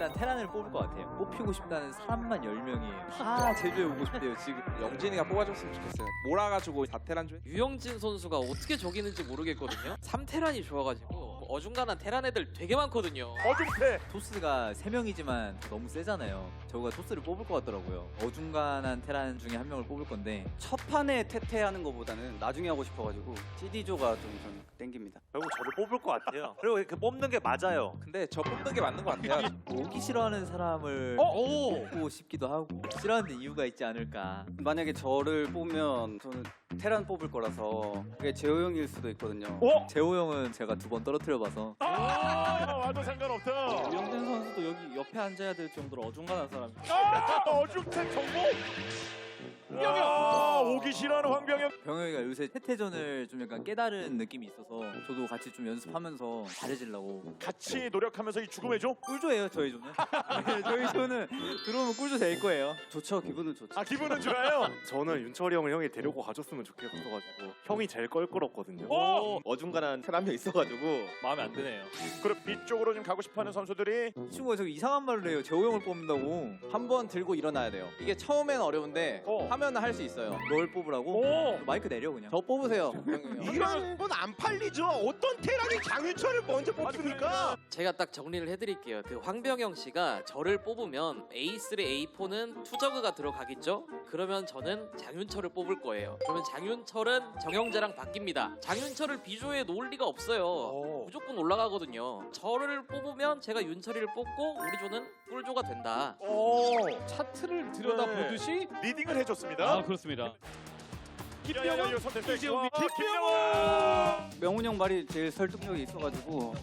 일단 테란을 뽑을 것 같아요. 뽑히고 싶다는 사람만 10명이에요. 다 제주에 오고 싶대요 지금. 영진이가 뽑아줬으면 좋겠어요. 몰아가지고 4테란 줘. 유영진 선수가 어떻게 저기는지 모르겠거든요. 3테란이 좋아가지고 어중간한 테란 애들 되게 많거든요. 어중패. 토스가 3명이지만 너무 세잖아요. 저거가 토스를 뽑을 것 같더라고요. 어중간한 테란 중에 한 명을 뽑을 건데 첫 판에 태태하는 것보다는 나중에 하고 싶어가지고 CD조가 좀 저는 땡깁니다. 결국 저를 뽑을 것 같아요. 그리고 그 뽑는 게 맞아요. 근데 저 뽑는 게 맞는 것 같아요. 오기 싫어하는 사람을 뽑고 싶기도 하고 싫어하는 이유가 있지 않을까. 만약에 저를 뽑으면 저는 테란 뽑을 거라서 그게 재호 형일 수도 있거든요. 재호 형은 제가 2번 떨어뜨려봐서 와도 상관없다. 유영진 선수도 여기 옆에 앉아야 될 정도로 어중간한 사람이에요. 어중패 정보. 오기 싫어하는 황병현. 병영이가 요새 태태전을 좀 약간 깨달은 느낌이 있어서 저도 같이 좀 연습하면서 잘해지려고. 같이 노력하면서 이 죽음의 조. 꿀조예요 저희 조는. 네, 저희 조는 들어오면 꿀조 될 거예요. 좋죠, 기분은 좋죠. 아 기분은 좋아요. 저는 윤철이 형을 형이 데리고 가줬으면 좋겠어가지고 형이 제일 껄끄럽거든요. 어중간한 테란 한 명 있어가지고 마음에 안 드네요. 그럼 이쪽으로 좀 가고 싶어하는 선수들이 이 친구가 저기 이상한 말을 해요. 재호 형을 뽑는다고. 한 번 들고 일어나야 돼요. 이게 처음엔 어려운데 하면 할 수 있어요. 널 뽑으라고? 마이크 내려 그냥. 저 뽑으세요. 형이요. 이런 건 안 팔리죠. 어떤 테란이 장윤철을 먼저 뽑습니까? 제가 딱 정리를 해드릴게요. 그 황병영 씨가 저를 뽑으면 A3, A4는 투저그가 들어가겠죠? 그러면 저는 장윤철을 뽑을 거예요. 그러면 장윤철은 정영재랑 바뀝니다. 장윤철을 비조에 놓을 리가 없어요. 무조건 올라가거든요. 저를 뽑으면 제가 윤철이를 뽑고 우리 조는 꿀조가 된다. 차트를 들여다보듯이 리딩을 해줬습니다. 아 그렇습니다. 김병훈 선택. 김병훈. 명훈 형 말이 제일 설득력이 있어가지고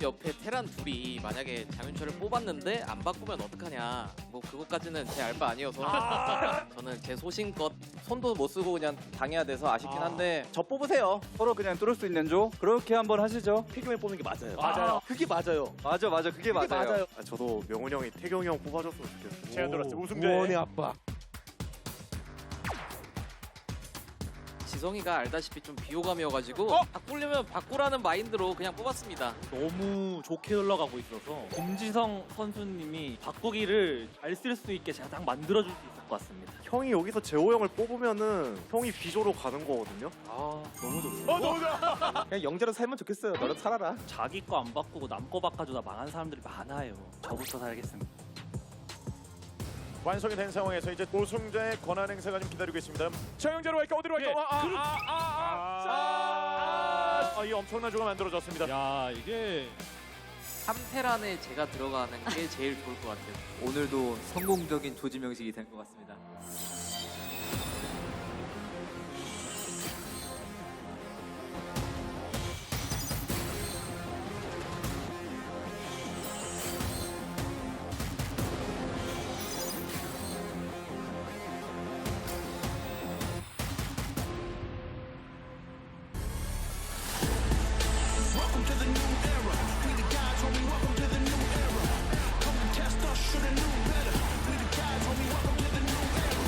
옆에 테란 둘이 만약에 장윤철을 뽑았는데 안 바꾸면 어떡하냐, 뭐 그것까지는 제 알바 아니어서 저는 제 소신껏 손도 못 쓰고 그냥 당해야 돼서 아쉽긴 한데 저 뽑으세요. 서로 그냥 뚫을 수 있는 조 그렇게 한번 하시죠. 피그맨 뽑는 게 맞아요. 맞아요. 그게 맞아요. 맞아, 그게 맞아요. 저도 명훈 형이 태경이 형 뽑아줬으면 좋겠어요. 제가 들었어요. 우승자. 우원의 아빠. 지성이가 알다시피 좀 비호감이어가지고 바꾸려면 바꾸라는 마인드로 그냥 뽑았습니다. 너무 좋게 흘러가고 있어서 김지성 선수님이 바꾸기를 잘 쓸 수 있게 제가 딱 만들어줄 수 있을 것 같습니다. 형이 여기서 재호 형을 뽑으면은 형이 비조로 가는 거거든요. 너무 좋습니다. 너가. 그냥 영재로 살면 좋겠어요. 너라도 살아라. 자기 거 안 바꾸고 남 거 바꿔주다 망한 사람들이 많아요. 저부터 살겠습니다. 완성이 된 상황에서 이제 우승자의 권한 행사가 좀 기다리고 있습니다. 정영재로 갈까 어디로 갈까? 이 엄청난 조가 만들어졌습니다. 야 이게 3테란에 제가 들어가는 게 제일 좋을 것 같아요. 오늘도 성공적인 조지 명식이 된 것 같습니다. Welcome to the new era. We the guys, homie. Welcome to the new era. Come and test us, shoulda knew better. We the guys, homie. Welcome to the new era.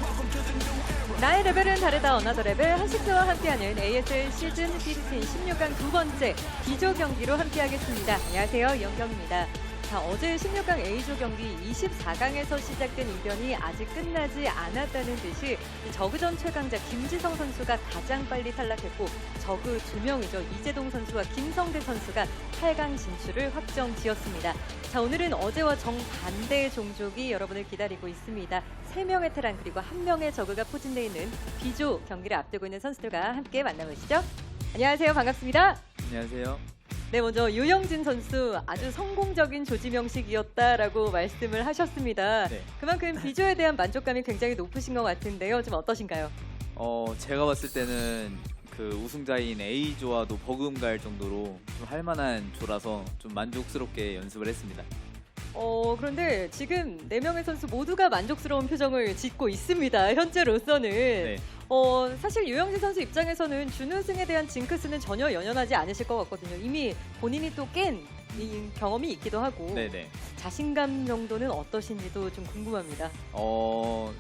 Welcome to the new era. 나의 레벨은 다르다 어나더 레벨 한식스와 함께하는 ASL 시즌 15 16강 두 번째 B조 경기로 함께하겠습니다. 안녕하세요, 이영경입니다. 자, 어제 16강 A조 경기 24강에서 시작된 이변이 아직 끝나지 않았다는 듯이 저그전 최강자 김지성 선수가 가장 빨리 탈락했고 저그 두 명이죠. 이재동 선수와 김성대 선수가 8강 진출을 확정지었습니다. 자, 오늘은 어제와 정반대의 종족이 여러분을 기다리고 있습니다. 3명의 테란 그리고 1명의 저그가 포진되어 있는 B조 경기를 앞두고 있는 선수들과 함께 만나보시죠. 안녕하세요. 반갑습니다. 안녕하세요. 네, 먼저 유영진 선수 아주 성공적인 조지 명식이었다라고 말씀을 하셨습니다. 네. 그만큼 B조에 대한 만족감이 굉장히 높으신 것 같은데요. 좀 어떠신가요? 제가 봤을 때는 그 우승자인 A조와도 버금갈 정도로 좀 할만한 조라서 좀 만족스럽게 연습을 했습니다. 그런데 지금 4명의 선수 모두가 만족스러운 표정을 짓고 있습니다. 현재로서는. 네. 사실 유영진 선수 입장에서는 준우승에 대한 징크스는 전혀 연연하지 않으실 것 같거든요. 이미 본인이 또 깬 이 경험이 있기도 하고 네네. 자신감 정도는 어떠신지도 좀 궁금합니다.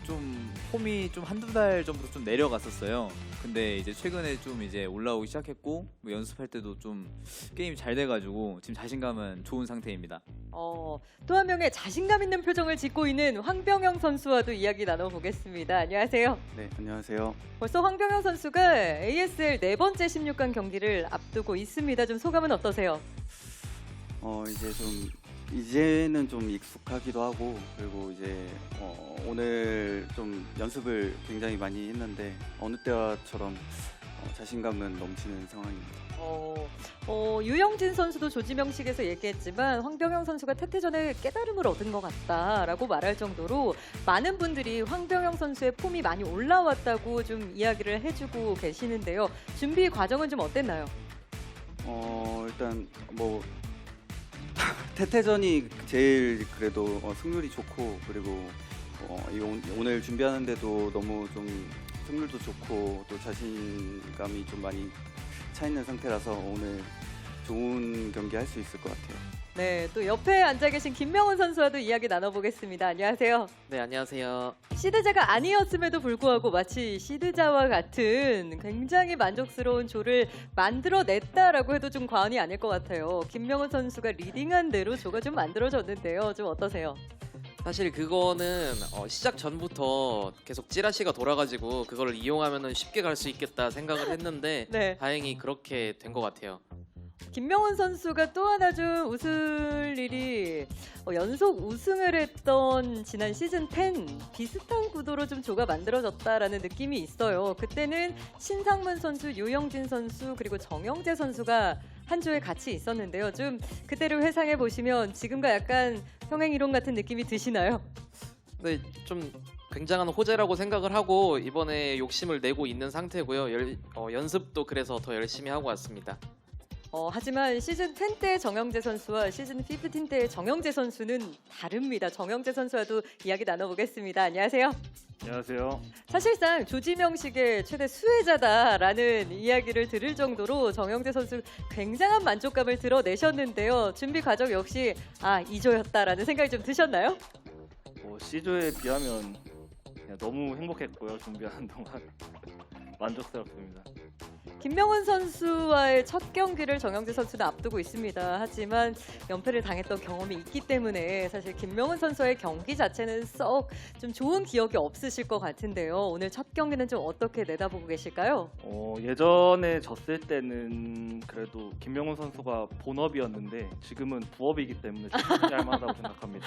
좀 폼이 좀 한두 달 전부터 좀 내려갔었어요. 근데 이제 최근에 좀 이제 올라오기 시작했고 뭐 연습할 때도 좀 게임이 잘 돼가지고 지금 자신감은 좋은 상태입니다. 또 한 명의 자신감 있는 표정을 짓고 있는 황병영 선수와도 이야기 나눠보겠습니다. 안녕하세요. 네, 안녕하세요. 벌써 황병영 선수가 ASL 네 번째 16강 경기를 앞두고 있습니다. 좀 소감은 어떠세요? 이제는 좀 익숙하기도 하고, 그리고 이제 오늘 좀 연습을 굉장히 많이 했는데 어느 때와처럼 자신감은 넘치는 상황입니다. 유영진 선수도 조지명식에서 얘기했지만 황병영 선수가 태태전에 깨달음을 얻은 것 같다라고 말할 정도로 많은 분들이 황병영 선수의 폼이 많이 올라왔다고 좀 이야기를 해주고 계시는데요. 준비 과정은 좀 어땠나요? 일단 뭐 태태전이 제일 그래도 승률이 좋고, 그리고 오늘 준비하는데도 너무 좀 승률도 좋고 또 자신감이 좀 많이 차 있는 상태라서 오늘 좋은 경기 할 수 있을 것 같아요. 네, 또 옆에 앉아 계신 김명훈 선수와도 이야기 나눠보겠습니다. 안녕하세요. 네, 안녕하세요. 시드자가 아니었음에도 불구하고 마치 시드자와 같은 굉장히 만족스러운 조를 만들어냈다라고 해도 좀 과언이 아닐 것 같아요. 김명훈 선수가 리딩한 대로 조가 좀 만들어졌는데요. 좀 어떠세요? 사실 그거는 시작 전부터 계속 찌라시가 돌아가지고 그걸 이용하면 쉽게 갈 수 있겠다 생각을 했는데 네. 다행히 그렇게 된 것 같아요. 김명훈 선수가 또 하나 좀 웃을 일이 연속 우승을 했던 지난 시즌 10 비슷한 구도로 좀 조가 만들어졌다라는 느낌이 있어요. 그때는 신상문 선수, 유영진 선수 그리고 정영재 선수가 한 조에 같이 있었는데요. 좀 그때를 회상해 보시면 지금과 약간 평행이론 같은 느낌이 드시나요? 네, 좀 굉장한 호재라고 생각을 하고 이번에 욕심을 내고 있는 상태고요. 연습도 그래서 더 열심히 하고 왔습니다. 하지만 시즌 10 때 정영재 선수와 시즌 15 때 정영재 선수는 다릅니다. 정영재 선수와도 이야기 나눠보겠습니다. 안녕하세요. 안녕하세요. 사실상 조지명식의 최대 수혜자다라는 이야기를 들을 정도로 정영재 선수 굉장한 만족감을 드러내셨는데요. 준비 과정 역시 이조였다라는 생각이 좀 드셨나요? C조에 비하면 그냥 너무 행복했고요. 준비하는 동안 만족스럽습니다. 김명훈 선수와의 첫 경기를 정영재 선수는 앞두고 있습니다. 하지만 연패를 당했던 경험이 있기 때문에 사실 김명훈 선수와의 경기 자체는 썩 좀 좋은 기억이 없으실 것 같은데요. 오늘 첫 경기는 좀 어떻게 내다보고 계실까요? 예전에 졌을 때는 그래도 김명훈 선수가 본업이었는데 지금은 부업이기 때문에 충분히 할 만하다고 생각합니다.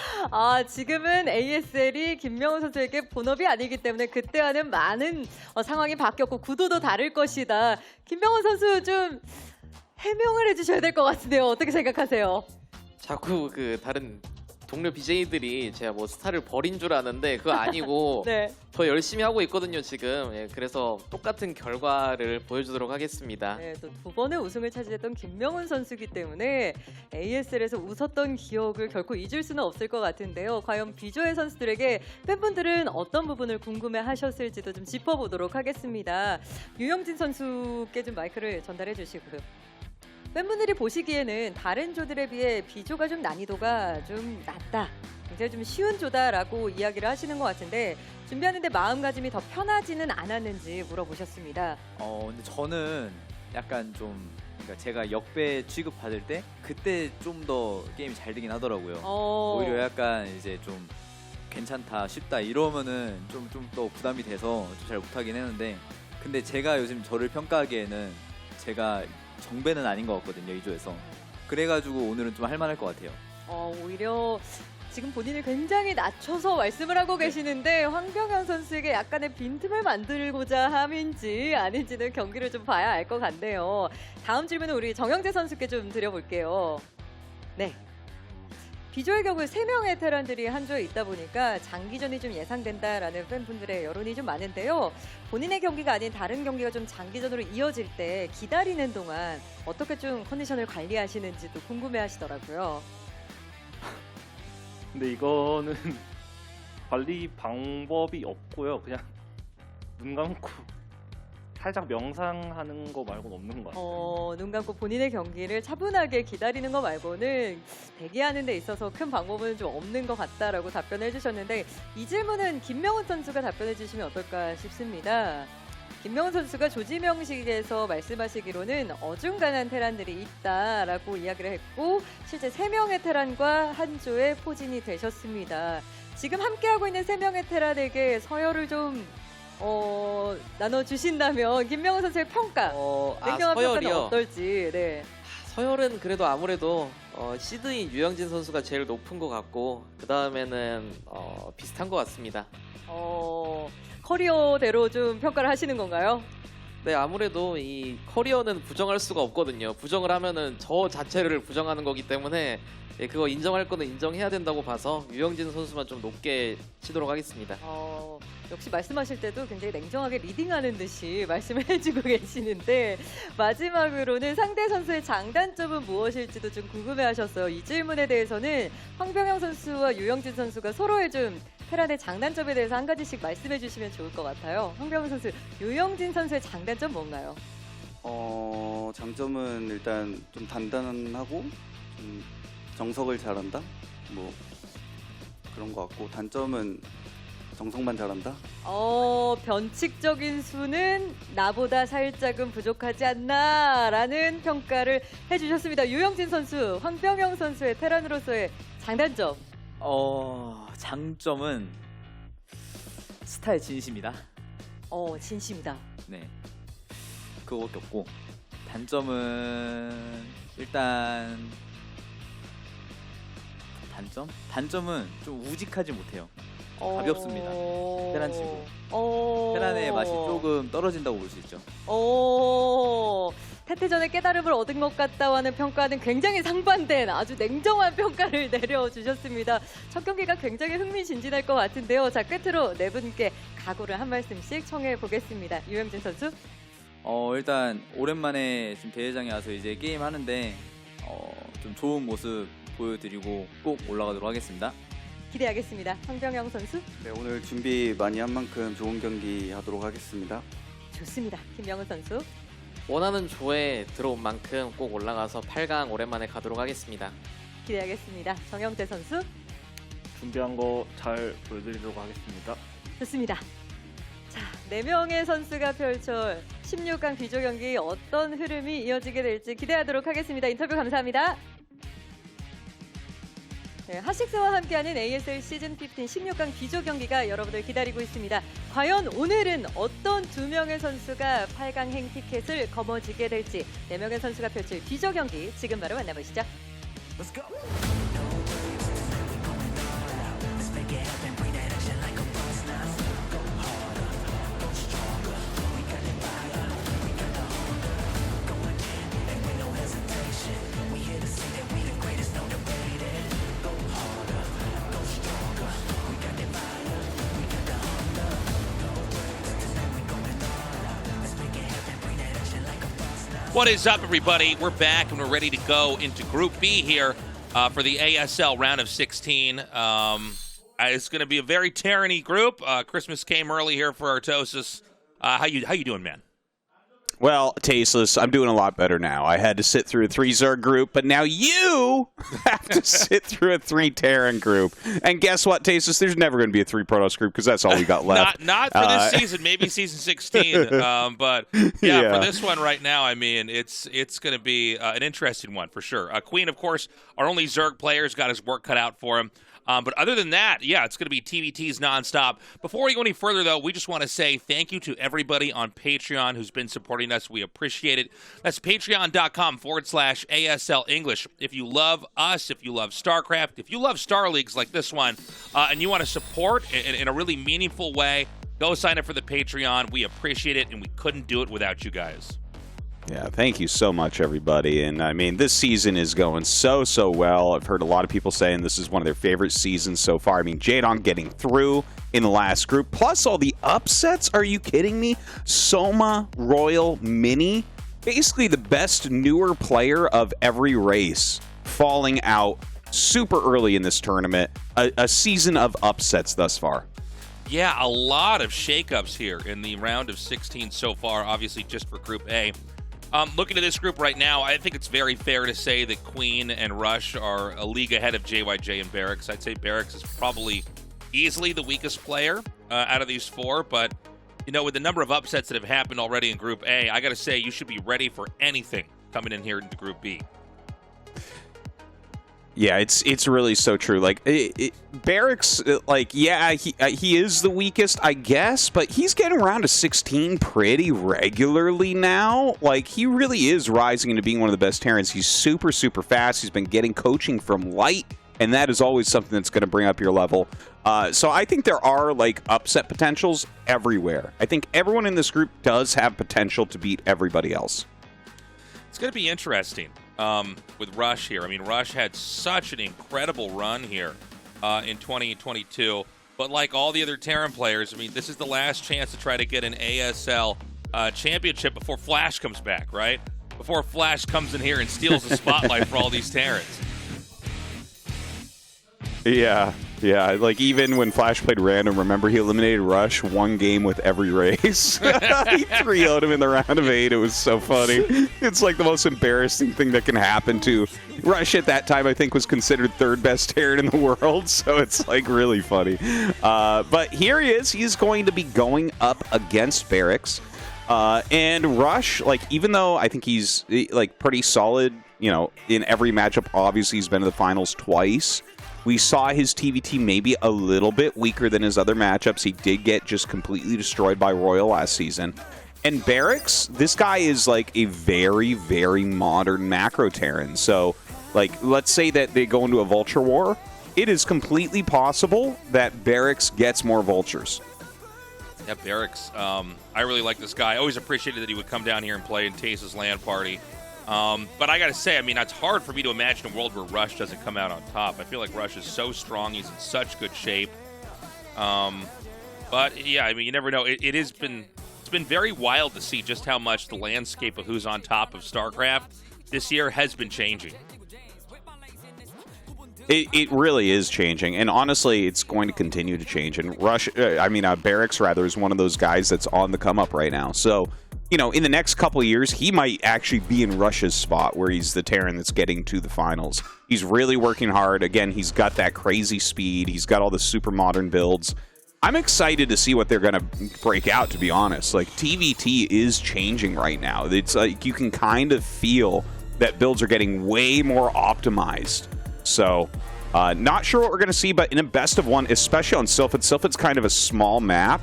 지금은 ASL이 김명훈 선수에게 본업이 아니기 때문에 그때와는 많은 상황이 바뀌었고 구도도 다를 것이다. 김명훈 선수 좀 해명을 해주셔야 될 것 같은데요. 어떻게 생각하세요? 자꾸 그 다른 동료 BJ들이 제가 뭐 스타를 버린 줄 아는데 그거 아니고 네. 더 열심히 하고 있거든요 지금. 그래서 똑같은 결과를 보여주도록 하겠습니다. 네, 또 두 번의 우승을 차지했던 김명훈 선수이기 때문에 ASL에서 웃었던 기억을 결코 잊을 수는 없을 것 같은데요. 과연 비조의 선수들에게 팬분들은 어떤 부분을 궁금해하셨을지도 좀 짚어보도록 하겠습니다. 유영진 선수께 좀 마이크를 전달해 주시고요. 팬분들이 보시기에는 다른 조들에 비해 B조가 좀 난이도가 좀 낮다, 굉장히 좀 쉬운 조다라고 이야기를 하시는 것 같은데 준비하는데 마음가짐이 더 편하지는 않았는지 물어보셨습니다. 근데 저는 약간 좀 그러니까 제가 역배 취급 받을 때 그때 좀 더 게임이 잘 되긴 하더라고요. 오히려 약간 이제 좀 괜찮다, 쉽다 이러면은 좀 더 부담이 돼서 좀 잘 못하긴 했는데, 근데 제가 요즘 저를 평가하기에는 제가 정배는 아닌 것 같거든요, 이 조에서. 그래가지고 오늘은 좀 할만할 것 같아요. 오히려 지금 본인을 굉장히 낮춰서 말씀을 하고 계시는데 황병현 선수에게 약간의 빈틈을 만들고자 함인지 아닌지는 경기를 좀 봐야 알 것 같네요. 다음 질문은 우리 정영재 선수께 좀 드려볼게요. 네. B조의 경우 3명의 테란들이 한 조에 있다 보니까 장기전이 좀 예상된다라는 팬분들의 여론이 좀 많은데요. 본인의 경기가 아닌 다른 경기가 좀 장기전으로 이어질 때 기다리는 동안 어떻게 좀 컨디션을 관리하시는지도 궁금해하시더라고요. 근데 이거는 관리 방법이 없고요. 그냥 눈 감고 살짝 명상하는 거 말고는 없는 것 같아요. 눈 감고 본인의 경기를 차분하게 기다리는 거 말고는 대기하는 데 있어서 큰 방법은 좀 없는 것 같다라고 답변해 주셨는데 이 질문은 김명훈 선수가 답변해 주시면 어떨까 싶습니다. 김명훈 선수가 조지명식에서 말씀하시기로는 어중간한 테란들이 있다라고 이야기를 했고 실제 3명의 테란과 한 조의 포진이 되셨습니다. 지금 함께하고 있는 3명의 테란에게 서열을 좀 나눠주신다면 김명훈 선수의 평가, 냉정한 평가는 서열이요? 어떨지. 네. 서열은 그래도 아무래도 시드인 유영진 선수가 제일 높은 것 같고 그 다음에는 비슷한 것 같습니다. 커리어대로 좀 평가를 하시는 건가요? 네, 아무래도 이 커리어는 부정할 수가 없거든요. 부정을 하면은 저 자체를 부정하는 거기 때문에 그거 인정할 거는 인정해야 된다고 봐서 유영진 선수만 좀 높게 치도록 하겠습니다. 역시 말씀하실 때도 굉장히 냉정하게 리딩하는 듯이 말씀을 해주고 계시는데 마지막으로는 상대 선수의 장단점은 무엇일지도 좀 궁금해하셨어요. 이 질문에 대해서는 황병영 선수와 유영진 선수가 서로의 좀 테란의 장단점에 대해서 한 가지씩 말씀해 주시면 좋을 것 같아요. 황병영 선수, 유영진 선수의 장단점 뭔가요? 장점은 일단 좀 단단하고 좀 정석을 잘한다? 뭐 그런 것 같고 단점은 정석만 잘한다? 변칙적인 수는 나보다 살짝은 부족하지 않나 라는 평가를 해주셨습니다. 유영진 선수, 황병영 선수의 테란으로서의 장단점. 장점은 스타의 진심이다. 진심이다. 네, 그거밖에 없고 단점은 일단 단점은 좀 우직하지 못해요. 가볍습니다. 테란 치고 테란의 맛이 조금 떨어진다고 볼 수 있죠. 태태전의 깨달음을 얻은 것 같다고 하는 평가는 굉장히 상반된 아주 냉정한 평가를 내려주셨습니다. 첫 경기가 굉장히 흥미진진할 것 같은데요. 자, 끝으로 네 분께 각오를 한 말씀씩 청해 보겠습니다. 유영진 선수. 일단 오랜만에 지금 대회장에 와서 이제 게임 하는데 좀 좋은 모습 보여드리고 꼭 올라가도록 하겠습니다. 기대하겠습니다. 황병영 선수. 네, 오늘 준비 많이 한 만큼 좋은 경기 하도록 하겠습니다. 좋습니다. 김명훈 선수. 원하는 조에 들어온 만큼 꼭 올라가서 8강 오랜만에 가도록 하겠습니다. 기대하겠습니다. 정영재 선수. 준비한 거 잘 보여드리려고 하겠습니다. 좋습니다. 자, 4명의 선수가 펼쳐 16강 비조 경기 어떤 흐름이 이어지게 될지 기대하도록 하겠습니다. 인터뷰 감사합니다. 네, 하식스와 함께하는 ASL 시즌15 16강 비조 경기가 여러분들 기다리고 있습니다. 과연 오늘은 어떤 2명의 선수가 8강 행 티켓을 거머쥐게 될지 4명의 선수가 펼칠 비조 경기 지금 바로 만나보시죠. Let's go. What is up, everybody? We're back and we're ready to go into Group B here for the ASL round of 16. It's going to be a very tyranny group. Christmas came early here for Tastosis. How you doing, man? Well, Tasteless, I'm doing a lot better now. I had to sit through a 3-Zerg group, but now you have to sit through a 3-Terran group. And guess what, Tasteless? There's never going to be a 3-Protoss group because that's all we got left. Not for this season, maybe season 16. But yeah, for this one right now, I mean, it's going to be an interesting one for sure. Queen, of course, our only Zerg player, has got his work cut out for him. But other than that, yeah, it's going to be TVTs nonstop. Before we go any further, though, we just want to say thank you to everybody on Patreon who's been supporting us. We appreciate it. That's patreon.com/ASL English. If you love us, if you love StarCraft, if you love StarLeagues like this one, and you want to support in a really meaningful way, go sign up for the Patreon. We appreciate it, and we couldn't do it without you guys. Yeah, thank you so much, everybody. And I mean, this season is going so well. I've heard a lot of people saying this is one of their favorite seasons so far. I mean, Jadon getting through in the last group, plus all the upsets. Are you kidding me? Soma, Royal, Mini, basically the best newer player of every race, falling out super early in this tournament. A season of upsets thus far. Yeah, a lot of shakeups here in the round of 16 so far, obviously just for Group A. Looking at this group right now, I think it's very fair to say that Queen and Rush are a league ahead of JYJ and Barracks. I'd say Barracks is probably easily the weakest player out of these four, but you know, with the number of upsets that have happened already in Group A, I got to say you should be ready for anything coming in here into Group B. Yeah, it's really so true. Like Barracks, like yeah, he is the weakest, I guess, but he's getting around to 16 pretty regularly now. Like he really is rising into being one of the best Terrans. He's super fast. He's been getting coaching from Light, and that is always something that's going to bring up your level. So I think there are like upset potentials everywhere. I think everyone in this group does have potential to beat everybody else. It's going to be interesting. With Rush here. I mean, Rush had such an incredible run here in 2022. But like all the other Terran players, I mean, this is the last chance to try to get an ASL championship before Flash comes back, right? Before Flash comes in here and steals the spotlight for all these Terrans. Yeah. Like even when Flash played random, remember he eliminated Rush one game with every race. He 3-0'd him in the round of 8. It was so funny. It's like the most embarrassing thing that can happen to Rush. At that time, I think was considered third best Terran in the world, so it's like really funny. But here he is. He's going to be going up against Barracks. And Rush, like even though I think he's like pretty solid, you know, in every matchup, obviously he's been to the finals twice. We saw his TVT maybe a little bit weaker than his other matchups. He did get just completely destroyed by Royal last season. And Barracks, this guy is like a very modern macro Terran. So, like, let's say that they go into a Vulture War. It is completely possible that Barracks gets more Vultures. Yeah, Barracks. I really like this guy. I always appreciated that he would come down here and play in Tase's LAN party. But I got to say, I mean, it's hard for me to imagine a world where Rush doesn't come out on top. I feel like Rush is so strong. He's in such good shape. But, yeah, I mean, you never know. It's been very wild to see just how much the landscape of who's on top of StarCraft this year has been changing. It really is changing, and honestly, it's going to continue to change. And Barracks, rather, is one of those guys that's on the come-up right now. So, you know, in the next couple of years, he might actually be in Rush's spot where he's the Terran that's getting to the finals. He's really working hard. Again, he's got that crazy speed. He's got all the super modern builds. I'm excited to see what they're going to break out, to be honest. Like, TVT is changing right now. It's like you can kind of feel that builds are getting way more optimized. So, not sure what we're going to see, but in a best of one, especially on Sylphid, Sylphid's kind of a small map,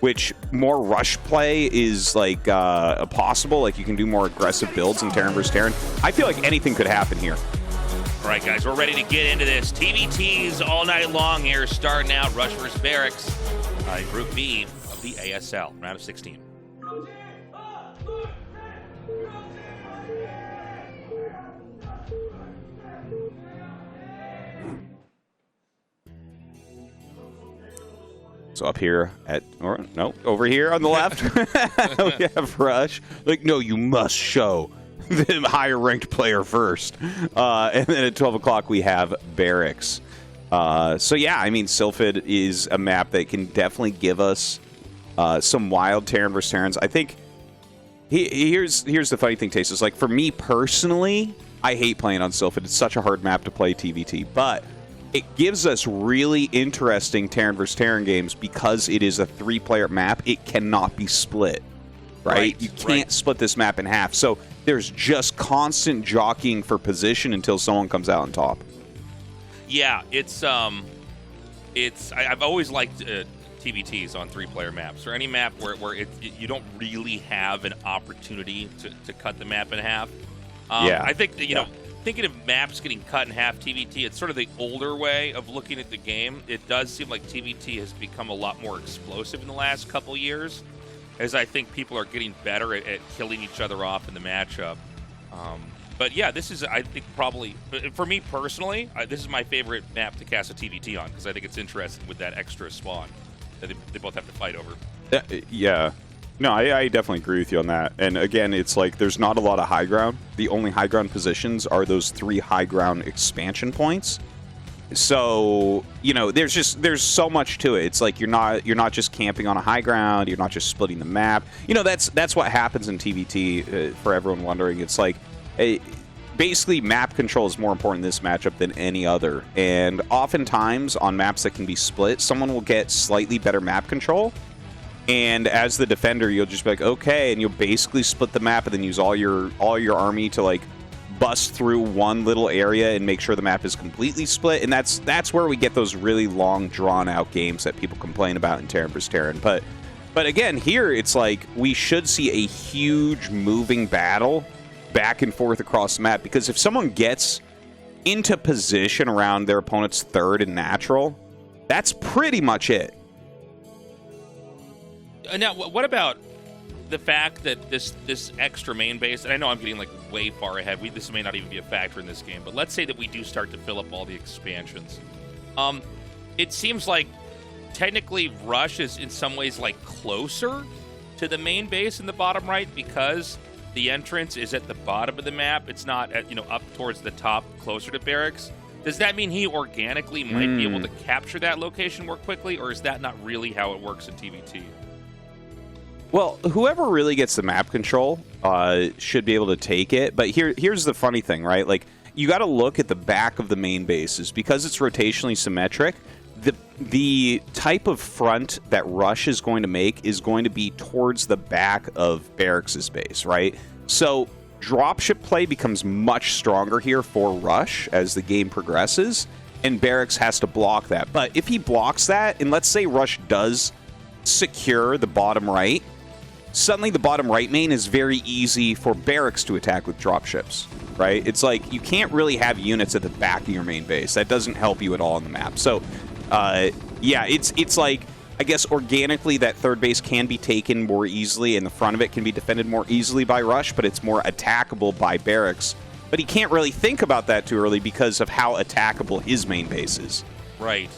which more rush play is like possible. Like you can do more aggressive builds in Terran vs. Terran. I feel like anything could happen here. All right, guys, we're ready to get into this. TVTs all night long here, starting out Rush vs. Barracks, Group B of the ASL, round of 16. So up here over here on the left, we have Rush. Like, no, you must show the higher ranked player first. And then at 12 o'clock, we have Barracks. So yeah, I mean, Sylphid is a map that can definitely give us some wild Terran versus Terrans. I think here's the funny thing, Taste, is like for me personally, I hate playing on Sylphid. It's such a hard map to play TVT, but it gives us really interesting Terran vs. Terran games because it is a 3-player map. It cannot be split, right? You can't split this map in half. So there's just constant jockeying for position until someone comes out on top. Yeah, I've always liked TVTs on 3-player maps, or any map where you don't really have an opportunity to cut the map in half. I think that, you know, thinking of maps getting cut in half TVT, it's sort of the older way of looking at the game. It does seem like TVT has become a lot more explosive in the last couple years, as I think people are getting better at killing each other off in the matchup. But yeah, this is, I think, probably, for me personally, this is my favorite map to cast a TVT on, because I think it's interesting with that extra spawn that they both have to fight over. Yeah. No, I definitely agree with you on that. And again, it's like there's not a lot of high ground. The only high ground positions are those 3 high ground expansion points. So, you know, there's so much to it. It's like you're not just camping on a high ground. You're not just splitting the map. You know, that's what happens in TVT. For everyone wondering, it's like basically map control is more important in this matchup than any other. And oftentimes on maps that can be split, someone will get slightly better map control. And as the defender, you'll just be like, okay, and you'll basically split the map and then use all your army to like bust through one little area and make sure the map is completely split. And that's where we get those really long, drawn-out games that people complain about in Terran vs. Terran. But again, here it's like we should see a huge moving battle back and forth across the map, because if someone gets into position around their opponent's third and natural, that's pretty much it. Now, what about the fact that this extra main base, and I know I'm getting like way far ahead. This may not even be a factor in this game, but let's say that we do start to fill up all the expansions. It seems like technically Rush is in some ways like closer to the main base in the bottom right because the entrance is at the bottom of the map. It's not at, up towards the top, closer to Barracks. Does that mean he organically might be able to capture that location more quickly, or is that not really how it works in TVT? Well, whoever really gets the map control should be able to take it. But here's the funny thing, right? Like, you got to look at the back of the main bases. Because it's rotationally symmetric, the type of front that Rush is going to make is going to be towards the back of Barracks' base, right? So dropship play becomes much stronger here for Rush as the game progresses, and Barracks has to block that. But if he blocks that, and let's say Rush does secure the bottom right, suddenly the bottom right main is very easy for Barracks to attack with dropships, right? It's like you can't really have units at the back of your main base. That doesn't help you at all on the map. So, yeah, it's like, I guess organically that third base can be taken more easily and the front of it can be defended more easily by Rush, but it's more attackable by Barracks. But he can't really think about that too early because of how attackable his main base is. Right.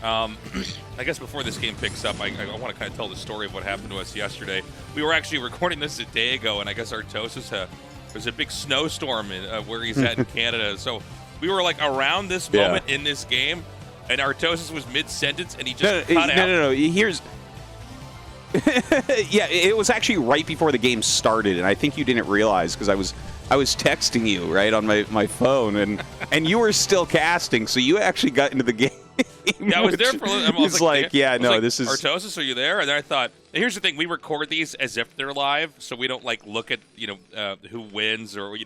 I guess before this game picks up, I want to kind of tell the story of what happened to us yesterday. We were actually recording this a day ago, and I guess Tastosis, there's a big snowstorm where he's at in Canada. So we were like around this moment in this game, and Tastosis was mid-sentence, and he just cut out. No. Here's... yeah, it was actually right before the game started, and I think you didn't realize because I was texting you, right, on my phone, and you were still casting, so you actually got into the game. Yeah, I was there for a little. He's like, this is... Tastosis, are you there? And then I thought, here's the thing, we record these as if they're live, so we don't like look at, who wins or,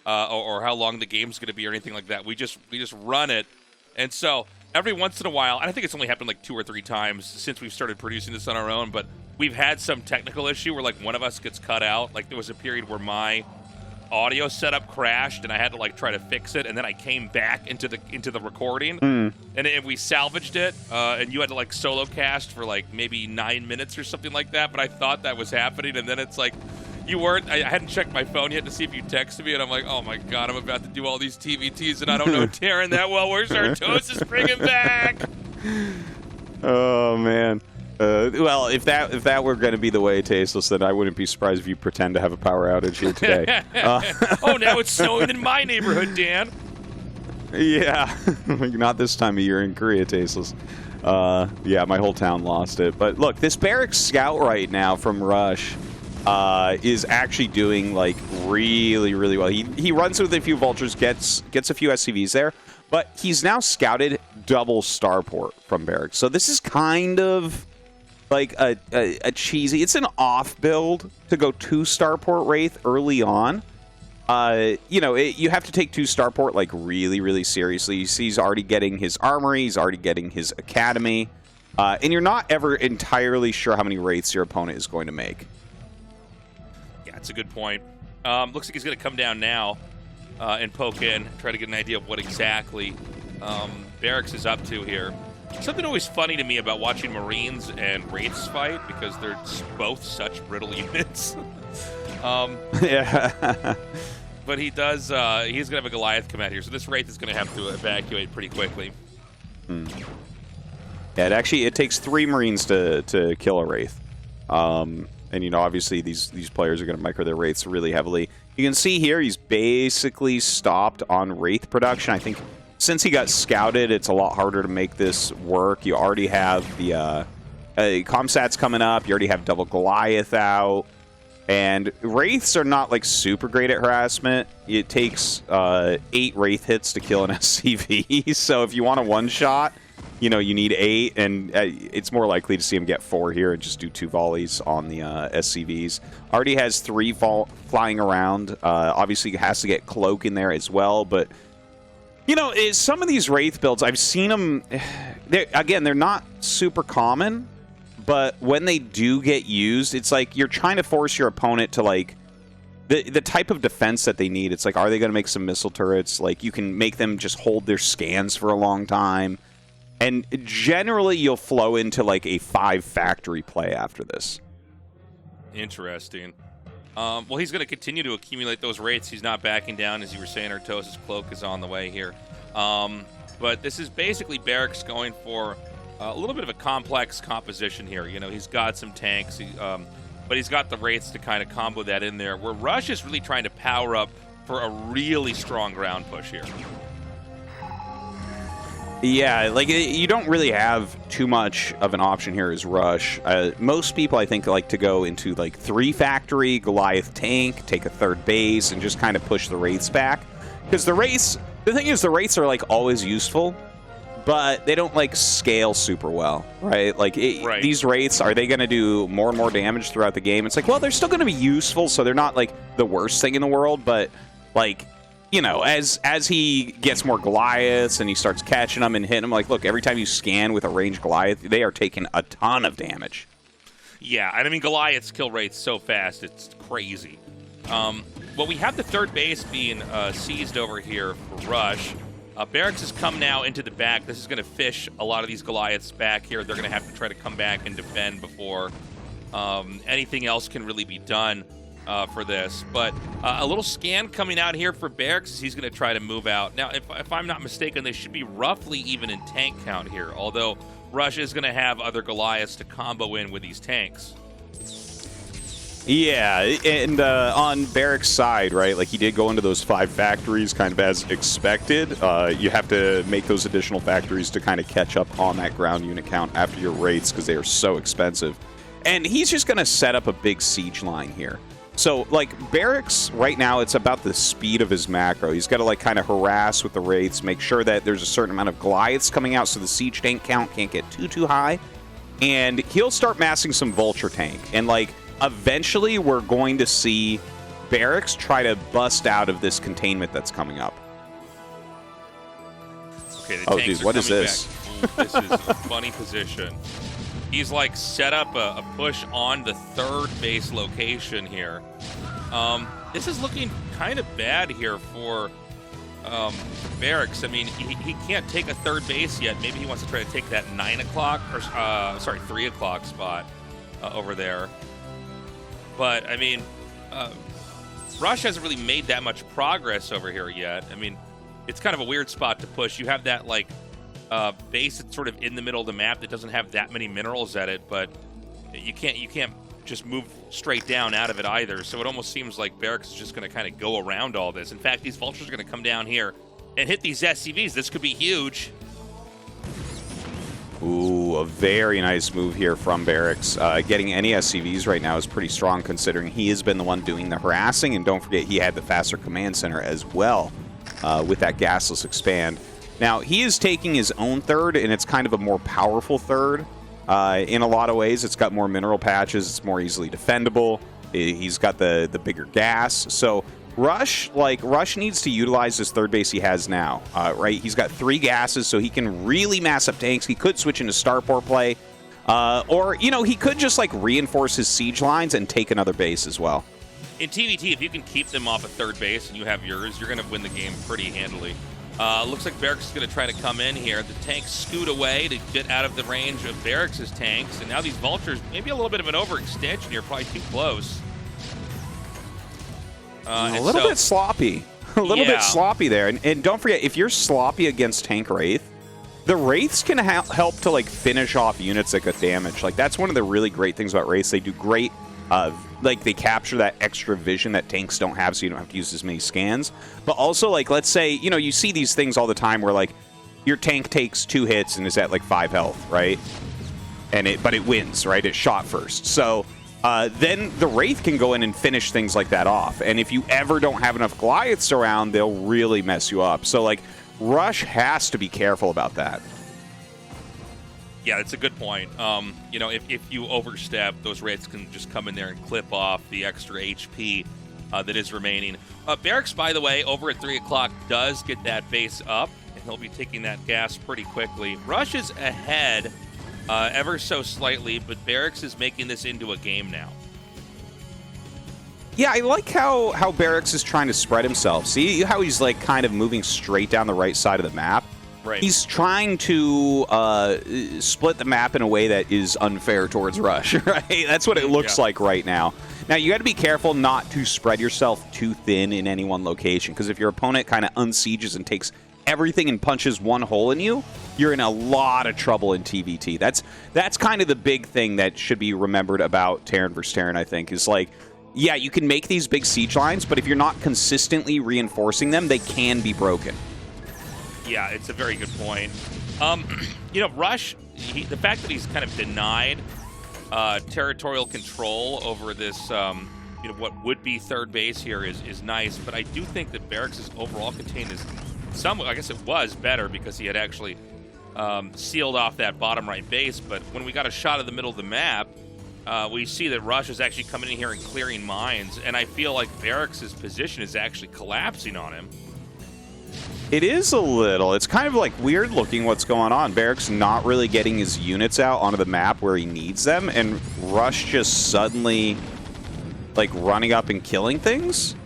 or how long the game's going to be or anything like that. We just run it. And so every once in a while, and I think it's only happened like 2 or 3 times since we've started producing this on our own, but we've had some technical issue where like one of us gets cut out. Like there was a period where my audio setup crashed and I had to like try to fix it, and then I came back into the recording and we salvaged it, and you had to like solo cast for like maybe 9 minutes or something like that, but I thought that was happening, and then it's like you weren't. I hadn't checked my phone yet to see if you texted me, and I'm like, oh my god, I'm about to do all these TVTs and I don't know Terran that well. Where's Tastosis? Bring him back. Oh man. Well, if that were going to be the way, Tasteless, then I wouldn't be surprised if you pretend to have a power outage here today. Oh, now it's snowing in my neighborhood, Dan. Yeah, not this time of year in Korea, Tasteless. Yeah, my whole town lost it. But look, this Barracks scout right now from Rush is actually doing like really, really well. He runs with a few vultures, gets a few SCVs there, but he's now scouted double starport from Barracks. So this is kind of like a cheesy, it's an off build to go 2 starport Wraith early on. You have to take 2 starport like really, really seriously. You see he's already getting his armory, he's already getting his academy, and you're not ever entirely sure how many Wraiths your opponent is going to make. Yeah, that's a good point. Looks like he's going to come down now and poke in, try to get an idea of what exactly Barracks is up to here. Something always funny to me about watching Marines and Wraiths fight, because they're both such brittle units. Yeah. But he's going to have a Goliath come out here, so this Wraith is going to have to evacuate pretty quickly. Yeah, it takes 3 Marines to kill a Wraith. And, obviously these players are going to micro their Wraiths really heavily. You can see here he's basically stopped on Wraith production. I think since he got scouted, it's a lot harder to make this work. You already have the Comsats coming up. You already have double Goliath out. And Wraiths are not, like, super great at harassment. It takes 8 Wraith hits to kill an SCV. So if you want a one-shot, you know, you need 8. And it's more likely to see him get 4 here and just do 2 volleys on the SCVs. Already has 3 flying around. Obviously, has to get Cloak in there as well. But, you know, some of these Wraith builds, I've seen them... Again, they're not super common. But when they do get used, it's like you're trying to force your opponent to, like, the type of defense that they need. It's like, are they going to make some missile turrets? Like, you can make them just hold their scans for a long time. And generally, you'll flow into, like, a 5 factory play after this. Interesting. Well, he's going to continue to accumulate those rates. He's not backing down. As you were saying, Tastosis Cloak is on the way here. But this is basically Barracks going for... a little bit of a complex composition here. You know, he's got some tanks, but he's got the Wraiths to kind of combo that in there, where Rush is really trying to power up for a really strong ground push here. Yeah, like, you don't really have too much of an option here as Rush. Most people, I think, like to go into, like, 3 factory, Goliath tank, take a 3rd base, and just kind of push the Wraiths back. Because the Wraiths, the thing is, the Wraiths are, like, always useful, but they don't, like, scale super well, right? Like, these Wraiths, are they going to do more and more damage throughout the game? It's like, well, they're still going to be useful, so they're not, like, the worst thing in the world, but, like, you know, as he gets more Goliaths and he starts catching them and hitting them, like, look, every time you scan with a ranged Goliath, they are taking a ton of damage. Yeah, and I mean, Goliaths kill rates so fast, it's crazy. Well, we have the 3rd base being seized over here for Rush. Barracks has come now into the back. This is going to fish a lot of these Goliaths back here. They're going to have to try to come back and defend before anything else can really be done for this. But a little scan coming out here for Barracks. He's going to try to move out. Now, if I'm not mistaken, they should be roughly even in tank count here, although Rush is going to have other Goliaths to combo in with these tanks. Yeah, and on Barracks' side, right, like, he did go into those 5 factories kind of as expected. You have to make those additional factories to kind of catch up on that ground unit count after your raids because they are so expensive. And he's just going to set up a big siege line here. So, like, Barracks, right now, it's about the speed of his macro. He's got to, like, kind of harass with the raids, make sure that there's a certain amount of Goliaths coming out so the siege tank count can't get too high. And he'll start massing some Vulture tank. And, like, eventually, we're going to see Barracks try to bust out of this containment that's coming up. Okay, the oh, tanks dude, what is this? Ooh, this is a funny position. He's, like, set up a push on the 3rd base location here. This is looking kind of bad here for Barracks. I mean, he can't take a 3rd base yet. Maybe he wants to try to take that 9 o'clock, or sorry, 3 o'clock spot over there. But, I mean, Rush hasn't really made that much progress over here yet. I mean, it's kind of a weird spot to push. You have that, like, base that's sort of in the middle of the map that doesn't have that many minerals at it, but you can't just move straight down out of it either. So it almost seems like Barracks is just going to kind of go around all this. In fact, these Vultures are going to come down here and hit these SCVs. This could be huge. Ooh, a very nice move here from Barracks. Getting any SCVs right now is pretty strong considering he has been the one doing the harassing, and don't forget he had the faster command center as well with that gasless expand. Now, he is taking his own 3rd, and it's kind of a more powerful 3rd. In a lot of ways, it's got more mineral patches, it's more easily defendable, he's got the bigger gas, so Rush needs to utilize this 3rd base he has now, right? He's got 3 gases, so he can really mass up tanks. He could switch into starport play, or, you know, he could just, like, reinforce his siege lines and take another base as well. In TVT, if you can keep them off a 3rd base and you have yours, you're going to win the game pretty handily. Looks like Barracks is going to try to come in here. The tanks scoot away to get out of the range of Barracks' tanks, and now these Vultures, maybe a little bit of an overextension here, probably too close. A little bit sloppy. A little bit sloppy there. And don't forget, if you're sloppy against Tank Wraith, the Wraiths can help to, like, finish off units that get damage. Like, that's one of the really great things about Wraiths. They do great like they capture that extra vision that tanks don't have, so you don't have to use as many scans. But also, like, let's say, you know, you see these things all the time where, like, your tank takes 2 hits and is at, like, 5 health, right? But it wins, right? It shot first. So then the Wraith can go in and finish things like that off. And if you ever don't have enough Goliaths around, they'll really mess you up. So, like, Rush has to be careful about that. Yeah, that's a good point. You know, if you overstep, those Wraiths can just come in there and clip off the extra HP that is remaining. Barracks, by the way, over at 3 o'clock does get that base up, and he'll be taking that gas pretty quickly. Rush is ahead ever so slightly, but Barracks is making this into a game now. Yeah, I like how Barracks is trying to spread himself. See how he's, like, kind of moving straight down the right side of the map? Right. He's trying to split the map in a way that is unfair towards Rush, right? That's what it looks like right now. Now, you got to be careful not to spread yourself too thin in any one location, because if your opponent kind of unsieges and takes everything and punches one hole in you, you're in a lot of trouble in TVT. That's kind of the big thing that should be remembered about Terran versus Terran, I think, is like, yeah, you can make these big siege lines, but if you're not consistently reinforcing them, they can be broken. Yeah, it's a very good point. You know, Rush, the fact that he's kind of denied territorial control over this, you know, what would be third base here is nice, but I do think that Barracks' overall contain is somewhat, I guess it was better because he had actually sealed off that bottom right base, but when we got a shot of the middle of the map, we see that Rush is actually coming in here and clearing mines, and I feel like Barracks' position is actually collapsing on him. It is a little. It's kind of like weird looking what's going on. Barracks not really getting his units out onto the map where he needs them, and Rush just suddenly, like, running up and killing things?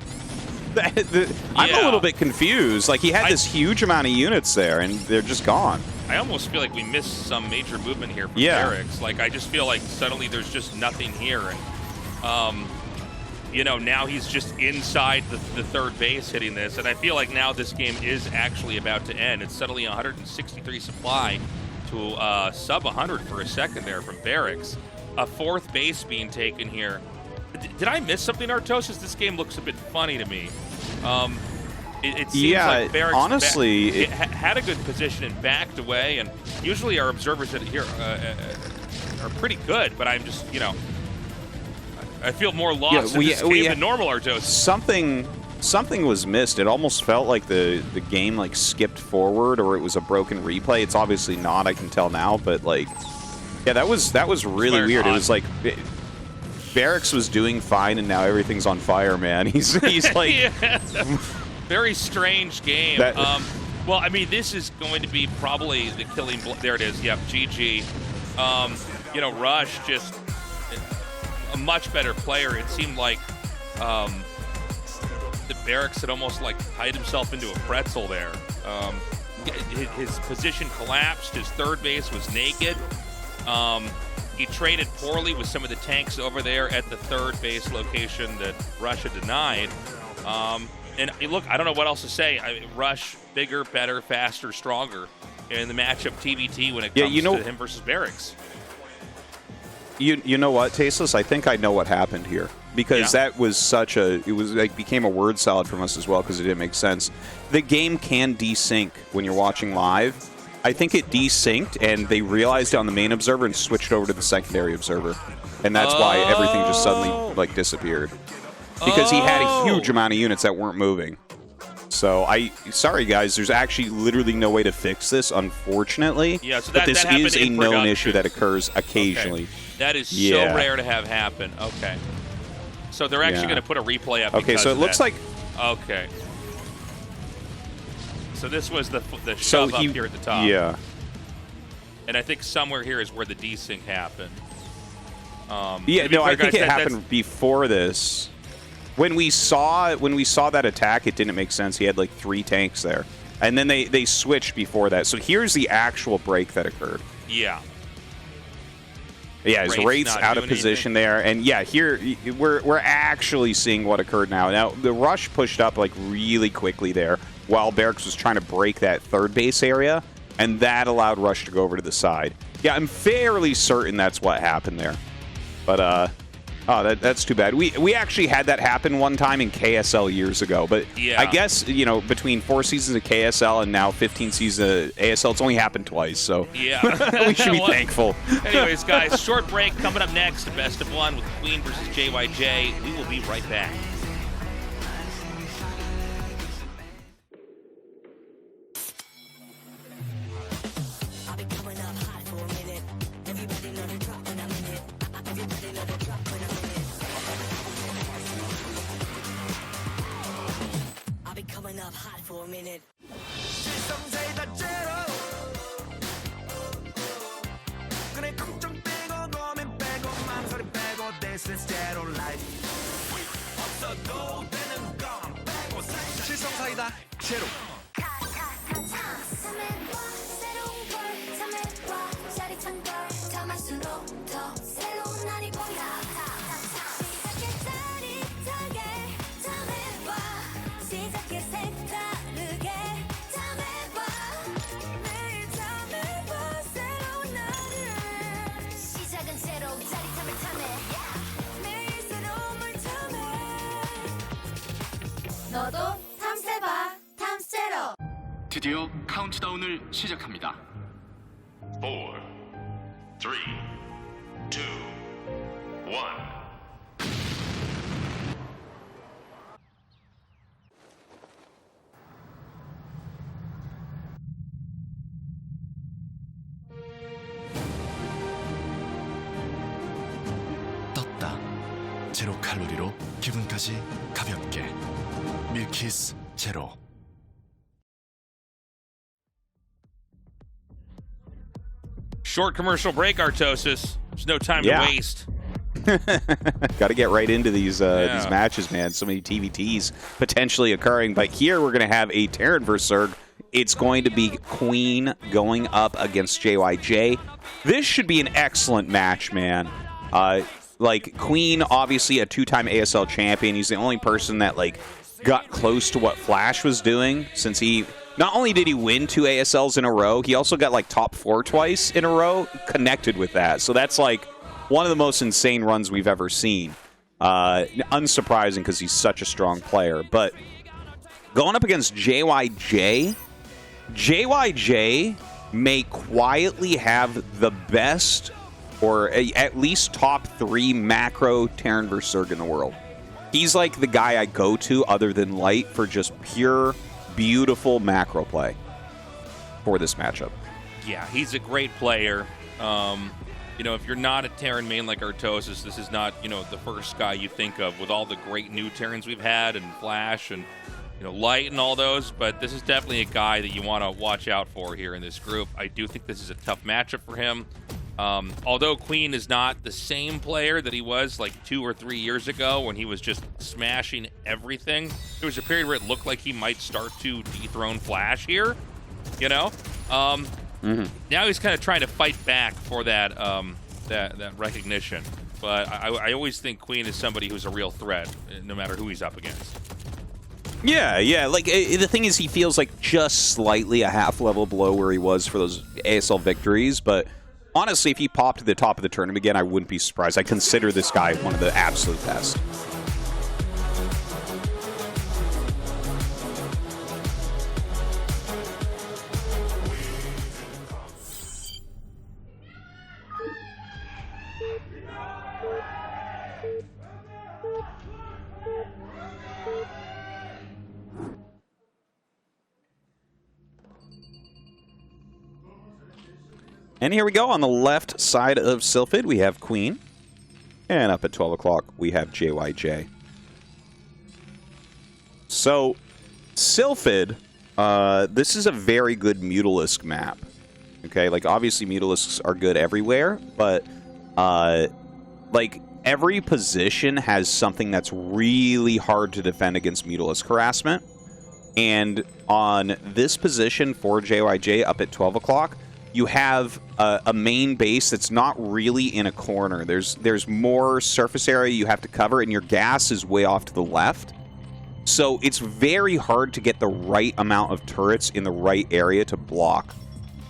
I'm a little bit confused. Like, he had this huge amount of units there, and they're just gone. I almost feel like we missed some major movement here from Barracks. Like, I just feel like suddenly there's just nothing here. And, you know, now he's just inside the third base hitting this. And I feel like now this game is actually about to end. It's suddenly 163 supply to sub 100 for a second there from Barracks. A fourth base being taken here. Did I miss something, Tastosis? This game looks a bit funny to me. It seems like Barracks honestly, had a good position and backed away, and usually our observers here are pretty good, but I'm just, you know, I feel more lost in this game than normal, Tastosis. Something was missed. It almost felt like the game, like, skipped forward, or it was a broken replay. It's obviously not, I can tell now, but, like, yeah, that was really weird. It was like Barracks was doing fine, and now everything's on fire, man. He's like... Yeah. Very strange game. Well, I mean, this is going to be probably the killing blow. There it is. Yep, GG. You know, Rush, just a much better player. It seemed like the Barracks had almost, like, tied himself into a pretzel there. His position collapsed. His third base was naked. He traded poorly with some of the tanks over there at the third base location that Rush had denied. And look, I don't know what else to say. Rush, bigger, better, faster, stronger in the matchup TVT when it comes to him versus Barracks. You know what, Tasteless? I think I know what happened here, because that was such a, it was like became a word salad from us as well, because it didn't make sense. The game can desync when you're watching live. I think it desynced, and they realized it on the main observer and switched over to the secondary observer, and that's why everything just suddenly, like, disappeared. Because he had a huge amount of units that weren't moving. So sorry guys, there's actually literally no way to fix this, unfortunately. Yeah, so but this is a known issue that occurs occasionally. Okay. That is so rare to have happen. Okay. So they're actually going to put a replay up. Okay, so it looks like. Okay. So this was the shove up here at the top. Yeah. And I think somewhere here is where the desync happened. Yeah, no, I think it happened before this. When we saw that attack, it didn't make sense. He had like 3 tanks there, and then they switched before that. So here's the actual break that occurred. Yeah. Yeah, his Wraith's out of position there, and yeah, here we're actually seeing what occurred now. Now the Rush pushed up like really quickly there, while Barracks was trying to break that third base area, and that allowed Rush to go over to the side. Yeah, I'm fairly certain that's what happened there, but Oh, that's too bad. We actually had that happen one time in KSL years ago, but Yeah. I guess, between 4 seasons of KSL and now 15 seasons of ASL, it's only happened twice, so Yeah. we should be Well, thankful. Anyways, guys, short break coming up next. Best of one with Queen versus JYJ. We will be right back. 실성사이다 제로. 너도 탐세봐 탐세로. 드디어 카운트다운을 시작합니다. 4, 3, 2, 1. 떴다. 제로 칼로리로 기분까지 가볍게. 밀키스 제로. Short commercial break, Artosis. There's no time Yeah. to waste. Got to get right into these matches, man. So many TVTs potentially occurring. But here we're going to have a Terran versus Zerg. It's going to be Queen going up against JYJ. This should be an excellent match, man. Queen, obviously a 2-time ASL champion. He's the only person that got close to what Flash was doing, since he not only did he win 2 ASLs in a row, he also got top 4 twice in a row connected with that. So that's one of the most insane runs we've ever seen. Unsurprising because he's such a strong player. But going up against JYJ, JYJ may quietly have the best, or at least top 3 macro Terran versus Zerg in the world. He's the guy I go to other than Light for just pure, beautiful macro play for this matchup. Yeah, he's a great player. If you're not a Terran main like Artosis, this is not, the first guy you think of with all the great new Terrans we've had and Flash and, Light and all those. But this is definitely a guy that you want to watch out for here in this group. I do think this is a tough matchup for him. Although Queen is not the same player that he was 2 or 3 years ago when he was just smashing everything. There was a period where it looked like he might start to dethrone Flash here, Now he's kind of trying to fight back for that that recognition. But I always think Queen is somebody who's a real threat, no matter who he's up against. Yeah. The thing is, he feels just slightly a half level below where he was for those ASL victories, but honestly, if he popped to the top of the tournament again, I wouldn't be surprised. I consider this guy one of the absolute best. And here we go. On the left side of Sylphid, we have Queen. And up at 12 o'clock, we have JYJ. So, Sylphid, this is a very good Mutalisk map. Okay, obviously Mutalisks are good everywhere, but, every position has something that's really hard to defend against Mutalisk harassment. And on this position for JYJ up at 12 o'clock, you have a main base that's not really in a corner. There's more surface area you have to cover, and your gas is way off to the left. So it's very hard to get the right amount of turrets in the right area to block,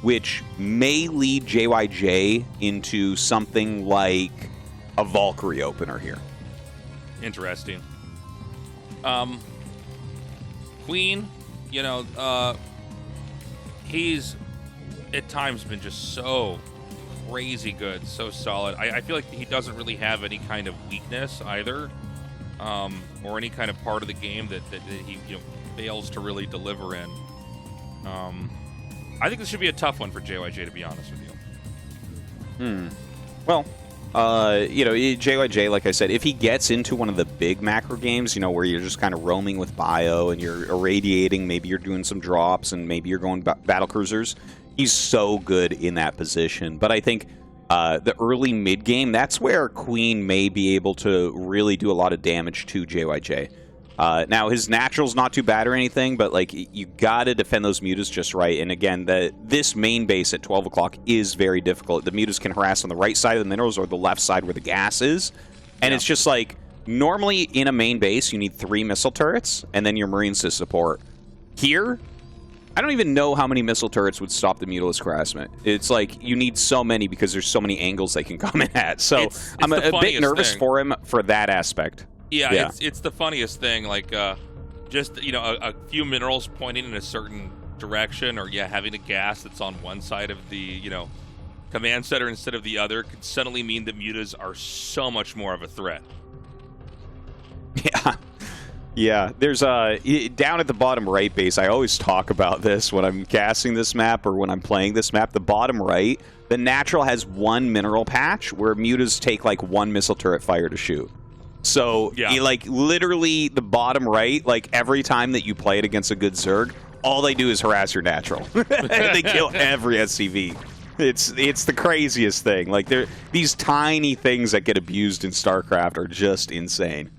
which may lead JYJ into something like a Valkyrie opener here. Interesting. Queen, he's at times been just so crazy good, so solid. I feel like he doesn't really have any kind of weakness either, or any kind of part of the game that he fails to really deliver in. I think this should be a tough one for JYJ, to be honest with you. Well, JYJ, like I said, if he gets into one of the big macro games, where you're just kind of roaming with bio and you're irradiating, maybe you're doing some drops and maybe you're going battle cruisers, he's so good in that position. But I think the early mid game, that's where Queen may be able to really do a lot of damage to JYJ. Now, his natural's not too bad or anything, but like you got to defend those mutas just right. And again, this main base at 12 o'clock is very difficult. The mutas can harass on the right side of the minerals or the left side where the gas is. And it's just like, normally in a main base, you need 3 missile turrets and then your Marines to support. Here, I don't even know how many missile turrets would stop the Mutalisk harassment. It's like you need so many because there's so many angles they can come in at. So I'm a bit nervous for him for that aspect. Yeah, it's the funniest thing. Like, just a few minerals pointing in a certain direction, or having a gas that's on one side of the command center instead of the other could suddenly mean that mutas are so much more of a threat. Yeah. There's down at the bottom right base. I always talk about this when I'm casting this map or when I'm playing this map. The bottom right, the natural has 1 mineral patch where mutas take like 1 missile turret fire to shoot. So, literally the bottom right, like every time that you play it against a good Zerg, all they do is harass your natural. They kill every SCV. It's the craziest thing. Like, these tiny things that get abused in StarCraft are just insane.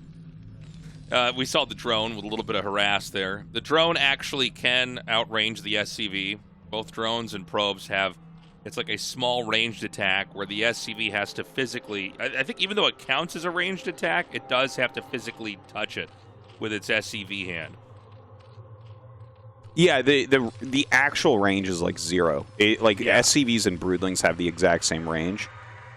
We saw the drone with a little bit of harass there. The drone actually can outrange the SCV. Both drones and probes have... It's like a small ranged attack where the SCV has to physically... I think even though it counts as a ranged attack, it does have to physically touch it with its SCV hand. Yeah, the actual range is like 0. SCVs and Broodlings have the exact same range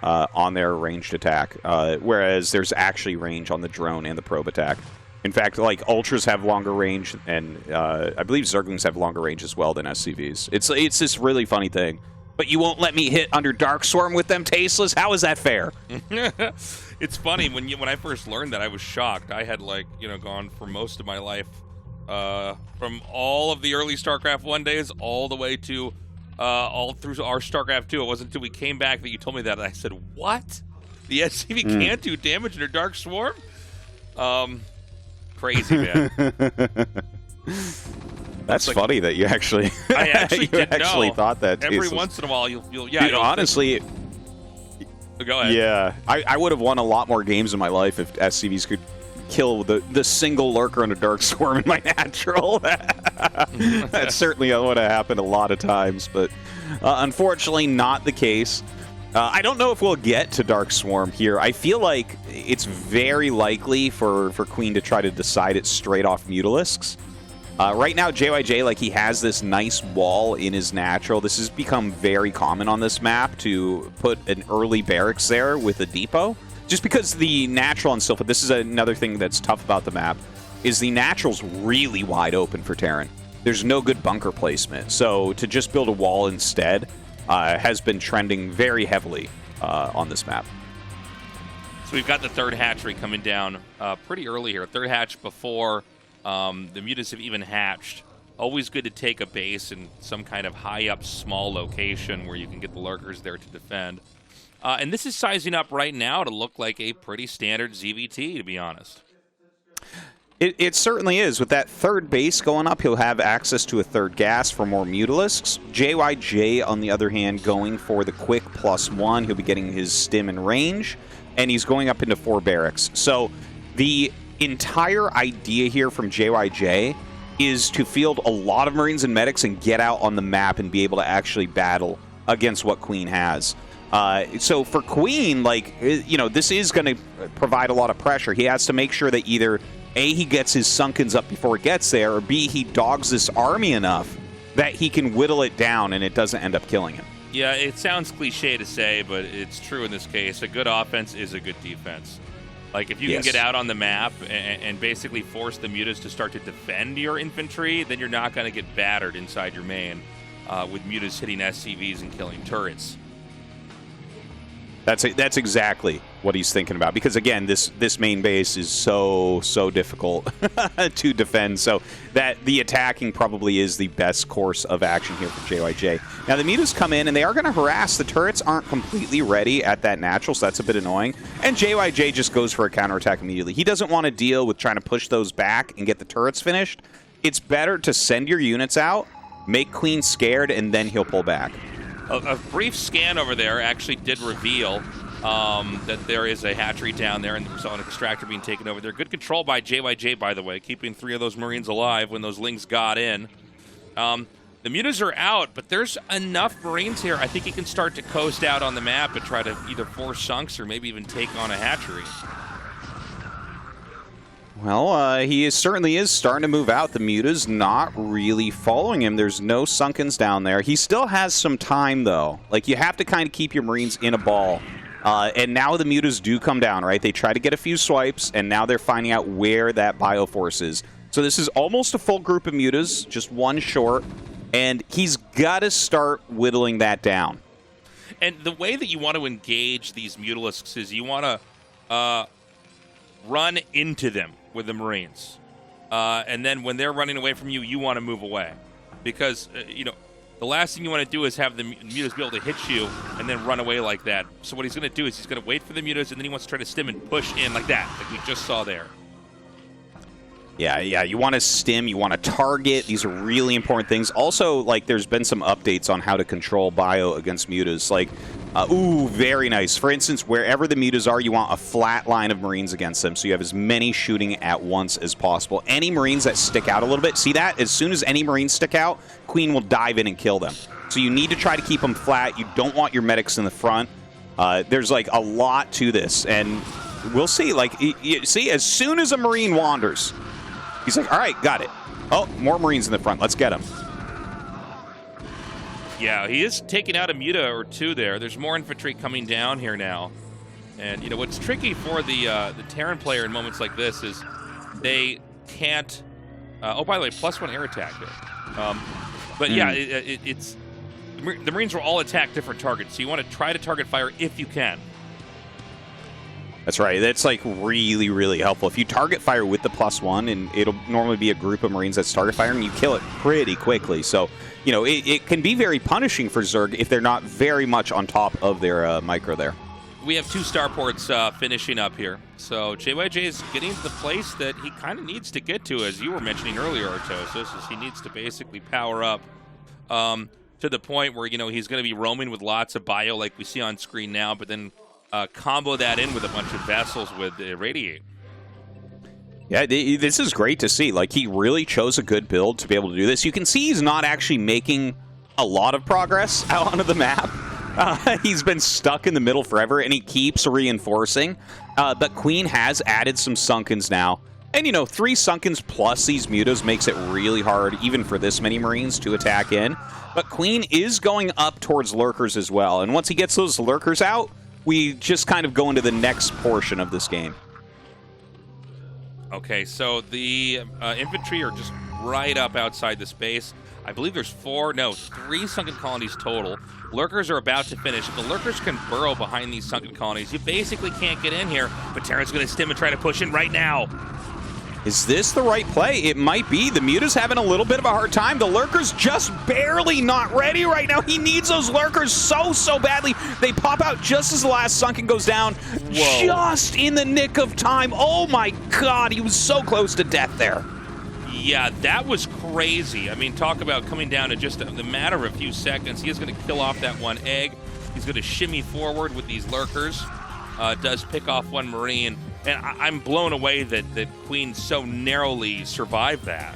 on their ranged attack, whereas there's actually range on the drone and the probe attack. In fact, like Ultras have longer range, and I believe Zerglings have longer range as well than SCVs. It's this really funny thing. But you won't let me hit under Dark Swarm with them tasteless? How is that fair? It's funny, when I first learned that, I was shocked. I had, gone for most of my life, from all of the early StarCraft 1 days all the way to all through our StarCraft 2. It wasn't until we came back that you told me that, and I said, what? The SCV can't do damage under Dark Swarm? Crazy, man. That's funny that you actually I actually thought that. Every once in a while, you'll Dude, honestly. Go ahead. Yeah, I would have won a lot more games in my life if SCVs could kill the single lurker on a Dark Swarm in my natural. That certainly would have happened a lot of times, but unfortunately not the case. I don't know if we'll get to Dark Swarm here. I feel like it's very likely for Queen to try to decide it straight off Mutalisks. Right now, JYJ, he has this nice wall in his natural. This has become very common on this map to put an early barracks there with a depot. Just because the natural on Silpha, this is another thing that's tough about the map, is the natural's really wide open for Terran. There's no good bunker placement. So to just build a wall instead has been trending very heavily on this map. So we've got the third hatchery coming down pretty early here. Third hatch before... the mutas have even hatched. Always good to take a base in some kind of high-up, small location where you can get the lurkers there to defend. And this is sizing up right now to look like a pretty standard ZVT, to be honest. It certainly is. With that third base going up, he'll have access to a third gas for more Mutalisks. JYJ, on the other hand, going for the quick +1. He'll be getting his stim and range, and he's going up into 4 barracks. So the entire idea here from JYJ is to field a lot of Marines and medics and get out on the map and be able to actually battle against what Queen has. So for Queen, this is going to provide a lot of pressure. He has to make sure that either A, he gets his Sunkens up before it gets there, or B, he dogs this army enough that he can whittle it down and it doesn't end up killing him. Yeah, it sounds cliche to say, but it's true in this case. A good offense is a good defense. Like, if you can get out on the map and basically force the mutas to start to defend your infantry, then you're not going to get battered inside your main with mutas hitting SCVs and killing turrets. That's exactly what he's thinking about, because again, this main base is so difficult to defend. So that the attacking probably is the best course of action here for JYJ. Now the mutas come in and they are going to harass. The turrets aren't completely ready at that natural, so that's a bit annoying. And JYJ just goes for a counterattack immediately. He doesn't want to deal with trying to push those back and get the turrets finished. It's better to send your units out, make Queen scared, and then he'll pull back. A brief scan over there actually did reveal that there is a hatchery down there, and we saw an extractor being taken over there. Good control by JYJ, by the way, keeping 3 of those Marines alive when those Lings got in. The mutas are out, but there's enough Marines here. I think he can start to coast out on the map and try to either force sunks or maybe even take on a hatchery. Well, he certainly is starting to move out. The muta's not really following him. There's no sunkens down there. He still has some time, though. Like, you have to kind of keep your Marines in a ball. And now the mutas do come down, right? They try to get a few swipes, and now they're finding out where that bioforce is. So this is almost a full group of mutas, just one short, and he's got to start whittling that down. And the way that you want to engage these mutalisks is you want to run into them with the Marines. And then when they're running away from you, you want to move away. Because, the last thing you want to do is have the mutas be able to hit you and then run away like that. So what he's going to do is he's going to wait for the mutas, and then he wants to try to stim and push in like that, like we just saw there. Yeah, you want to stim, you want to target. These are really important things. Also, like, there's been some updates on how to control bio against mutas. Like, ooh, very nice. For instance, wherever the mutas are, you want a flat line of Marines against them, so you have as many shooting at once as possible. Any Marines that stick out a little bit, see that? As soon as any Marines stick out, Queen will dive in and kill them. So you need to try to keep them flat. You don't want your medics in the front. There's, like, a lot to this, and we'll see. Like, you see, as soon as a Marine wanders, he's like, all right, got it. Oh, more Marines in the front. Let's get them. Yeah, he is taking out a muta or two there. There's more infantry coming down here now. And, what's tricky for the Terran player in moments like this is they can't... oh, by the way, +1 air attack there. But, yeah, it's... The Marines will all attack different targets, so you want to try to target fire if you can. That's right. That's, like, really, really helpful. If you target fire with the +1, and it'll normally be a group of Marines that's target firing, you kill it pretty quickly. So, it can be very punishing for Zerg if they're not very much on top of their micro there. We have 2 starports finishing up here. So JYJ is getting to the place that he kind of needs to get to, as you were mentioning earlier, Tastosis, is he needs to basically power up to the point where, he's going to be roaming with lots of bio like we see on screen now, but then combo that in with a bunch of vessels with Irradiate. Yeah, this is great to see. Like, he really chose a good build to be able to do this. You can see he's not actually making a lot of progress out onto the map. He's been stuck in the middle forever, and he keeps reinforcing. But Queen has added some Sunkens now. And, 3 Sunkens plus these mutas makes it really hard, even for this many Marines, to attack in. But Queen is going up towards Lurkers as well. And once he gets those Lurkers out, we just kind of go into the next portion of this game. Okay, so the infantry are just right up outside the space. I believe there's 3 sunken colonies total. Lurkers are about to finish. If the Lurkers can burrow behind these sunken colonies, you basically can't get in here. But Terran's going to stim and try to push in right now. Is this the right play? It might be. The muta's having a little bit of a hard time. The Lurker's just barely not ready right now. He needs those Lurkers so badly. They pop out just as the last Sunken goes down. Whoa. Just in the nick of time. Oh my god, he was so close to death there. Yeah, that was crazy. I mean, talk about coming down to just the matter of a few seconds. He is going to kill off that one egg. He's going to shimmy forward with these Lurkers. Does pick off one Marine. And I'm blown away that Queen so narrowly survived that.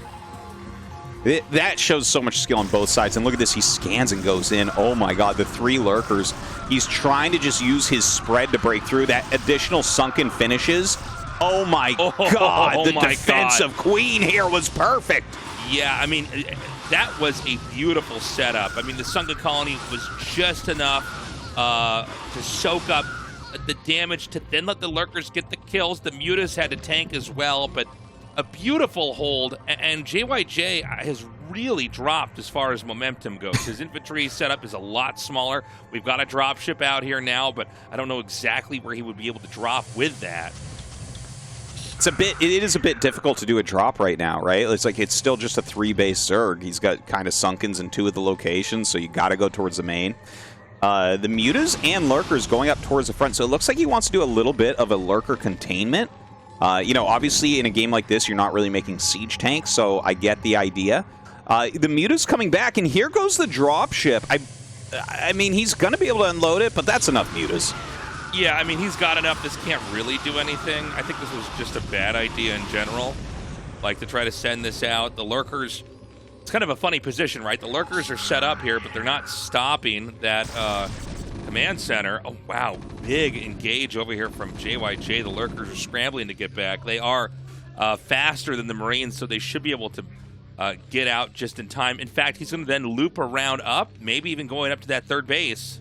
That shows so much skill on both sides. And look at this. He scans and goes in. Oh, my God. The 3 Lurkers. He's trying to just use his spread to break through. That additional Sunken finishes. Oh, my God. The defense of Queen here was perfect. Yeah, I mean, that was a beautiful setup. I mean, the Sunga Colony was just enough to soak up the damage to then let the Lurkers get the kills. The Mutas had to tank as well, but a beautiful hold, and JYJ has really dropped as far as momentum goes. His infantry setup is a lot smaller. We've got a dropship out here now, but I don't know exactly where he would be able to drop with that. It is a bit difficult to do a drop right now, right? It's like it's still just a 3-base Zerg. He's got kind of Sunkens in 2 of the locations, so you got to go towards the main. The Mutas and Lurkers going up towards the front, so it looks like he wants to do a little bit of a Lurker containment. You know, obviously in a game like this, you're not really making siege tanks, so I get the idea. The Muta's coming back, and here goes the dropship. I mean, he's going to be able to unload it, but that's enough Mutas. Yeah, I mean, he's got enough. This can't really do anything. I think this was just a bad idea in general, like to try to send this out. The Lurkers, it's kind of a funny position, right? The Lurkers are set up here, but they're not stopping that command center. Oh, wow. Big engage over here from JYJ. The Lurkers are scrambling to get back. They are faster than the Marines, so they should be able to get out just in time. In fact, he's going to then loop around up, maybe even going up to that 3rd base.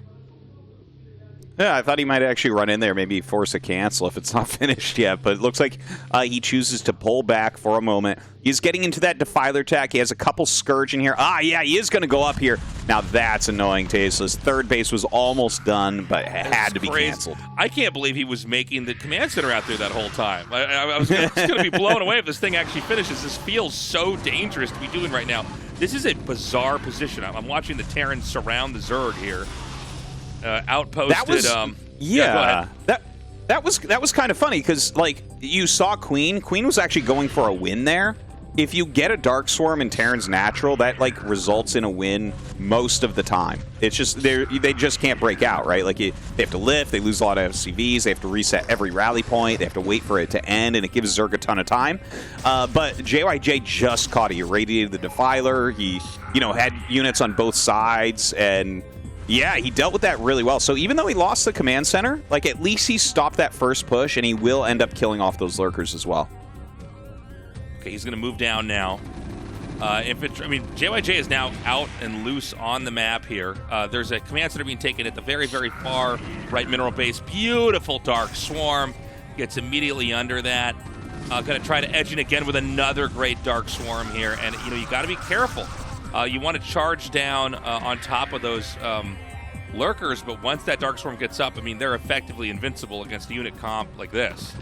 Yeah, I thought he might actually run in there, maybe force a cancel if it's not finished yet, but it looks like he chooses to pull back for a moment. He's getting into that Defiler attack. He has a couple Scourge in here. Yeah, he is going to go up here. Now that's annoying, Tasteless. 3rd base was almost done, but it had to be canceled. I can't believe he was making the command center out there that whole time. I was going to be blown away if this thing actually finishes. This feels so dangerous to be doing right now. This is a bizarre position. I'm watching the Terrans surround the Zerg here. Outposted. That was, go ahead. That was kind of funny because like you saw Queen was actually going for a win there. If you get a Dark Swarm in Terran's natural, that like results in a win most of the time. It's just they just can't break out, right? Like they have to lift, they lose a lot of SCVs, they have to reset every rally point, they have to wait for it to end, and it gives Zerg a ton of time. But JYJ just caught it. He irradiated the Defiler. He had units on both sides, and yeah, he dealt with that really well. So even though he lost the command center, like at least he stopped that first push, and he will end up killing off those Lurkers as well. Okay, he's going to move down now. JYJ is now out and loose on the map here. There's a command center being taken at the very, very far right mineral base. Beautiful Dark Swarm. Gets immediately under that. Going to try to edge in again with another great Dark Swarm here. And, you got to be careful. You want to charge down on top of those Lurkers, but once that Dark Swarm gets up, they're effectively invincible against a unit comp like this.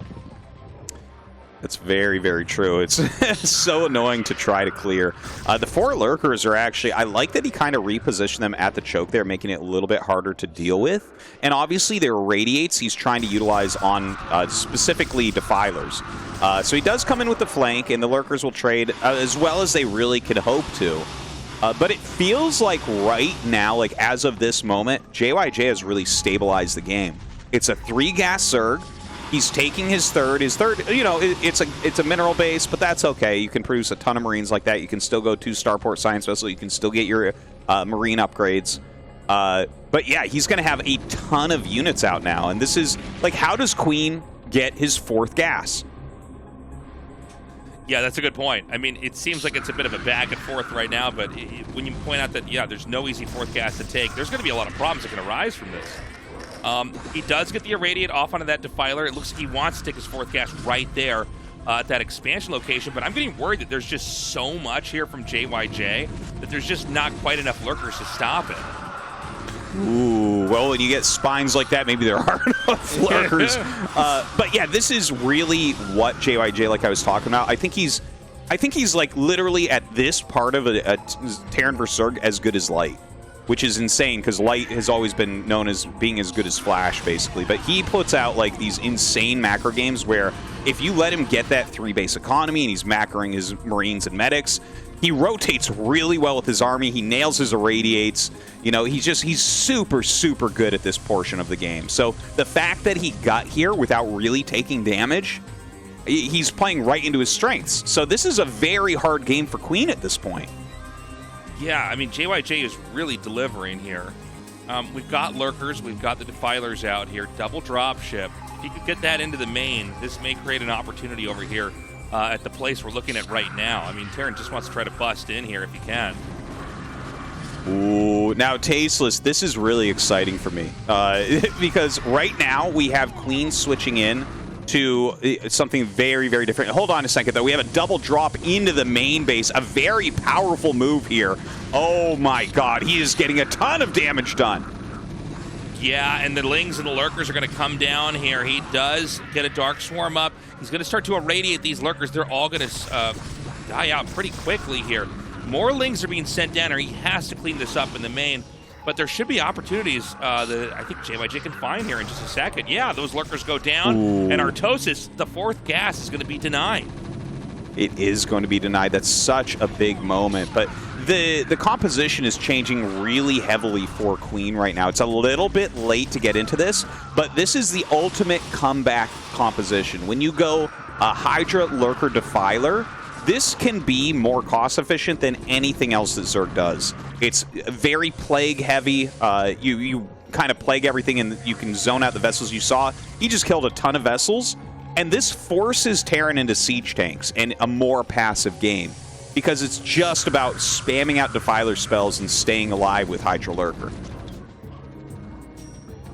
That's very, very true. It's so annoying to try to clear. The 4 Lurkers are actually, I like that he kind of repositioned them at the choke there, making it a little bit harder to deal with. And obviously their Radiates he's trying to utilize on specifically Defilers. So he does come in with the flank, and the Lurkers will trade as well as they really could hope to. But it feels like right now, like as of this moment, JYJ has really stabilized the game. It's a 3-gas Zerg. He's taking his third. His third, it's a mineral base, but that's okay. You can produce a ton of Marines like that. You can still go to Starport Science Vessel. You can still get your Marine upgrades. But yeah, he's going to have a ton of units out now. And this is, like, how does Queen get his 4th gas? Yeah, that's a good point. It seems like it's a bit of a back and forth right now, but when you point out that, yeah, there's no easy 4th gas to take, there's going to be a lot of problems that can arise from this. He does get the Irradiate off onto that Defiler. It looks like he wants to take his 4th gas right there at that expansion location, but I'm getting worried that there's just so much here from JYJ that there's just not quite enough Lurkers to stop it. Ooh, well, when you get spines like that, maybe there are enough Lurkers. But yeah, this is really what JYJ, like I was talking about. I think he's like literally at this part of a Terran vs. Zerg as good as Light, which is insane because Light has always been known as being as good as Flash, basically. But he puts out like these insane macro games where if you let him get that 3-base economy and he's macroing his Marines and medics, he rotates really well with his army. He nails his Irradiates. He's super, super good at this portion of the game. So the fact that he got here without really taking damage, he's playing right into his strengths. So this is a very hard game for Queen at this point. Yeah, JYJ is really delivering here. We've got Lurkers, we've got the Defilers out here, double dropship. If he could get that into the main, this may create an opportunity over here at the place we're looking at right now. Terran just wants to try to bust in here if he can. Ooh, now Tasteless, this is really exciting for me because right now we have Queen switching in to something very, very different. Hold on a second, though. We have a double drop into the main base, a very powerful move here. Oh my god, he is getting a ton of damage done. Yeah, and the Lings and the Lurkers are going to come down here. He does get a Dark Swarm up. He's going to start to irradiate these Lurkers. They're all going to die out pretty quickly here. More Lings are being sent down, or he has to clean this up in the main. But there should be opportunities that I think JYJ can find here in just a second. Yeah, those Lurkers go down, and Tastosis, the 4th gas, is going to be denied. It is going to be denied. That's such a big moment. But the composition is changing really heavily for Queen right now. It's a little bit late to get into this, but this is the ultimate comeback composition. When you go Hydra, Lurker, Defiler, this can be more cost efficient than anything else that Zerg does. It's very plague heavy. You kind of plague everything and you can zone out the vessels. You saw he just killed a ton of vessels, and this forces Terran into siege tanks and a more passive game because it's just about spamming out Defiler spells and staying alive with Hydra Lurker.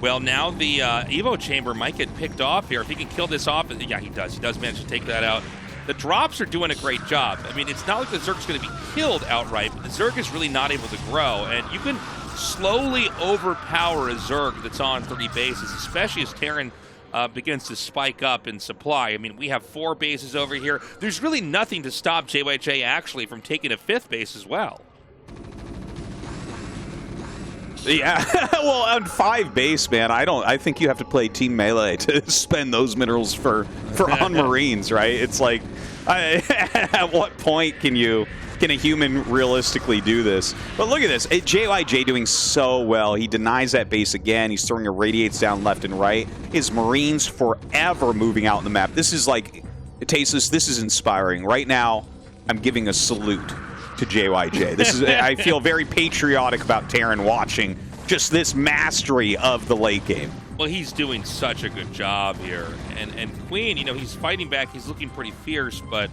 Well, now the Evo Chamber might get picked off here. If he can kill this off, yeah, he does. He does manage to take that out. The drops are doing a great job. I mean, it's not like the Zerg's going to be killed outright, but the Zerg is really not able to grow. And you can slowly overpower a Zerg that's on 3 bases, especially as Terran begins to spike up in supply. I mean, we have 4 bases over here. There's really nothing to stop JYJ actually from taking a 5th base as well. Yeah, well, on 5 base, man, I think you have to play Team Melee to spend those minerals for on Marines, right? It's like, at what point can a human realistically do this? But look at this, JYJ doing so well. He denies that base again. He's throwing irradiates down left and right. His Marines forever moving out on the map. This is like, Tastosis, this is inspiring. Right now, I'm giving a salute to JYJ. This is, I feel very patriotic about Terran watching just this mastery of the late game. Well, he's doing such a good job here. And Queen, you know, he's fighting back. He's looking pretty fierce, but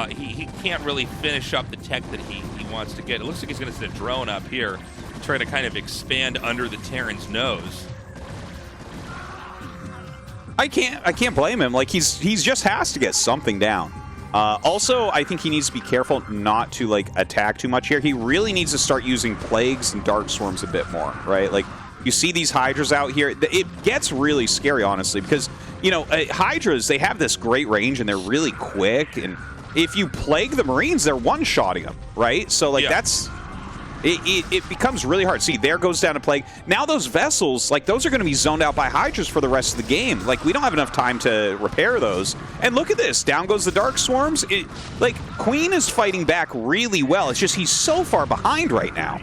he can't really finish up the tech that he wants to get. It looks like he's going to send a drone up here, trying to kind of expand under the Terran's nose. I can't blame him. Like, he's just has to get something down. Also, I think he needs to be careful not to, like, attack too much here. He really needs to start using Plagues and Dark Swarms a bit more, right? Like, you see these Hydras out here. It gets really scary, honestly, because, you know, Hydras, they have this great range, and they're really quick, and if you Plague the Marines, they're one-shotting them, right? So, like, that's... It becomes really hard. See, there goes down a Plague. Now those vessels, like, those are going to be zoned out by Hydras for the rest of the game. Like, we don't have enough time to repair those. And look at this. Down goes the Dark Swarms. Like, Queen is fighting back really well. It's just he's so far behind right now.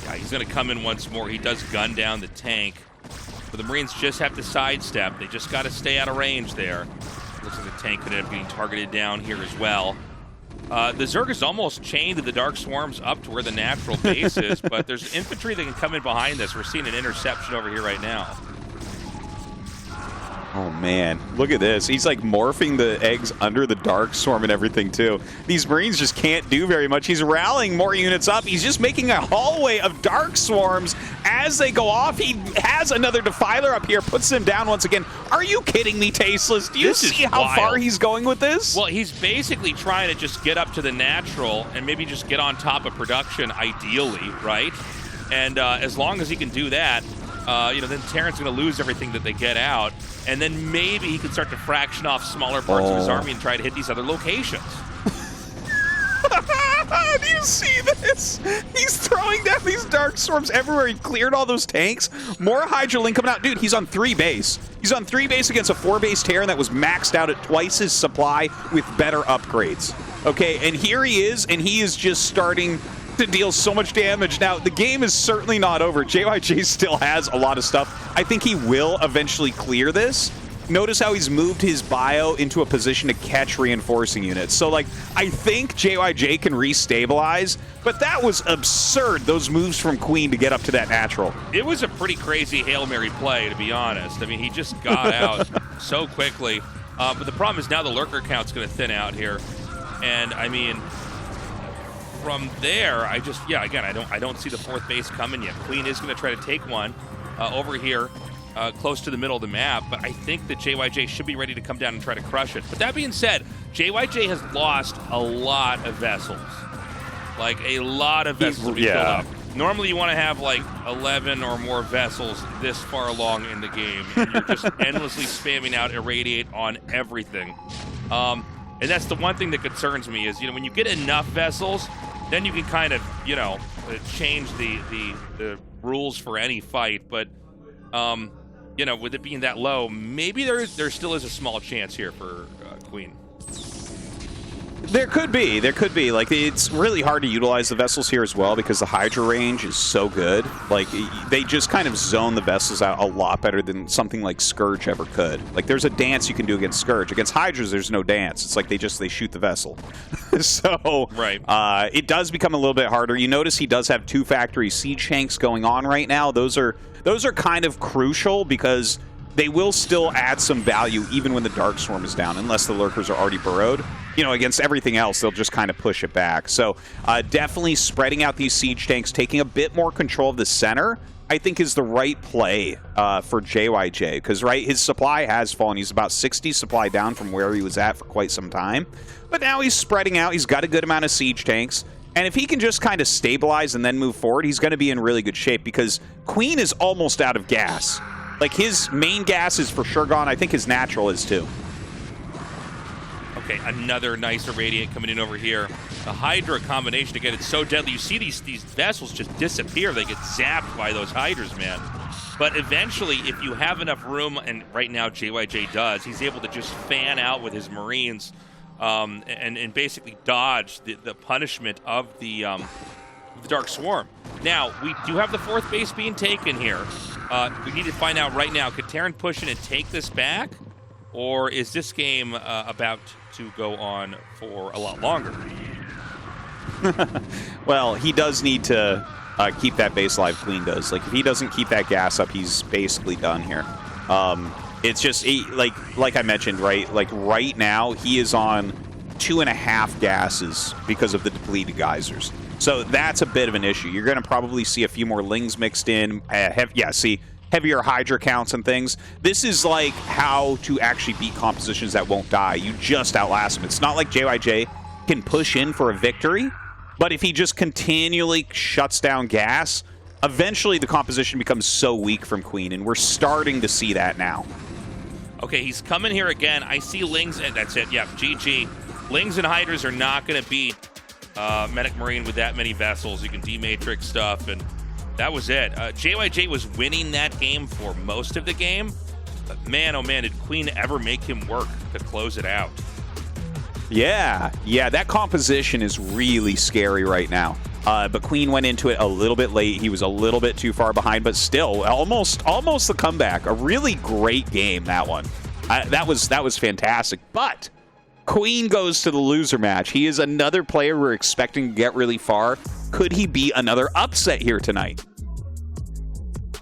Yeah, he's going to come in once more. He does gun down the tank. But the Marines just have to sidestep. They just got to stay out of range there. Looks like the tank could end up getting targeted down here as well. The Zerg is almost chained to the Dark Swarms up to where the natural base is, but there's infantry that can come in behind this. We're seeing an interception over here right now. Oh, man. Look at this. He's, like, morphing the eggs under the Dark Swarm and everything, too. These Marines just can't do very much. He's rallying more units up. He's just making a hallway of Dark Swarms as they go off. He has another Defiler up here, puts them down once again. Are you kidding me, Tasteless? Do you see how far he's going with this? Well, he's basically trying to just get up to the natural and maybe just get on top of production, ideally, right? And as long as he can do that, you know, then Terran's going to lose everything that they get out, and then maybe he can start to fraction off smaller parts of his army and try to hit these other locations. Do you see this? He's throwing down these Dark Swarms everywhere. He cleared all those tanks. More Hydra Link coming out. Dude, he's on 3 base. He's on 3 base against a 4 base Terran that was maxed out at twice his supply with better upgrades. Okay, and here he is, and he is just starting to deal so much damage. Now, the game is certainly not over. JYJ still has a lot of stuff. I think he will eventually clear this. Notice how he's moved his bio into a position to catch reinforcing units. So, like, I think JYJ can restabilize, but that was absurd, those moves from Queen to get up to that natural. It was a pretty crazy Hail Mary play, to be honest. I mean, he just got out so quickly. But the problem is now the Lurker count's going to thin out here. And, I mean, from there, I just, yeah, again, I don't see the fourth base coming yet. Queen is going to try to take one over here, close to the middle of the map, but I think that JYJ should be ready to come down and try to crush it. But that being said, JYJ has lost a lot of vessels. Like, a lot of vessels to be filled up. Normally you want to have like 11 or more vessels this far along in the game, and you're just endlessly spamming out Irradiate on everything. And that's the one thing that concerns me is, you know, when you get enough vessels, then you can kind of, you know, change the rules for any fight. But, you know, with it being that low, maybe there still is a small chance here for Queen. There could be. Like, it's really hard to utilize the vessels here as well because the Hydra range is so good. Like, they just kind of zone the vessels out a lot better than something like Scourge ever could. Like, there's a dance you can do against Scourge. Against Hydras, there's no dance. It's like they shoot the vessel. So, right. It does become a little bit harder. You notice he does have 2 factory siege tanks going on right now. Those are kind of crucial because they will still add some value even when the Dark Swarm is down, unless the Lurkers are already burrowed. You know, against everything else, they'll just kind of push it back. So definitely spreading out these siege tanks, taking a bit more control of the center, I think is the right play for JYJ. Because, right, his supply has fallen. He's about 60 supply down from where he was at for quite some time. But now he's spreading out. He's got a good amount of siege tanks. And if he can just kind of stabilize and then move forward, he's going to be in really good shape because Queen is almost out of gas. Like, his main gas is for sure gone. I think his natural is too. Okay, another nice Irradiate coming in over here. The Hydra combination, again, it's so deadly. You see these vessels just disappear. They get zapped by those Hydras, man. But eventually, if you have enough room, and right now JYJ does, he's able to just fan out with his Marines and basically dodge the punishment of the Dark Swarm. Now, we do have the fourth base being taken here. We need to find out right now, could Terran push in and take this back? Or is this game about to go on for a lot longer? Well, he does need to keep that base alive. Queen does. Like, if he doesn't keep that gas up, he's basically done here. It's just, like I mentioned, right? Like, right now, he is on 2.5 gases because of the depleted geysers. So that's a bit of an issue. You're going to probably see a few more Lings mixed in. Heavier Hydra counts and things. This is like how to actually beat compositions that won't die. You just outlast them. It's not like JYJ can push in for a victory, but if he just continually shuts down gas, eventually the composition becomes so weak from Queen, and we're starting to see that now. Okay, he's coming here again. I see Lings, and that's it. Yeah, GG. Lings and Hydras are not going to beat Medic Marine with that many vessels. You can dematrix stuff, and that was it. JYJ was winning that game for most of the game, but man, oh man, did Queen ever make him work to close it out. Yeah, that composition is really scary right now. But Queen went into it a little bit late. He was a little bit too far behind, but still, almost the comeback. A really great game, that one. That was fantastic. But Queen goes to the loser match. He is another player we're expecting to get really far. Could he be another upset here tonight?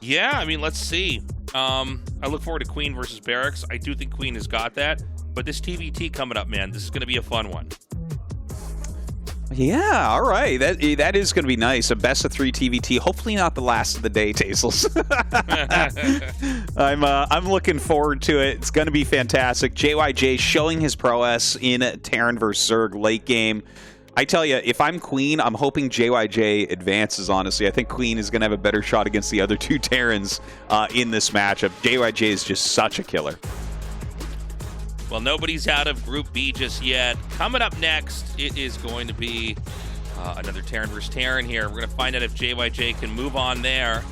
Yeah, I mean, let's see. I look forward to Queen versus Barracks. I do think Queen has got that. But this TVT coming up, man, this is going to be a fun one. Yeah, all right. That is going to be nice. A best of 3 TVT. Hopefully not the last of the day, Tasels. I'm looking forward to it. It's going to be fantastic. JYJ showing his prowess in Terran versus Zerg late game. I tell you, if I'm Queen, I'm hoping JYJ advances, honestly. I think Queen is going to have a better shot against the other 2 Terrans in this matchup. JYJ is just such a killer. Well, nobody's out of Group B just yet. Coming up next, it is going to be another Terran versus Terran here. We're going to find out if JYJ can move on there,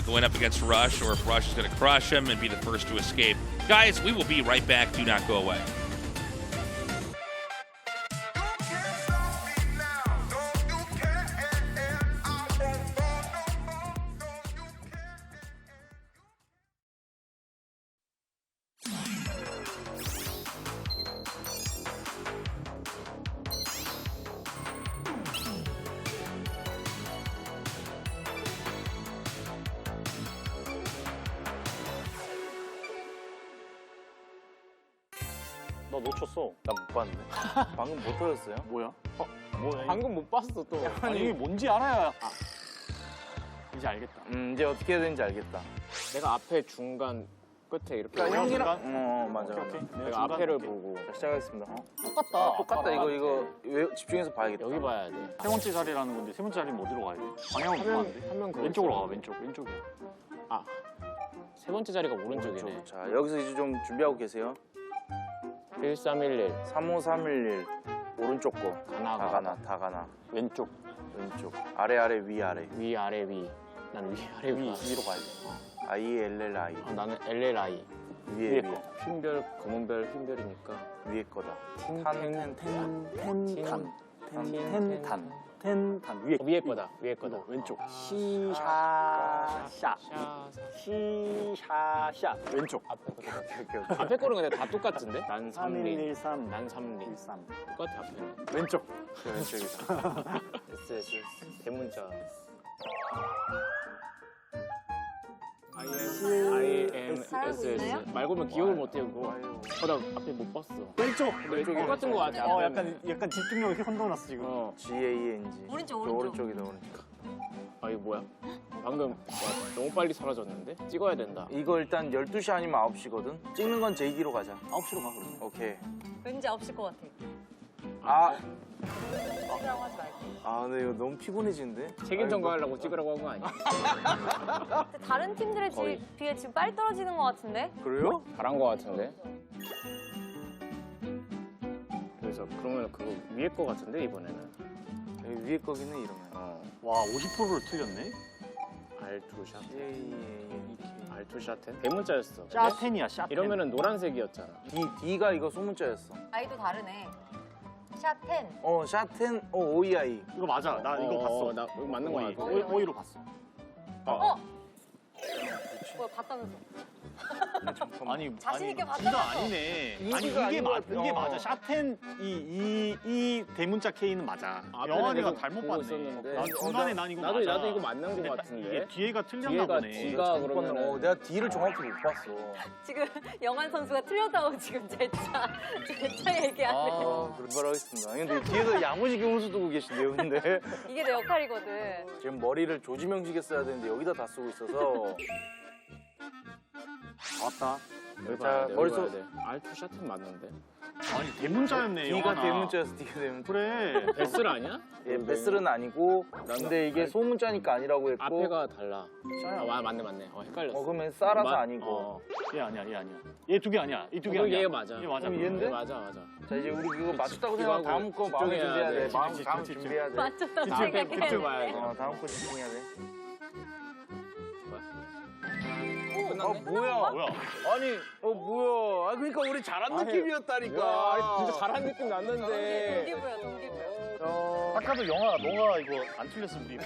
going up against Rush, or if Rush is going to crush him and be the first to escape. Guys, we will be right back. Do not go away. 너 놓쳤어. 나 못 봤는데. 방금 뭐 터졌어요? 뭐야? 방금 못 봤어 또. 아니 이게 뭔지 알아야. 이제 알겠다. 이제 어떻게 해야 되는지 알겠다. 내가 앞에 중간 끝에 이렇게. 그러니까 형이랑 맞아. 오케이. 내가 앞에를 보고. 자, 시작하겠습니다. 똑같다. 이거 집중해서 봐야겠다. 여기 봐야 돼. 세 번째 자리라는 건데 세 번째 자리는 어디로 가야 돼? 방향을 못 봤는데. 한명 왼쪽으로 가. 왼쪽이야. 세 번째 자리가 오른쪽이네. 자, 여기서 이제 좀 준비하고 계세요. 1311 3531 오른쪽 거. 다 가나. 왼쪽. 아래 위. 난 위. 위로 가야 돼. ILLI. 나는 LLI. 위에 거. 흰별 검은별 흰별이니까 위에 거다. 텐탄 위에 거다. 왼쪽. 시샤샤 왼쪽. 앞에 거는 근데 다 똑같은데? 난 3113. 난 313. 똑같아 앞에는. 왼쪽. 왼쪽이다. SS 대문자. IMSS 말고는 기억을 못해 그거. 나 앞에 못 봤어. 왼쪽. 똑같은 거 같아. 약간 집중력이 흔들어놨어 지금. GANG. 오른쪽이다. 이거 뭐야? 방금 너무 빨리 사라졌는데? 찍어야 된다. 이거 일단 12시 아니면 9시거든? 찍는 건 JD로 가자. 9시로 가 그러면. 오케이. 왠지 9시일 것 같아. 찍으라고 하지 말고. 근데 이거 너무 피곤해지는데? 책임 전가하려고 찍으라고 한 거 아니야? 다른 팀들에 비해 지금 빨리 떨어지는 것 같은데? 그래요? 잘한 거 같은데? 그래서 그러면 그거 위에 거 같은데 이번에는? 위에 거긴 해 이러면. 와 50%를 틀렸네. R2 샤텐. R2 샤텐? 대문자였어. 샤텐이야 샤텐. 이러면은 노란색이었잖아. D가 이거 소문자였어. 아이도 다르네. 샤텐. 샤텐 OEI. 이거 맞아. 나 이거 봤어. 나 이거 맞는 거 같아. 오이로 봤어. 뭐야 봤다면서? 아니 자신 있게 진짜 봤다면서? 아니네. 이게 이게 맞아. 샤텐 이 대문자 K는 맞아. 영환이가 잘못 봤네. 난 중간에 난 이거 맞아. 나도 이거 맞는 거 같은데. 이게 뒤에가 틀렸나 보네. D가 그러면 내가 D를 정확히 못 봤어. 지금 영환 선수가 틀렸다고 지금 제차 얘기하네. 분발하겠습니다. 근데 뒤에서 야무지게 훈수 두고 계신데요, 근데. 이게 내 역할이거든. 지금 머리를 조지명지게 써야 되는데 여기다 다 쓰고 있어서. 맞다. 자, 머릿속 R2 샤텐 맞는데? 아니 대문자였네. D가 영환아. 대문자였어, D가 대문자. 그래. 베슬 아니야? 예, 베슬은 아니고 근데 이게 소문자니까 아니라고 했고 앞에가 달라. 맞네. 헷갈렸어. 그러면 싸라서 아니고. 얘 아니야. 얘 두 개 아니야. 이 두 개 아니야. 얘 맞아. 얘 맞아. 그럼 얘인데? 맞아. 자, 이제 우리 그거 맞췄다고 생각하고 다음 거 마음에 준비해야 돼. 다음 준비해야 돼. 맞췄다고 다음 생각해. 봐야 돼. 다음 거 집중해야 돼. 뭐야? 아니, 뭐야? 그러니까 우리 잘한 느낌이었다니까. 진짜 잘한 느낌 났는데. 동기부여. 아까도 영아, 너가 이거 안 틀렸으면 우리.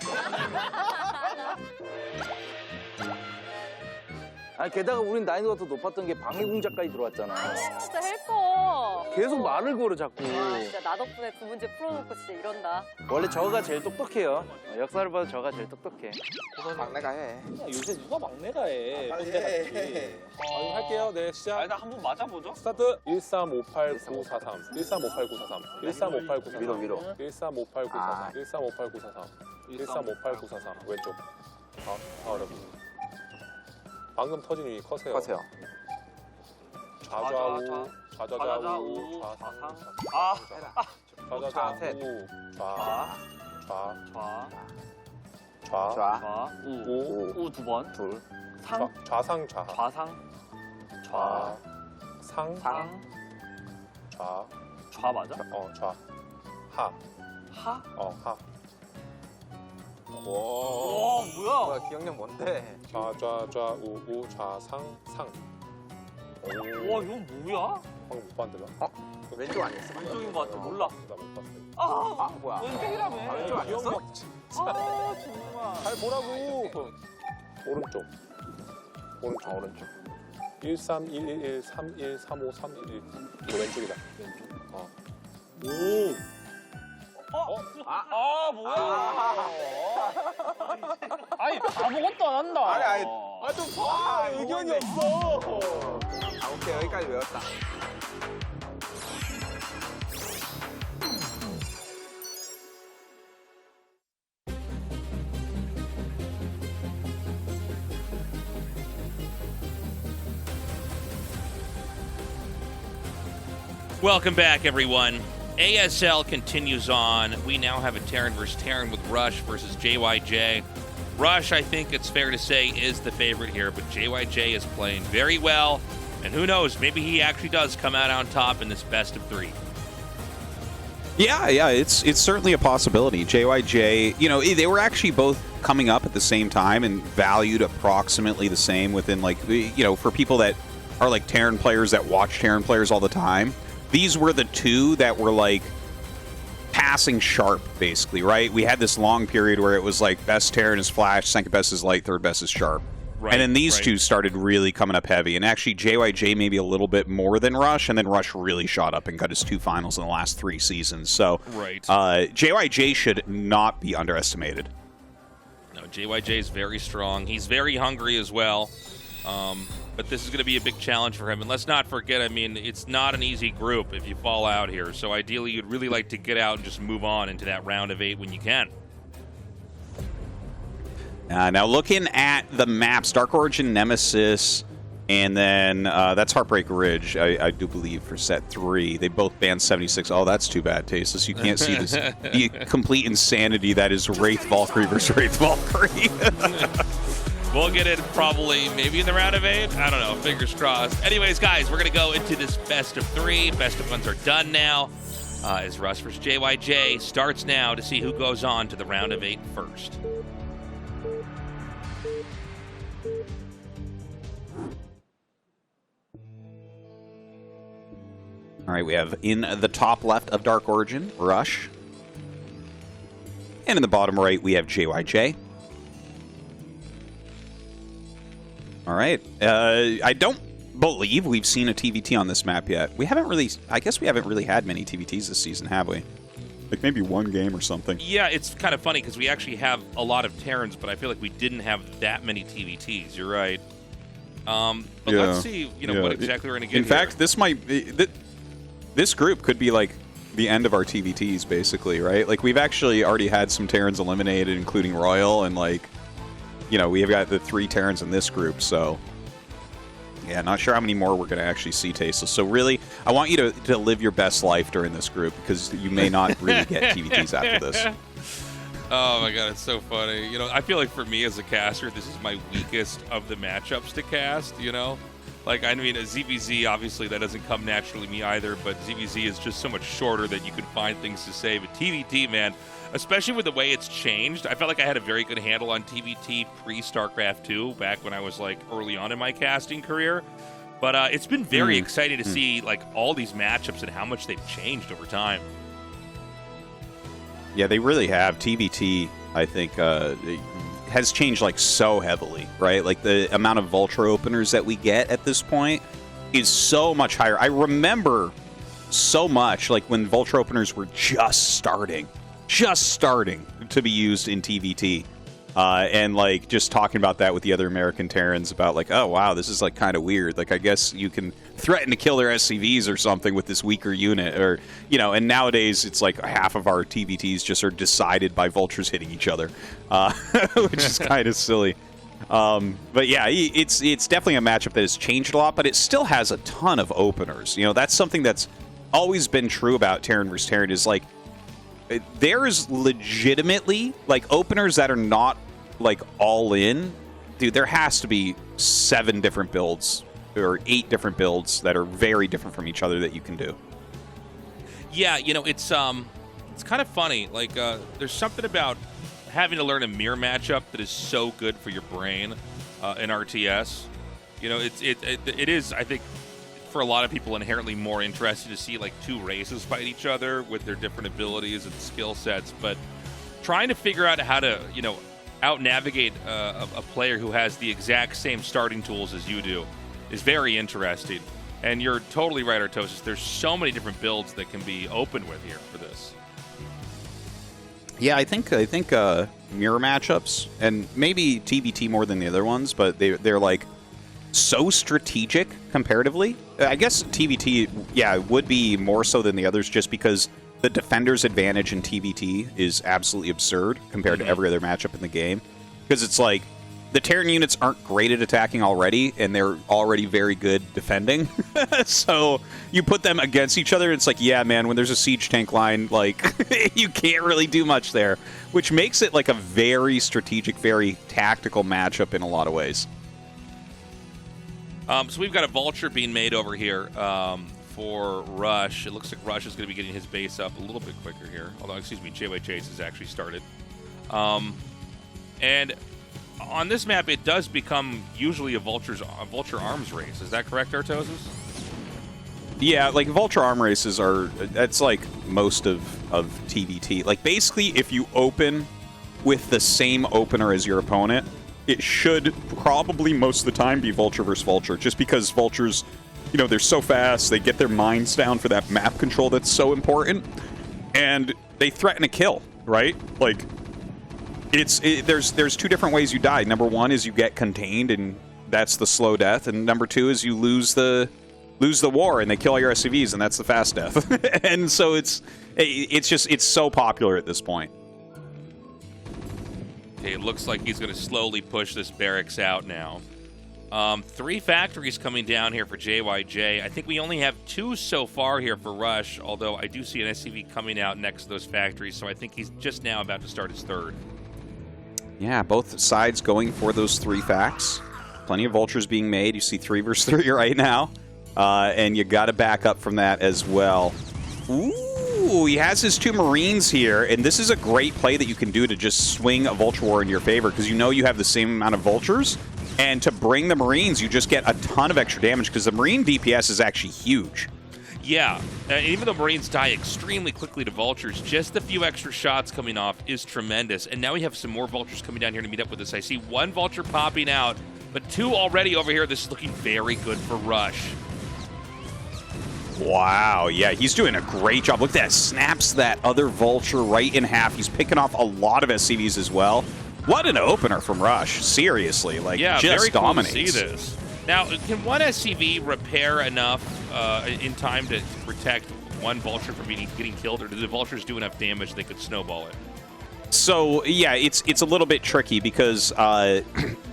게다가 우린 난이도가 더 높았던 게 방해 공작까지 들어왔잖아. 진짜 헬퍼. 계속 말을 걸어 자꾸. 진짜 나 덕분에 두 문제 풀어놓고 진짜 이런다. 원래 저가 제일 똑똑해요. 역사를 봐도 저가 제일 똑똑해. 막내가 해. 요새 누가 막내가 해? 할게요. 네, 시작. 일단 한번 맞아보죠. 스타트. 1358943. 1358943. 1358943. 위로. 1358943. 1358943. 1358943. 왼쪽. 다 어렵습니다. 방금 터진 위 커세요. 좌좌우, 좌좌좌우, 좌상, 좌좌좌우, 우 두 번. 좌상, 좌하. 좌 맞아? 좌. 하. 하. 오, 뭐야? 기억력 뭔데? 좌좌좌우, 좌상, 상. 와, 이건 뭐야? 방금 못 봤는데 왼쪽 아니었어? 왼쪽인 것 같아. 몰라. 나못 봤어. 뭐야? 왼쪽이라며. 왼쪽 아니었어? 정말. 잘 보라고. 오른쪽. 13111 313531 이거 왼쪽이다. 뭐야? 아니, 아무것도 안 한다. 좀 봐. 의견이 없어. 오케이, 여기까지 외웠다. Welcome back, everyone. ASL continues on. We now have a Terran versus Terran with Rush versus JYJ. Rush, I think it's fair to say, is the favorite here, but JYJ is playing very well. And who knows, maybe he actually does come out on top in this best of 3. Yeah, it's certainly a possibility. JYJ, you know, they were actually both coming up at the same time and valued approximately the same within, like, you know, for people that are like Terran players that watch Terran players all the time. These were the two that were like passing sharp, basically, right? We had this long period where it was like best Terran is Flash, second best is Light, third best is Sharp. Right, and then these two started really coming up heavy. And actually, JYJ maybe a little bit more than Rush, and then Rush really shot up and got his 2 finals in the last 3 seasons. So JYJ should not be underestimated. No, JYJ is very strong. He's very hungry as well. But this is going to be a big challenge for him. And let's not forget, I mean, it's not an easy group if you fall out here. So ideally, you'd really like to get out and just move on into that round of 8 when you can. Now looking at the maps, Dark Origin, Nemesis, and then that's Heartbreak Ridge, I do believe, for set 3. They both banned 76. Oh, that's too bad, Tastosis. You can't see this the complete insanity that is Wraith Valkyrie versus Wraith Valkyrie. We'll get it probably maybe in the round of 8. I don't know. Fingers crossed. Anyways, guys, we're going to go into this best of 3. Best of 1s are done now. As Rush versus JYJ starts now to see who goes on to the round of 8 first. All right, we have in the top left of Dark Origin, Rush. And in the bottom right, we have JYJ. All right. I don't believe we've seen a TVT on this map yet. We haven't really, I guess we haven't really had many TVTs this season, have we? Like maybe one game or something. Yeah, it's kind of funny because we actually have a lot of Terrans, but I feel like we didn't have that many TVTs. You're right. But let's see, what exactly we're going to get In fact, this might be, this group could be like the end of our TVTs, basically, right? Like we've actually already had some Terrans eliminated, including Royal, and like, we have got the 3 Terrans in this group, so yeah, not sure how many more we're going to actually see, Tastosis. So really, I want you to live your best life during this group because you may not really get TVTs after this. Oh my god, it's so funny. I feel like for me as a caster, this is my weakest of the matchups to cast, Like, I mean, a ZVZ, obviously, that doesn't come naturally to me either, but ZVZ is just so much shorter that you can find things to say. But TVT, man, especially with the way it's changed, I felt like I had a very good handle on TVT pre-StarCraft 2 back when I was, like, early on in my casting career. But it's been very exciting to see, like, all these matchups and how much they've changed over time. Yeah, they really have. TVT, I think, has changed like so heavily, right? Like the amount of Vulture openers that we get at this point is so much higher. I remember so much like when Vulture openers were just starting to be used in TVT. And like just talking about that with the other American Terrans about like, oh wow, this is like kind of weird. Like I guess you can threaten to kill their SCVs or something with this weaker unit, or and nowadays it's like half of our TVTs just are decided by Vultures hitting each other, which is kind of silly. But yeah, it's definitely a matchup that has changed a lot, but it still has a ton of openers. That's something that's always been true about Terran vs. Terran is like, there's legitimately like openers that are not like all in. Dude, there has to be 7 different builds or 8 different builds that are very different from each other that you can do. Yeah, it's kind of funny. Like there's something about having to learn a mirror matchup that is so good for your brain in RTS. It is, I think, for a lot of people inherently more interesting to see like 2 races fight each other with their different abilities and skill sets, but trying to figure out how to out navigate a player who has the exact same starting tools as you do is very interesting. And you're totally right, Artosis. There's so many different builds that can be opened with here for this. Yeah, I think mirror matchups, and maybe TVT more than the other ones, but they're like so strategic comparatively. I guess TVT, yeah, would be more so than the others just because the defender's advantage in TVT is absolutely absurd compared to every other matchup in the game. Because it's like, the Terran units aren't great at attacking already, and they're already very good defending. So you put them against each other, and it's like, yeah, man, when there's a siege tank line, like, you can't really do much there, which makes it like a very strategic, very tactical matchup in a lot of ways. So we've got a vulture being made over here for Rush. It looks like Rush is going to be getting his base up a little bit quicker here. Although, excuse me, JYJ's has actually started. And on this map, it does become usually a vulture arms race. Is that correct, Tastosis? Yeah, like vulture arm races are, that's like most of TVT. Like basically, if you open with the same opener as your opponent, it should probably most of the time be vulture versus vulture, just because vultures, you know, they're so fast, they get their minds down for that map control that's so important, and they threaten a kill, right? Like, there's two different ways you die. Number one is you get contained, and that's the slow death, and number two is you lose the war, and they kill all your SCVs, and that's the fast death. And so it's so popular at this point. Okay, it looks like he's going to slowly push this barracks out now. 3 factories coming down here for JYJ. I think we only have 2 so far here for Rush, although I do see an SCV coming out next to those factories, so I think he's just now about to start his 3rd. Yeah, both sides going for those 3 facts. Plenty of vultures being made. You see 3 versus 3 right now. And you got to back up from that as well. Ooh, he has his 2 Marines here, and this is a great play that you can do to just swing a vulture war in your favor, because you know you have the same amount of vultures, and to bring the Marines, you just get a ton of extra damage, because the Marine DPS is actually huge. Yeah, even though Marines die extremely quickly to vultures, just the few extra shots coming off is tremendous. And now we have some more vultures coming down here to meet up with us. I see 1 vulture popping out, but 2 already over here. This is looking very good for Rush. Wow, yeah, he's doing a great job. Look at that, snaps that other vulture right in half. He's picking off a lot of SCVs as well. What an opener from Rush, seriously, like, yeah, just very dominates. Cool to see this. Now, can 1 SCV repair enough in time to protect 1 vulture from getting killed, or do the vultures do enough damage they could snowball it? So yeah, it's a little bit tricky, because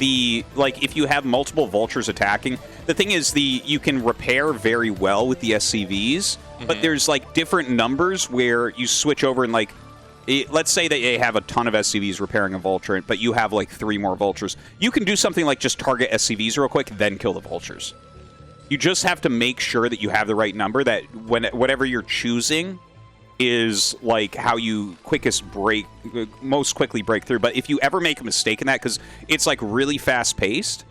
if you have multiple vultures attacking, the thing is you can repair very well with the SCVs, but there's like different numbers where you switch over and let's say that they have a ton of SCVs repairing a vulture, but you have like 3 more vultures. You can do something like just target SCVs real quick, then kill the vultures. You just have to make sure that you have the right number, that whatever you're choosing is like how you most quickly break through. But if you ever make a mistake in that, because it's like really fast paced,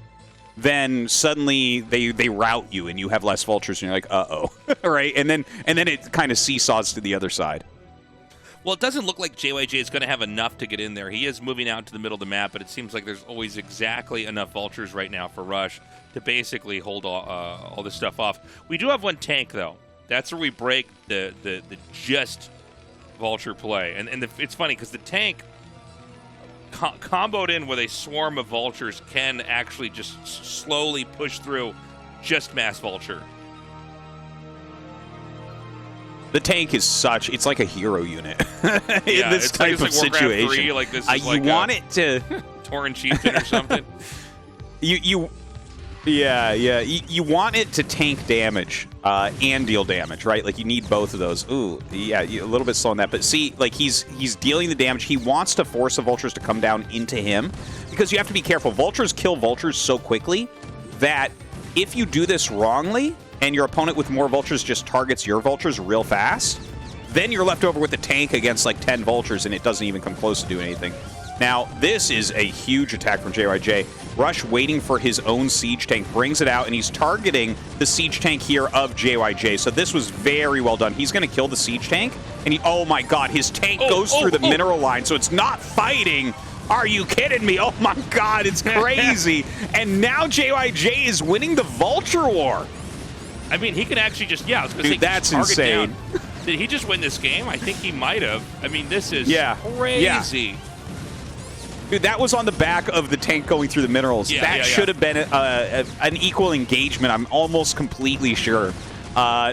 then suddenly they rout you and you have less vultures, and you're like, uh-oh. Right? And then it kind of seesaws to the other side. Well, it doesn't look like JYJ is going to have enough to get in there. He is moving out to the middle of the map, but it seems like there's always exactly enough vultures right now for Rush to basically hold all this stuff off. We do have 1 tank, though. That's where we break the just vulture play. And it's funny, because the tank comboed in with a swarm of vultures can actually just slowly push through just mass vulture. The tank is it's like a hero unit in this type of like situation. 3, like this is like you want it to Tauren Chieftain or something. You want it to tank damage and deal damage, right? Like, you need both of those. Ooh, yeah, a little bit slow on that. But see, like, he's dealing the damage. He wants to force the vultures to come down into him, because you have to be careful. Vultures kill vultures so quickly that if you do this wrongly and your opponent with more vultures just targets your vultures real fast, then you're left over with a tank against like 10 vultures, and it doesn't even come close to doing anything. Now, this is a huge attack from JYJ. Rush waiting for his own siege tank, brings it out, and he's targeting the siege tank here of JYJ. So this was very well done. He's going to kill the siege tank, and oh my god, his tank goes through the mineral line, so it's not fighting. Are you kidding me? Oh my god, it's crazy. And now JYJ is winning the vulture war. I mean, he can actually just, I was going to say, that's insane. Down. Did he just win this game? I think he might have. I mean, this is crazy. Yeah. Dude, that was on the back of the tank going through the minerals. That should have been an equal engagement, I'm almost completely sure.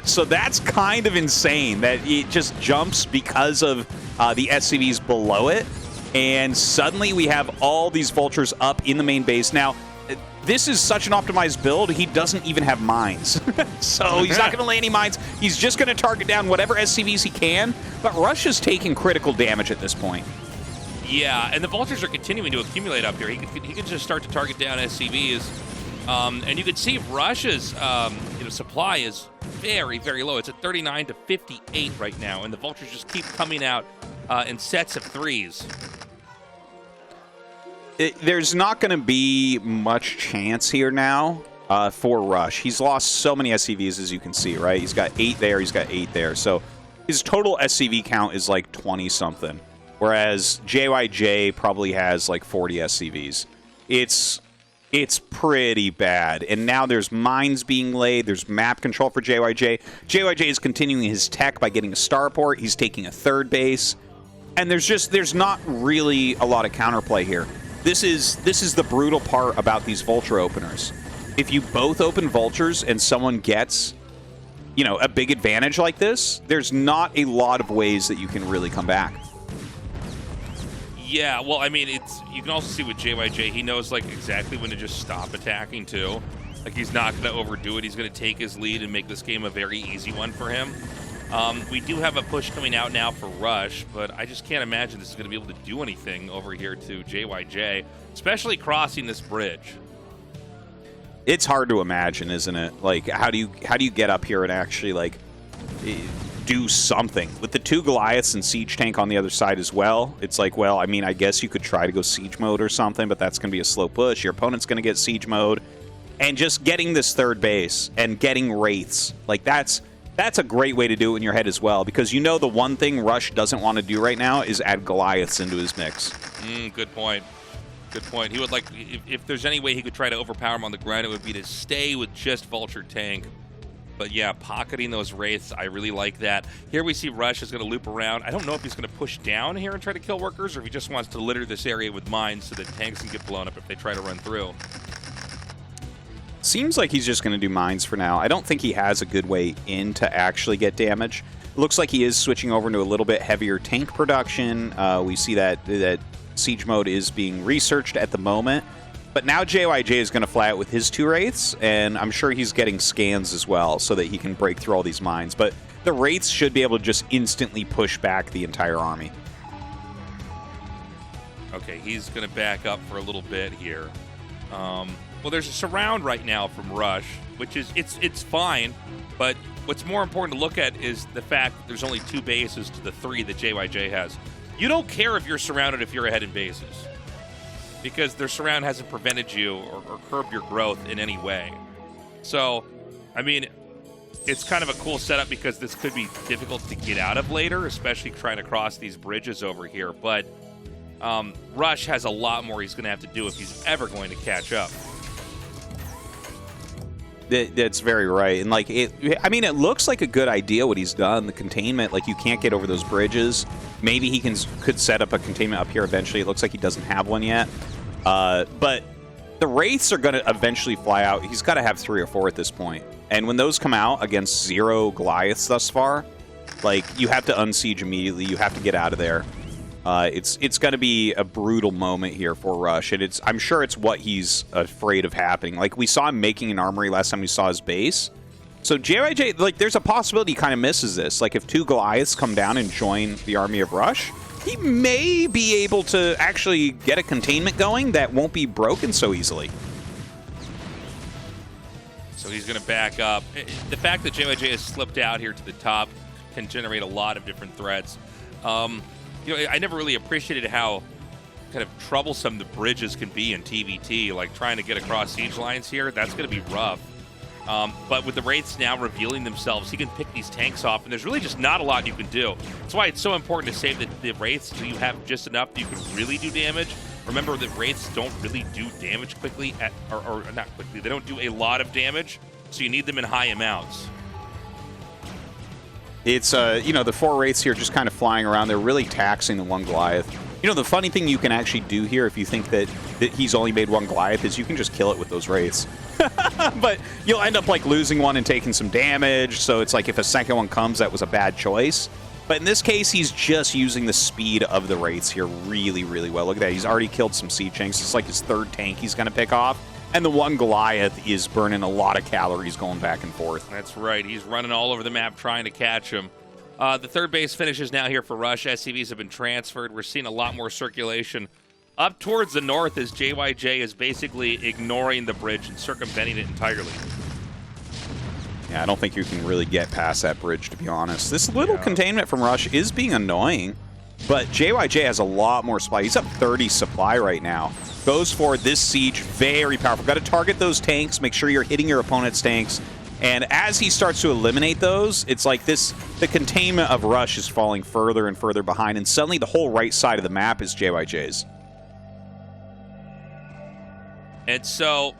So that's kind of insane that it just jumps because of the SCVs below it. And suddenly we have all these vultures up in the main base. Now, this is such an optimized build, he doesn't even have mines. So he's not going to lay any mines. He's just going to target down whatever SCVs he can. But Rush is taking critical damage at this point. Yeah, and the vultures are continuing to accumulate up here. He could just start to target down SCVs. And you can see Rush's supply is very, very low. It's at 39 to 58 right now, and the vultures just keep coming out in sets of 3s. There's not going to be much chance here now for Rush. He's lost so many SCVs, as you can see, right? He's got 8 there, he's got 8 there. So his total SCV count is like 20-something, whereas JYJ probably has like 40 SCVs. It's pretty bad. And now there's mines being laid. There's map control for JYJ. JYJ is continuing his tech by getting a starport. He's taking a 3rd base. And there's not really a lot of counterplay here. This is the brutal part about these vulture openers. If you both open vultures and someone gets, a big advantage like this, there's not a lot of ways that you can really come back. Yeah, well, I mean, you can also see with JYJ, he knows like exactly when to just stop attacking too. Like he's not going to overdo it. He's going to take his lead and make this game a very easy one for him. We do have a push coming out now for Rush, but I just can't imagine this is going to be able to do anything over here to JYJ, especially crossing this bridge. It's hard to imagine, isn't it? Like, how do you get up here and actually like do something with the 2 Goliaths and siege tank on the other side as well? It's like, well, I mean, I guess you could try to go siege mode or something, but that's going to be a slow push. Your opponent's going to get siege mode, and just getting this 3rd base and getting wraiths, like that's a great way to do it in your head as well, because the one thing Rush doesn't want to do right now is add Goliaths into his mix. Good point. Good point. He would like, if there's any way he could try to overpower him on the ground, it would be to stay with just Vulture Tank. But yeah, pocketing those Wraiths, I really like that. Here we see Rush is going to loop around. I don't know if he's going to push down here and try to kill workers, or if he just wants to litter this area with mines so that tanks can get blown up if they try to run through. Seems like he's just going to do mines for now. I don't think he has a good way in to actually get damage. Looks like he is switching over to a little bit heavier tank production. We see that siege mode is being researched at the moment. But now JYJ is going to fly out with his 2 Wraiths, and I'm sure he's getting scans as well so that he can break through all these mines. But the Wraiths should be able to just instantly push back the entire army. Okay, he's going to back up for a little bit here. Well, there's a surround right now from Rush, which is it's fine, but what's more important to look at is the fact that there's only 2 bases to the 3 that JYJ has. You don't care if you're surrounded if you're ahead in bases, because their surround hasn't prevented you or curbed your growth in any way. So, I mean, it's kind of a cool setup because this could be difficult to get out of later, especially trying to cross these bridges over here. But Rush has a lot more he's going to have to do if he's ever going to catch up. That's very right. And like, it looks like a good idea what he's done. The containment, like you can't get over those bridges. Maybe he could set up a containment up here eventually. It looks like he doesn't have one yet. But the Wraiths are going to eventually fly out. He's got to have 3 or 4 at this point. And when those come out against 0 Goliaths thus far, like you have to unsiege immediately. You have to get out of there. It's going to be a brutal moment here for Rush, and I'm sure it's what he's afraid of happening. Like, we saw him making an armory last time we saw his base. So JYJ, like, there's a possibility he kind of misses this. Like, if 2 Goliaths come down and join the army of Rush, he may be able to actually get a containment going that won't be broken so easily. So he's going to back up. The fact that JYJ has slipped out here to the top can generate a lot of different threats. I never really appreciated how kind of troublesome the bridges can be in TVT, like trying to get across siege lines here. That's going to be rough. But with the Wraiths now revealing themselves, he can pick these tanks off, and there's really just not a lot you can do. That's why it's so important to save the Wraiths so you have just enough that you can really do damage. Remember that Wraiths don't really do damage quickly, or not quickly. They don't do a lot of damage, so you need them in high amounts. It's, the 4 Wraiths here just kind of flying around. They're really taxing the 1 Goliath. The funny thing you can actually do here if you think that he's only made 1 Goliath is you can just kill it with those Wraiths. But you'll end up, like, losing one and taking some damage. So it's like if a second one comes, that was a bad choice. But in this case, he's just using the speed of the Wraiths here really, really well. Look at that. He's already killed some Siege Tanks. It's like his third tank he's going to pick off. And the one Goliath is burning a lot of calories going back and forth. That's right. He's running all over the map trying to catch him. The third base finishes now here for Rush. SCVs have been transferred. We're seeing a lot more circulation up towards the north as JYJ is basically ignoring the bridge and circumventing it entirely. Yeah, I don't think you can really get past that bridge, to be honest. This little containment from Rush is being annoying, but JYJ has a lot more supply. He's up 30 supply right now. Goes for this siege, very powerful. Got to target those tanks, make sure you're hitting your opponent's tanks. And as he starts to eliminate those, it's like the containment of Rush is falling further and further behind, and suddenly the whole right side of the map is JYJ's. And so,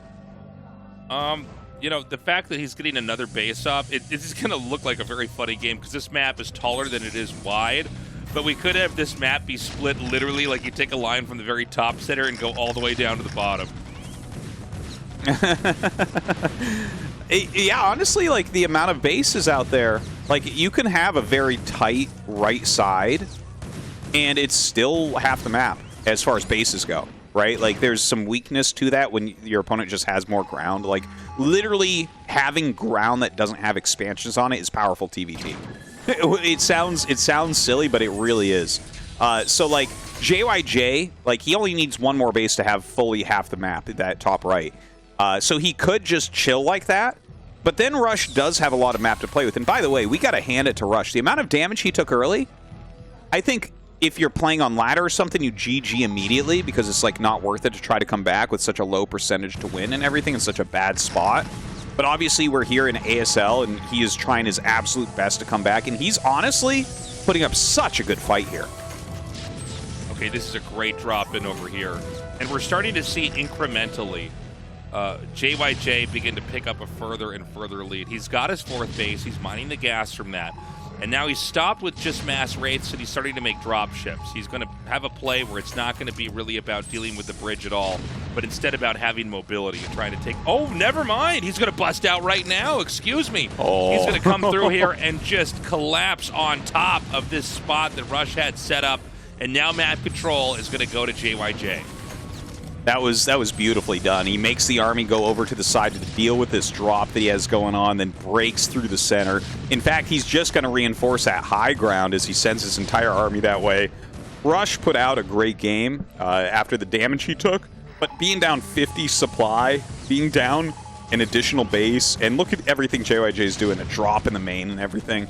you know, the fact that he's getting another base up, it's going to look like a very funny game because this map is taller than it is wide. But we could have this map be split literally like you take a line from the very top center and go all the way down to the bottom. Yeah, honestly, like the amount of bases out there, like you can have a very tight right side and it's still half the map as far as bases go, right? Like there's some weakness to that when your opponent just has more ground. Like literally having ground that doesn't have expansions on it is powerful TVT. It sounds silly, but it really is. So like JYJ, like he only needs one more base to have fully half the map, that top right. So he could just chill like that. But then Rush does have a lot of map to play with. And by the way, we got to hand it to Rush. The amount of damage he took early, I think if you're playing on ladder or something, you GG immediately because it's like not worth it to try to come back with such a low percentage to win and everything in such a bad spot. But obviously we're here in ASL and he is trying his absolute best to come back. And he's honestly putting up such a good fight here. Okay, this is a great drop in over here. And we're starting to see incrementally JYJ begin to pick up a further and further lead. He's got his fourth base. He's mining the gas from that. And now he's stopped with just mass Wraiths and he's starting to make drop ships. He's going to have a play where it's not going to be really about dealing with the bridge at all, but instead about having mobility and trying to take... Oh, never mind. He's going to bust out right now. Excuse me. Oh. He's going to come through here and just collapse on top of this spot that Rush had set up. And now map control is going to go to JYJ. That was beautifully done. He makes the army go over to the side to deal with this drop that he has going on, then breaks through the center. In fact, he's just going to reinforce that high ground as he sends his entire army that way. Rush put out a great game after the damage he took, but being down 50 supply, being down an additional base, and look at everything JYJ is doing, a drop in the main and everything.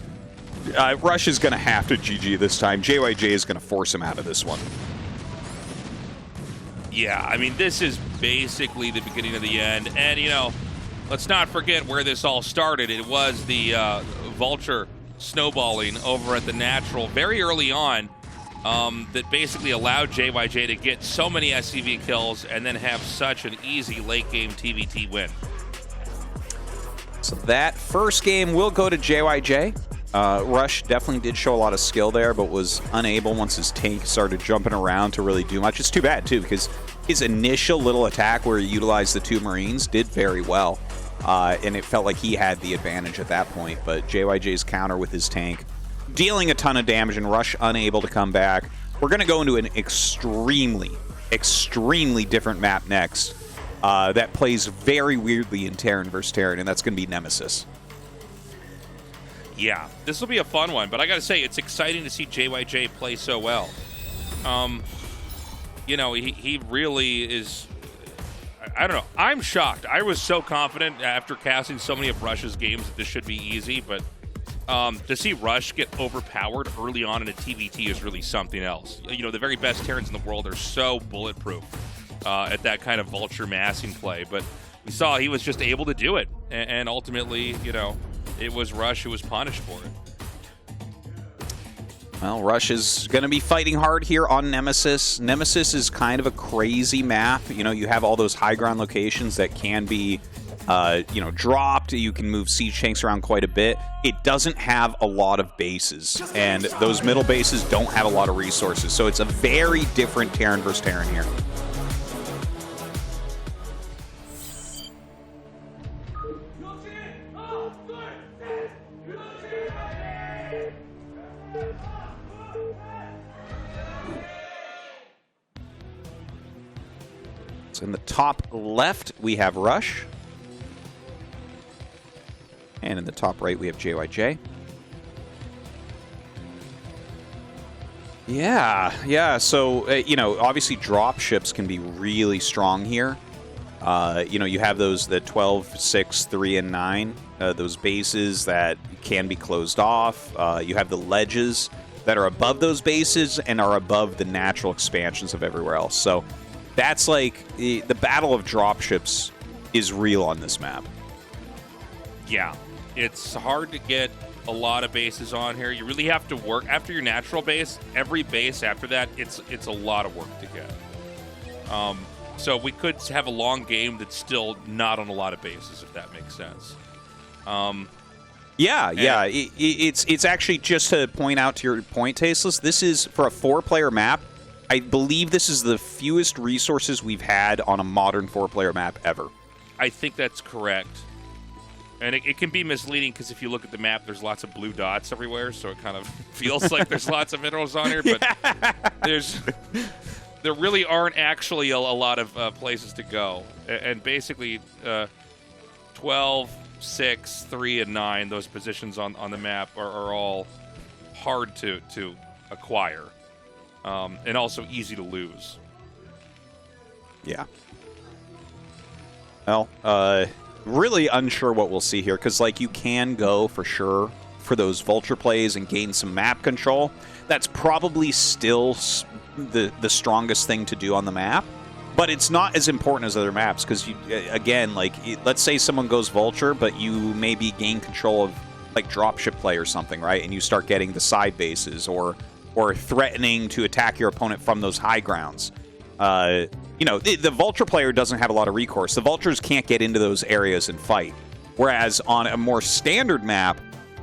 Rush is going to have to GG this time. JYJ is going to force him out of this one. Yeah, I mean, this is basically the beginning of the end. And, you know, let's not forget where this all started. It was the Vulture snowballing over at the Natural very early on that basically allowed JYJ to get so many SCV kills and then have such an easy late-game TVT win. So that first game will go to JYJ. Rush definitely did show a lot of skill there, but was unable once his tank started jumping around to really do much. It's too bad, too, because his initial little attack where he utilized the 2 Marines did very well, and it felt like he had the advantage at that point. But JYJ's counter with his tank, dealing a ton of damage, and Rush unable to come back. We're going to go into an extremely, extremely different map next that plays very weirdly in Terran versus Terran, and that's going to be Nemesis. Yeah, this will be a fun one, but I got to say, it's exciting to see JYJ play so well. You know, he really is... I don't know. I'm shocked. I was so confident after casting so many of Rush's games that this should be easy, but to see Rush get overpowered early on in a TVT is really something else. You know, the very best Terrans in the world are so bulletproof at that kind of Vulture massing play, but we saw he was just able to do it, and ultimately, you know, it was Rush who was punished for it. Well, Rush is going to be fighting hard here on Nemesis. Nemesis is kind of a crazy map. You know, you have all those high ground locations that can be, you know, dropped. You can move siege tanks around quite a bit. It doesn't have a lot of bases, and those middle bases don't have a lot of resources. So it's a very different Terran versus Terran here. So in the top left, we have Rush. And in the top right, we have JYJ. Yeah. So, you know, obviously drop ships can be really strong here. You know, you have the 12, 6, 3, and 9, those bases that can be closed off. You have the ledges that are above those bases and are above the natural expansions of everywhere else. So that's like the battle of dropships is real on this map. Yeah, it's hard to get a lot of bases on here. You really have to work after your natural base. Every base after that, it's a lot of work to get. So we could have a long game that's still not on a lot of bases, if that makes sense. Yeah. It's actually, just to point out to your point, Tasteless, this is for a 4-player map. I believe this is the fewest resources we've had on a modern 4-player map ever. I think that's correct. And it can be misleading because if you look at the map, there's lots of blue dots everywhere, so it kind of feels like there's lots of minerals on here, but there really aren't actually a lot of places to go. And basically, 12, 6, 3, and 9, those positions on the map are all hard to acquire. And also easy to lose. Yeah. Well, really unsure what we'll see here, because like you can go for sure for those vulture plays and gain some map control. That's probably still the strongest thing to do on the map, but it's not as important as other maps, because you, again, like let's say someone goes vulture, but you maybe gain control of like dropship play or something, right? And you start getting the side bases or threatening to attack your opponent from those high grounds. You know, the vulture player doesn't have a lot of recourse. The vultures can't get into those areas and fight. Whereas on a more standard map,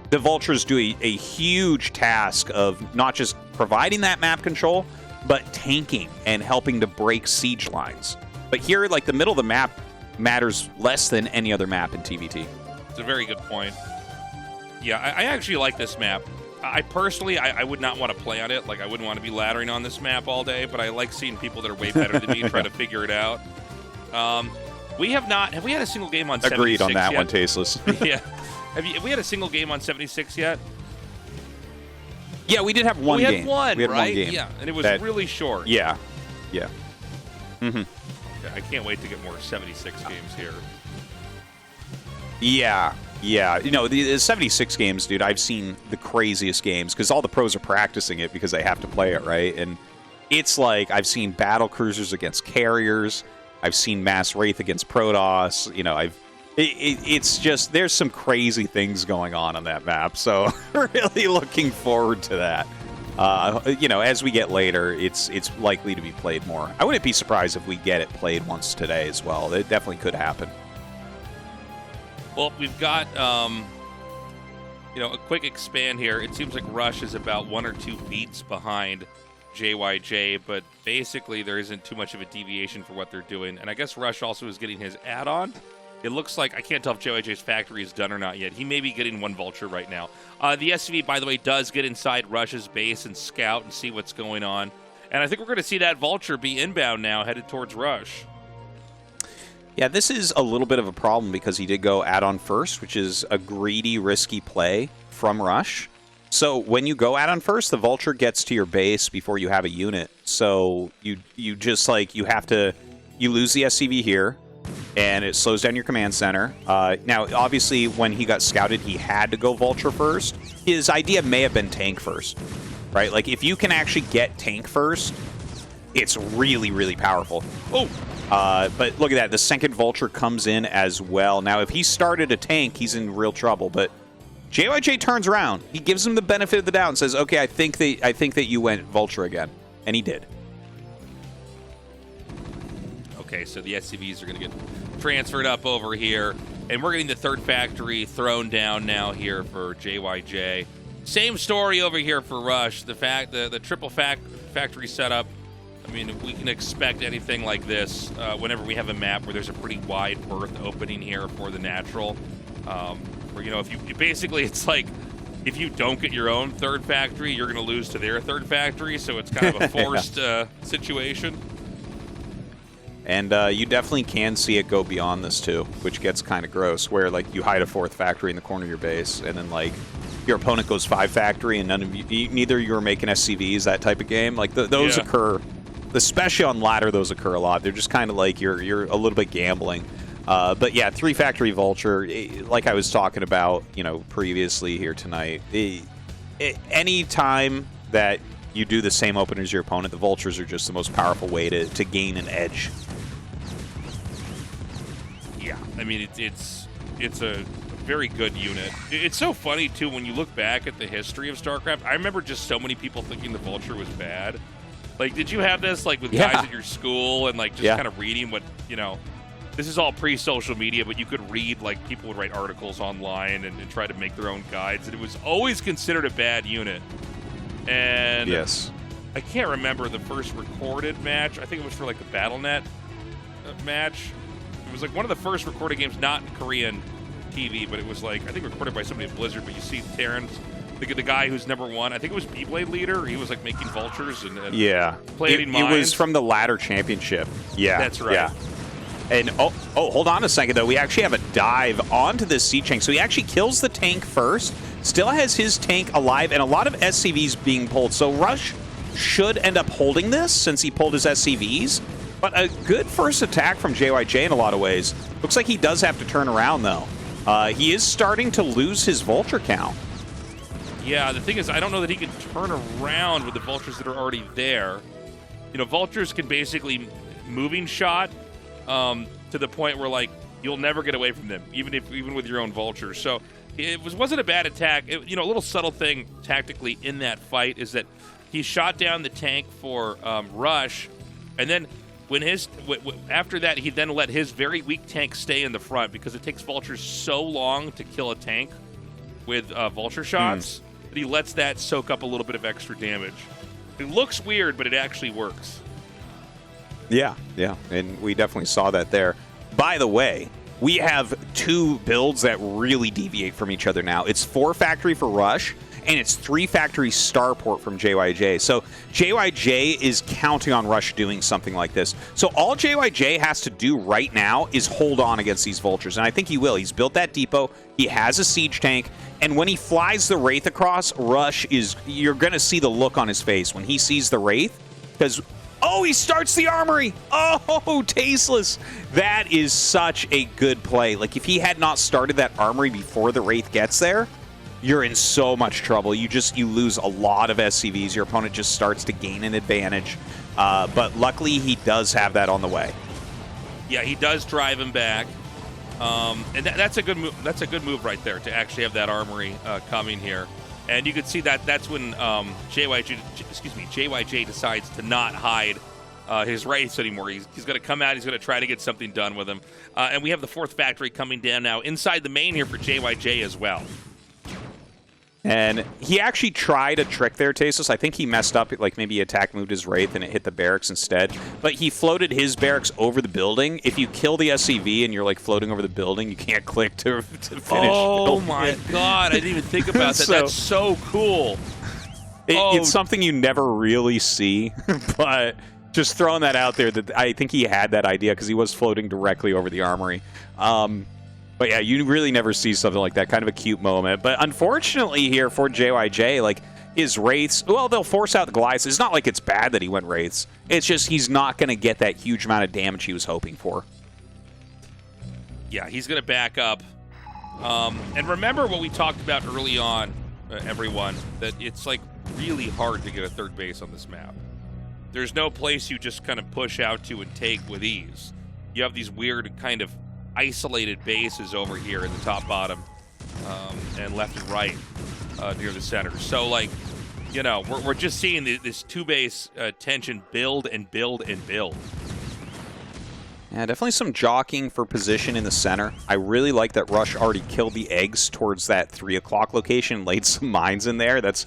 the vultures do a huge task of not just providing that map control, but tanking and helping to break siege lines. But here, like, the middle of the map matters less than any other map in TVT. It's a very good point. Yeah, I actually like this map. I personally, I would not want to play on it. Like, I wouldn't want to be laddering on this map all day, but I like seeing people that are way better than me try to figure it out. We have we had a single game on 76 Agreed on that yet? one, Tasteless. Yeah. Have we had a single game on 76 yet? Yeah, we did have one we game. Had one, we had right? one game. Yeah, and it was that, really short. Yeah. Mm-hmm. Yeah, I can't wait to get more 76 games here. Yeah. You know, the 76 games, dude, I've seen the craziest games because all the pros are practicing it because they have to play it, right? And it's like I've seen battle cruisers against carriers. I've seen Mass Wraith against Protoss. You know, it's just, there's some crazy things going on that map. So really looking forward to that. You know, as we get later, it's likely to be played more. I wouldn't be surprised if we get it played once today as well. It definitely could happen. Well, we've got, you know, a quick expand here. It seems like Rush is about 1 or 2 beats behind JYJ, but basically there isn't too much of a deviation for what they're doing. And I guess Rush also is getting his add-on. It looks like, I can't tell if JYJ's factory is done or not yet. He may be getting 1 vulture right now. The SCV, by the way, does get inside Rush's base and scout and see what's going on. And I think we're going to see that vulture be inbound now, headed towards Rush. Yeah, this is a little bit of a problem because he did go add-on first, which is a greedy, risky play from Rush. So when you go add-on first, the vulture gets to your base before you have a unit. So you just, like, you lose the SCV here, and it slows down your command center. Now, obviously, when he got scouted, he had to go vulture first. His idea may have been tank first, right? Like, if you can actually get tank first, it's really, really powerful. Oh! But look at that. The second vulture comes in as well. Now, if he started a tank, he's in real trouble. But JYJ turns around. He gives him the benefit of the doubt and says, "Okay, I think that you went vulture again," and he did. Okay, so the SCVs are going to get transferred up over here, and we're getting the third factory thrown down now here for JYJ. Same story over here for Rush. The triple factory setup. I mean, we can expect anything like this whenever we have a map where there's a pretty wide berth opening here for the natural. Where, you know, if you basically, it's like if you don't get your own third factory, you're going to lose to their third factory. So it's kind of a forced situation. And you definitely can see it go beyond this too, which gets kind of gross, where like you hide a 4th factory in the corner of your base, and then like your opponent goes 5 factory, and none of you, neither of you are making SCVs, that type of game. Like those occur, especially on ladder. Those occur a lot. They're just kind of like you're a little bit gambling. But yeah, 3 factory vulture, like I was talking about, you know, previously here tonight. Any time that you do the same opener as your opponent, the vultures are just the most powerful way to gain an edge. Yeah, I mean, it's a very good unit. It's so funny, too, when you look back at the history of StarCraft. I remember just so many people thinking the Vulture was bad. Like, did you have this, like, with guys at your school and, like, just kind of reading what, you know, this is all pre-social media, but you could read, like, people would write articles online and try to make their own guides, and it was always considered a bad unit. And I can't remember the first recorded match. I think it was for, like, the BattleNet match. It was like one of the first recorded games, not Korean TV, but it was like, I think recorded by somebody at Blizzard, but you see Terrence, the guy who's #1, I think it was B-Blade Leader, he was like making vultures and playing it was from the ladder championship. Yeah. That's right. Yeah. And oh, hold on a second though. We actually have a dive onto this siege tank. So he actually kills the tank first, still has his tank alive, and a lot of SCVs being pulled. So Rush should end up holding this since he pulled his SCVs. But a good first attack from JYJ in a lot of ways. Looks like he does have to turn around, though. He is starting to lose his vulture count. Yeah, the thing is, I don't know that he can turn around with the vultures that are already there. You know, vultures can basically moving shot to the point where, like, you'll never get away from them, even with your own vultures. So it wasn't a bad attack. You know, a little subtle thing tactically in that fight is that he shot down the tank for Rush, and then after that, he then let his very weak tank stay in the front because it takes vultures so long to kill a tank with vulture shots that he lets that soak up a little bit of extra damage. It looks weird, but it actually works. Yeah, and we definitely saw that there. By the way, we have 2 builds that really deviate from each other now. It's 4 factory for Rush, and it's 3 factory starport from JYJ. So JYJ is counting on Rush doing something like this. So all JYJ has to do right now is hold on against these vultures, and I think he will. He's built that depot. He has a siege tank, and when he flies the Wraith across, Rush you're going to see the look on his face when he sees the Wraith, because he starts the armory. Oh, tasteless. That is such a good play. Like, if he had not started that armory before the Wraith gets there, you're in so much trouble. You lose a lot of SCVs. Your opponent just starts to gain an advantage. But luckily, he does have that on the way. Yeah, he does drive him back. And that's a good move. That's a good move right there to actually have that armory coming here. And you can see that that's when JYJ decides to not hide his Wraiths anymore. He's going to come out. He's going to try to get something done with him. And we have the 4th factory coming down now inside the main here for JYJ as well. And he actually tried a trick there, Tastosis. I think he messed up, like maybe he attack moved his Wraith and it hit the barracks instead. But he floated his barracks over the building. If you kill the SCV and you're like floating over the building, you can't click to finish. Oh my god, I didn't even think about that. That's so cool. It's something you never really see, but just throwing that out there, that I think he had that idea because he was floating directly over the armory. But yeah, you really never see something like that. Kind of a cute moment. But unfortunately here for JYJ, like, his Wraiths, well, they'll force out the Goliaths. It's not like it's bad that he went Wraiths. It's just he's not going to get that huge amount of damage he was hoping for. Yeah, he's going to back up. And remember what we talked about early on, everyone, that it's, like, really hard to get a third base on this map. There's no place you just kind of push out to and take with ease. You have these weird kind of isolated bases over here in the top, bottom, and left and right near the center. So, like, you know, we're just seeing this 2-base tension build and build and build. Yeah, definitely some jockeying for position in the center. I really like that Rush already killed the eggs towards that 3 o'clock location, laid some mines in there. That's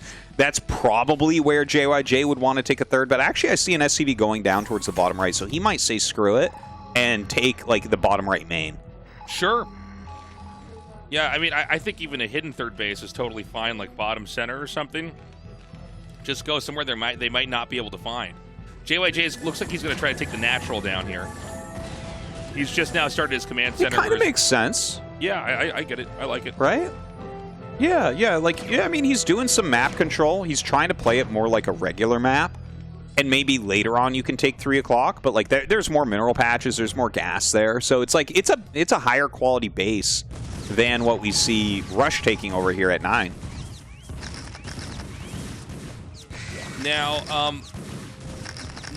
probably where JYJ would want to take a third, but actually I see an SCV going down towards the bottom right, so he might say screw it and take, like, the bottom right main. Sure. Yeah, I mean, I think even a hidden third base is totally fine, like bottom center or something. Just go somewhere they might not be able to find. JYJ looks like he's going to try to take the natural down here. He's just now started his command center. It kind of makes sense. Yeah, I get it. I like it. Right? Yeah, I mean, he's doing some map control. He's trying to play it more like a regular map. And maybe later on you can take 3 o'clock, but like there's more mineral patches, there's more gas there. So it's like it's a higher quality base than what we see Rush taking over here at 9. Now,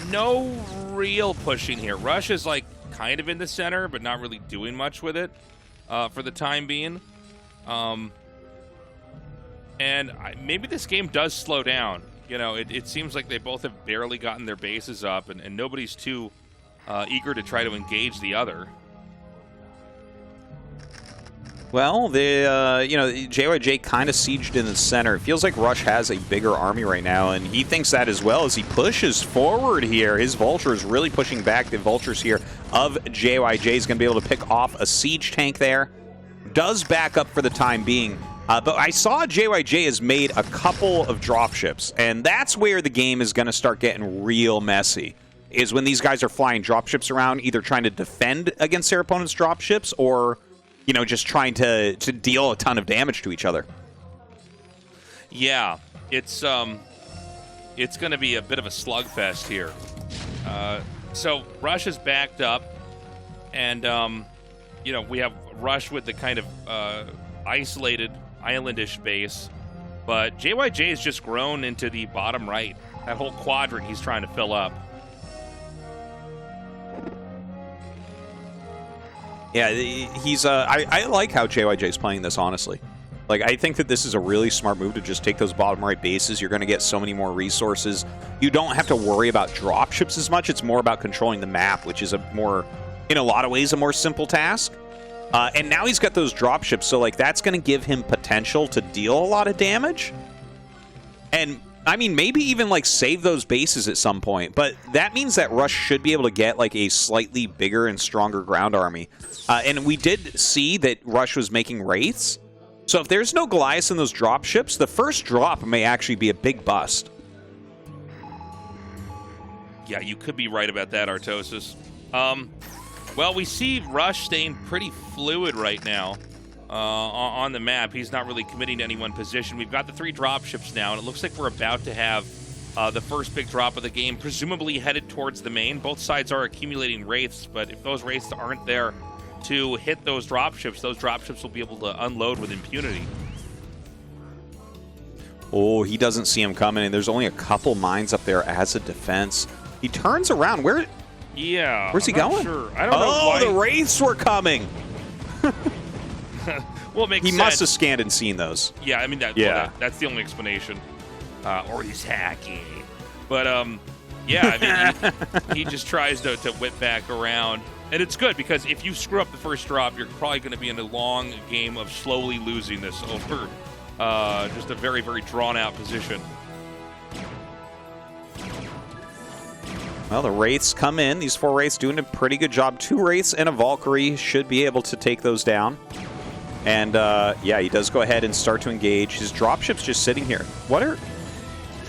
no real pushing here. Rush is like kind of in the center, but not really doing much with it for the time being. And maybe this game does slow down. You know, it seems like they both have barely gotten their bases up, and nobody's too eager to try to engage the other. Well, JYJ kind of sieged in the center. It feels like Rush has a bigger army right now, and he thinks that as well as he pushes forward here. His Vulture is really pushing back. The Vultures here of JYJ is going to be able to pick off a siege tank there. Does back up for the time being. But I saw JYJ has made a couple of dropships, and that's where the game is going to start getting real messy, is when these guys are flying dropships around, either trying to defend against their opponent's dropships or, you know, just trying to deal a ton of damage to each other. Yeah, it's going to be a bit of a slugfest here. So Rush is backed up, and, you know, we have Rush with the kind of isolated islandish base, but JYJ has just grown into the bottom right. That whole quadrant he's trying to fill up. Yeah, he's I like how JYJ is playing this, honestly. Like, I think that this is a really smart move to just take those bottom right bases. You're going to get so many more resources. You don't have to worry about dropships as much. It's more about controlling the map, which is in a lot of ways, a more simple task. And now he's got those dropships, so like that's going to give him potential to deal a lot of damage. And I mean, maybe even like save those bases at some point. But that means that Rush should be able to get like a slightly bigger and stronger ground army. And we did see that Rush was making Wraiths. So if there's no Goliaths in those dropships, the first drop may actually be a big bust. Yeah, you could be right about that, Artosis. Well, we see Rush staying pretty fluid right now on the map. He's not really committing to any one position. We've got the 3 dropships now, and it looks like we're about to have the first big drop of the game, presumably headed towards the main. Both sides are accumulating Wraiths, but if those Wraiths aren't there to hit those dropships will be able to unload with impunity. Oh, he doesn't see him coming, and there's only a couple mines up there as a defense. He turns around. Yeah. Where's he going? Sure. I don't know why. The Wraiths were coming. Well, it makes sense. He must have scanned and seen those. Yeah, I mean, that's the only explanation. Or he's hacking. But, yeah, I mean, he just tries to whip back around. And it's good, because if you screw up the first drop, you're probably going to be in a long game of slowly losing this over just a very, very drawn-out position. Well, the Wraiths come in. These 4 Wraiths doing a pretty good job. 2 Wraiths and a Valkyrie should be able to take those down. And, yeah, he does go ahead and start to engage. His dropship's just sitting here.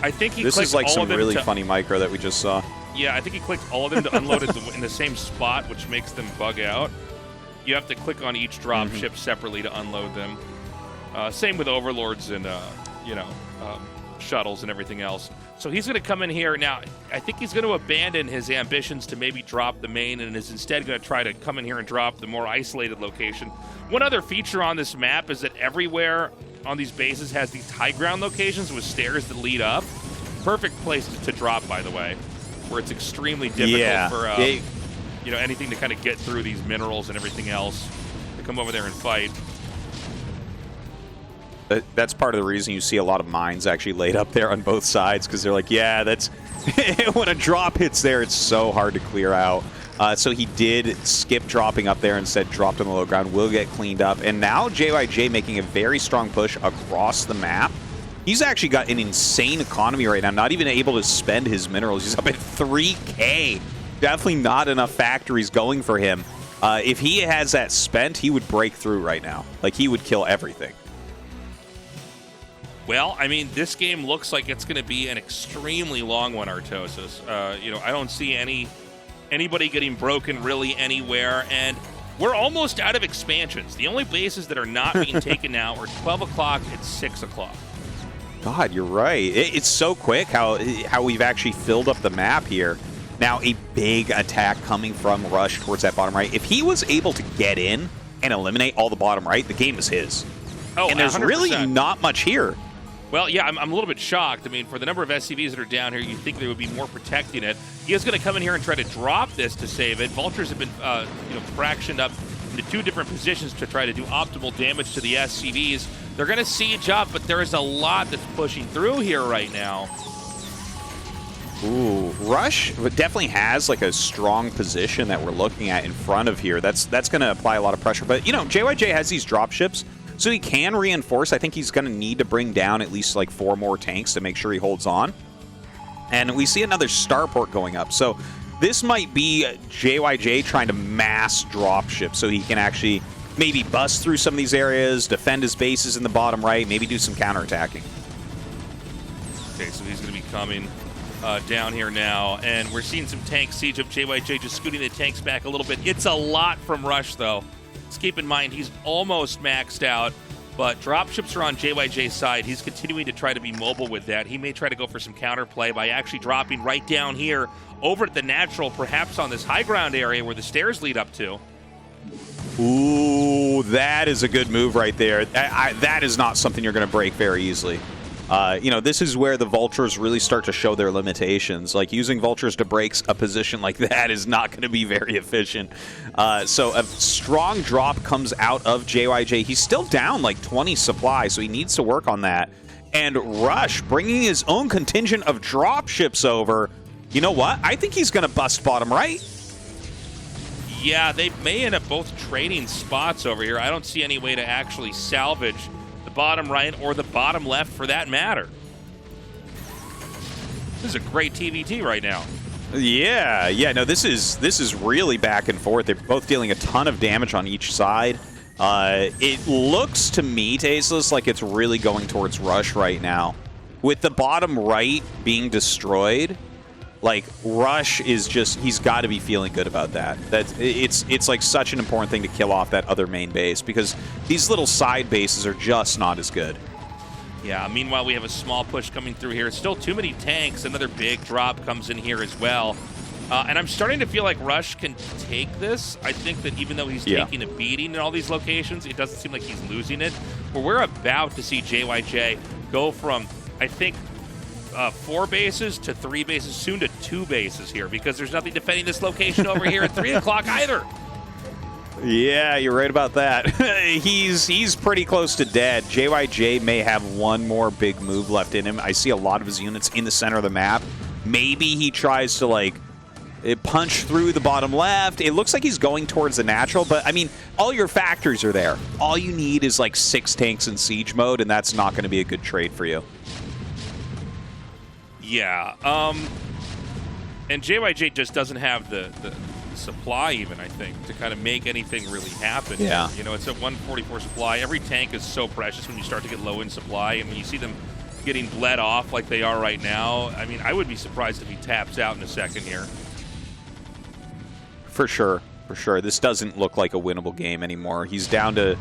I think he This is like some really funny micro that we just saw. Yeah, I think he clicked all of them to unload it in the same spot, which makes them bug out. You have to click on each dropship separately to unload them. Same with Overlords and, shuttles and everything else. So he's going to come in here. Now, I think he's going to abandon his ambitions to maybe drop the main and is instead going to try to come in here and drop the more isolated location. One other feature on this map is that everywhere on these bases has these high ground locations with stairs that lead up. Perfect places to drop, by the way, where it's extremely difficult for anything to kind of get through these minerals and everything else to come over there and fight. That's part of the reason you see a lot of mines actually laid up there on both sides, because they're like, yeah, that's when a drop hits there, it's so hard to clear out. So he did skip dropping up there, instead dropped on the low ground, will get cleaned up. And now JYJ making a very strong push across the map. He's actually got an insane economy right now, not even able to spend his minerals. He's up at 3K. Definitely not enough factories going for him. If he has that spent, he would break through right now. Like, he would kill everything. Well, I mean, this game looks like it's going to be an extremely long one, Artosis. I don't see anybody getting broken really anywhere, and we're almost out of expansions. The only bases that are not being taken now are 12 o'clock and 6 o'clock. God, you're right. It's so quick how we've actually filled up the map here. Now, a big attack coming from Rush towards that bottom right. If he was able to get in and eliminate all the bottom right, the game is his. Oh, and there's 100%. really not much here. Well, yeah, I'm a little bit shocked. I mean, for the number of SCVs that are down here, you'd think there would be more protecting it. He is going to come in here and try to drop this to save it. Vultures have been, fractioned up into 2 different positions to try to do optimal damage to the SCVs. They're going to siege up, but there is a lot that's pushing through here right now. Ooh, Rush definitely has like a strong position that we're looking at in front of here. That's going to apply a lot of pressure. But, JYJ has these drop ships, so he can reinforce. I think he's going to need to bring down at least like 4 more tanks to make sure he holds on. And we see another starport going up. So this might be JYJ trying to mass drop ships so he can actually maybe bust through some of these areas, defend his bases in the bottom right, maybe do some counterattacking. Okay, so he's going to be coming down here now, and we're seeing some tank siege of JYJ just scooting the tanks back a little bit. It's a lot from Rush, though. Let's keep in mind he's almost maxed out, but dropships are on JYJ's side. He's continuing to try to be mobile with that. He may try to go for some counterplay by actually dropping right down here over at the natural, perhaps on this high ground area where the stairs lead up to. Ooh, that is a good move right there. That is not something you're going to break very easily. This is where the Vultures really start to show their limitations. Like, using Vultures to break a position like that is not going to be very efficient. So a strong drop comes out of JYJ. He's still down like 20 supply, so he needs to work on that. And Rush bringing his own contingent of dropships over. You know what? I think he's going to bust bottom right. Yeah, they may end up both trading spots over here. I don't see any way to actually salvage the bottom right or the bottom left for that matter. This is a great TVT right now. Yeah, no, this is really back and forth. They're both dealing a ton of damage on each side. It looks to me, Tastosis, like it's really going towards Rush right now. With the bottom right being destroyed, like, Rush is just, he's got to be feeling good about that. It's like such an important thing to kill off that other main base, because these little side bases are just not as good. Yeah, meanwhile, we have a small push coming through here. Still too many tanks. Another big drop comes in here as well. And I'm starting to feel like Rush can take this. I think that even though he's taking a beating in all these locations, it doesn't seem like he's losing it. But we're about to see JYJ go from, I think, 4 bases to 3 bases, soon to 2 bases here, because there's nothing defending this location over here at 3 o'clock either. Yeah, you're right about that. He's pretty close to dead. JYJ may have one more big move left in him. I see a lot of his units in the center of the map. Maybe he tries to, like, punch through the bottom left. It looks like he's going towards the natural, but, I mean, all your factors are there. All you need is, like, 6 tanks in siege mode, and that's not going to be a good trade for you. Yeah, and JYJ just doesn't have the supply even, I think, to kind of make anything really happen. Yeah. It's at 144 supply. Every tank is so precious when you start to get low in supply, and when you see them getting bled off like they are right now, I mean, I would be surprised if he taps out in a second here. For sure. This doesn't look like a winnable game anymore. He's down to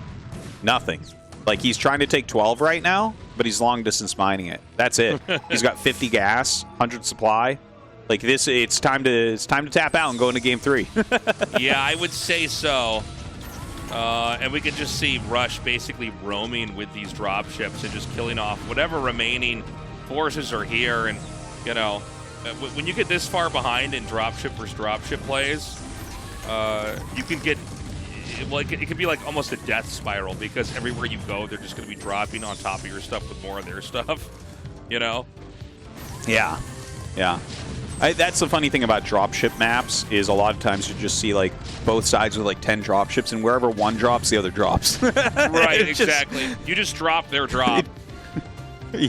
nothing. Like, he's trying to take 12 right now, but he's long distance mining it. That's it. He's got 50 gas, 100 supply. Like, this, it's time to tap out and go into game 3. Yeah, I would say so. And we can just see Rush basically roaming with these dropships and just killing off whatever remaining forces are here. And, when you get this far behind in dropship versus dropship plays, you can get, it can be like almost a death spiral, because everywhere you go, they're just going to be dropping on top of your stuff with more of their stuff, Yeah. That's the funny thing about dropship maps, is a lot of times you just see, like, both sides with, like, 10 dropships, and wherever one drops, the other drops. Right, exactly. You just drop their drop.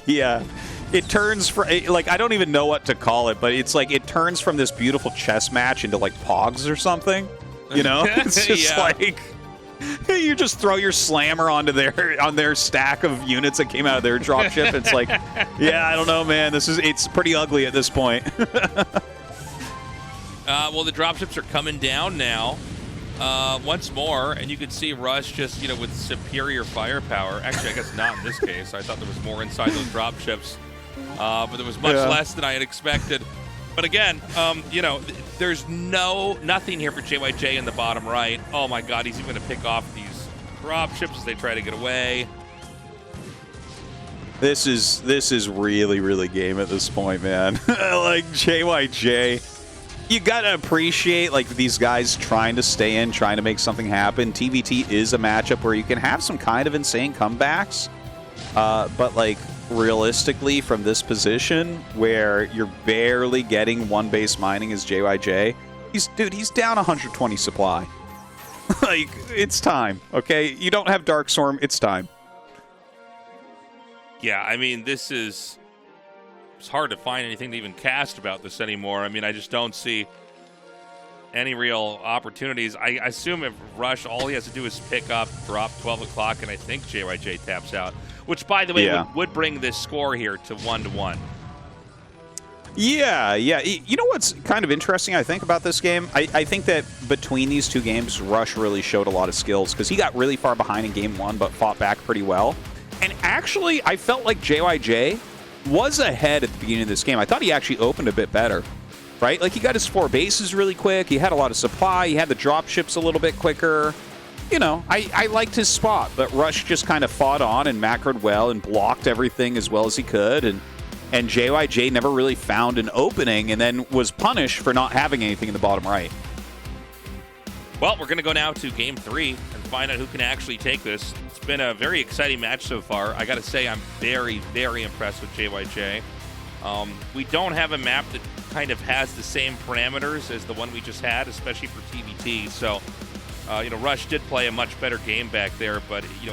Yeah. It turns from, like, I don't even know what to call it, but it's like it turns from this beautiful chess match into, like, Pogs or something. You know, it's just like you just throw your slammer onto their stack of units that came out of their dropship. It's like, yeah, I don't know, man. It's pretty ugly at this point. Well, the dropships are coming down now once more, and you can see Rush just, with superior firepower. Actually, I guess not in this case. I thought there was more inside those dropships, but there was much less than I had expected. But again, there's nothing here for JYJ in the bottom right. Oh my God, he's even going to pick off these dropships as they try to get away. This is really, really game at this point, man. Like JYJ, you gotta appreciate like these guys trying to stay in, trying to make something happen. TVT is a matchup where you can have some kind of insane comebacks, but like realistically from this position where you're barely getting one base mining as JYJ, he's down 120 supply. Like, it's time, okay? You don't have Dark Storm, it's time. Yeah, I mean, it's hard to find anything to even cast about this anymore. I mean, I just don't see any real opportunities. I assume if Rush, all he has to do is pick up, drop 12 o'clock, and I think JYJ taps out. Which, by the way, would bring this score here to 1-1. Yeah. You know what's kind of interesting, I think, about this game? I think that between these two games, Rush really showed a lot of skills because he got really far behind in game one but fought back pretty well. And actually, I felt like JYJ was ahead at the beginning of this game. I thought he actually opened a bit better, right? Like, he got his 4 bases really quick. He had a lot of supply. He had the drop ships a little bit quicker. I liked his spot, but Rush just kind of fought on and macroed well and blocked everything as well as he could. And JYJ never really found an opening and then was punished for not having anything in the bottom right. Well, we're going to go now to Game 3 and find out who can actually take this. It's been a very exciting match so far. I got to say, I'm very, very impressed with JYJ. We don't have a map that kind of has the same parameters as the one we just had, especially for TVT. So, Rush did play a much better game back there, but, he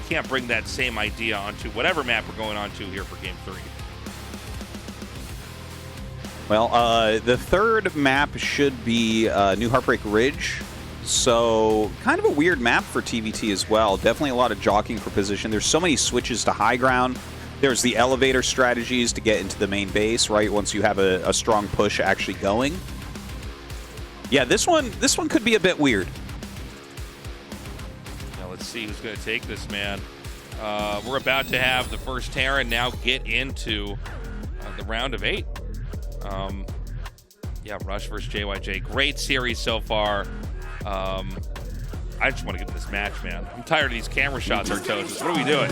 can't bring that same idea onto whatever map we're going on to here for Game 3. Well, the third map should be New Heartbreak Ridge. So, kind of a weird map for TVT as well. Definitely a lot of jockeying for position. There's so many switches to high ground. There's the elevator strategies to get into the main base, right, once you have a strong push actually going. Yeah, this one could be a bit weird. Now let's see who's going to take this, man. We're about to have the first Terran now get into the round of 8. Yeah, Rush versus JYJ. Great series so far. I just want to get to this match, man. I'm tired of these camera shots, Tastosis. What are we doing?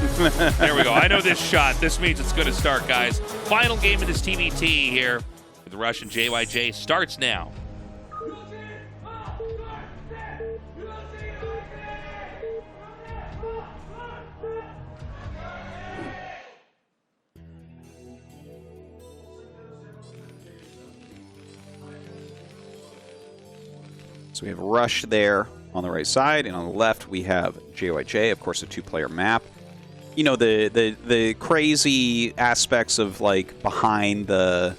There we go. I know this shot. This means it's going to start, guys. Final game of this TVT here with Rush and JYJ starts now. So we have Rush there on the right side, and on the left we have JYJ, of course, a 2-player map. The crazy aspects of like behind the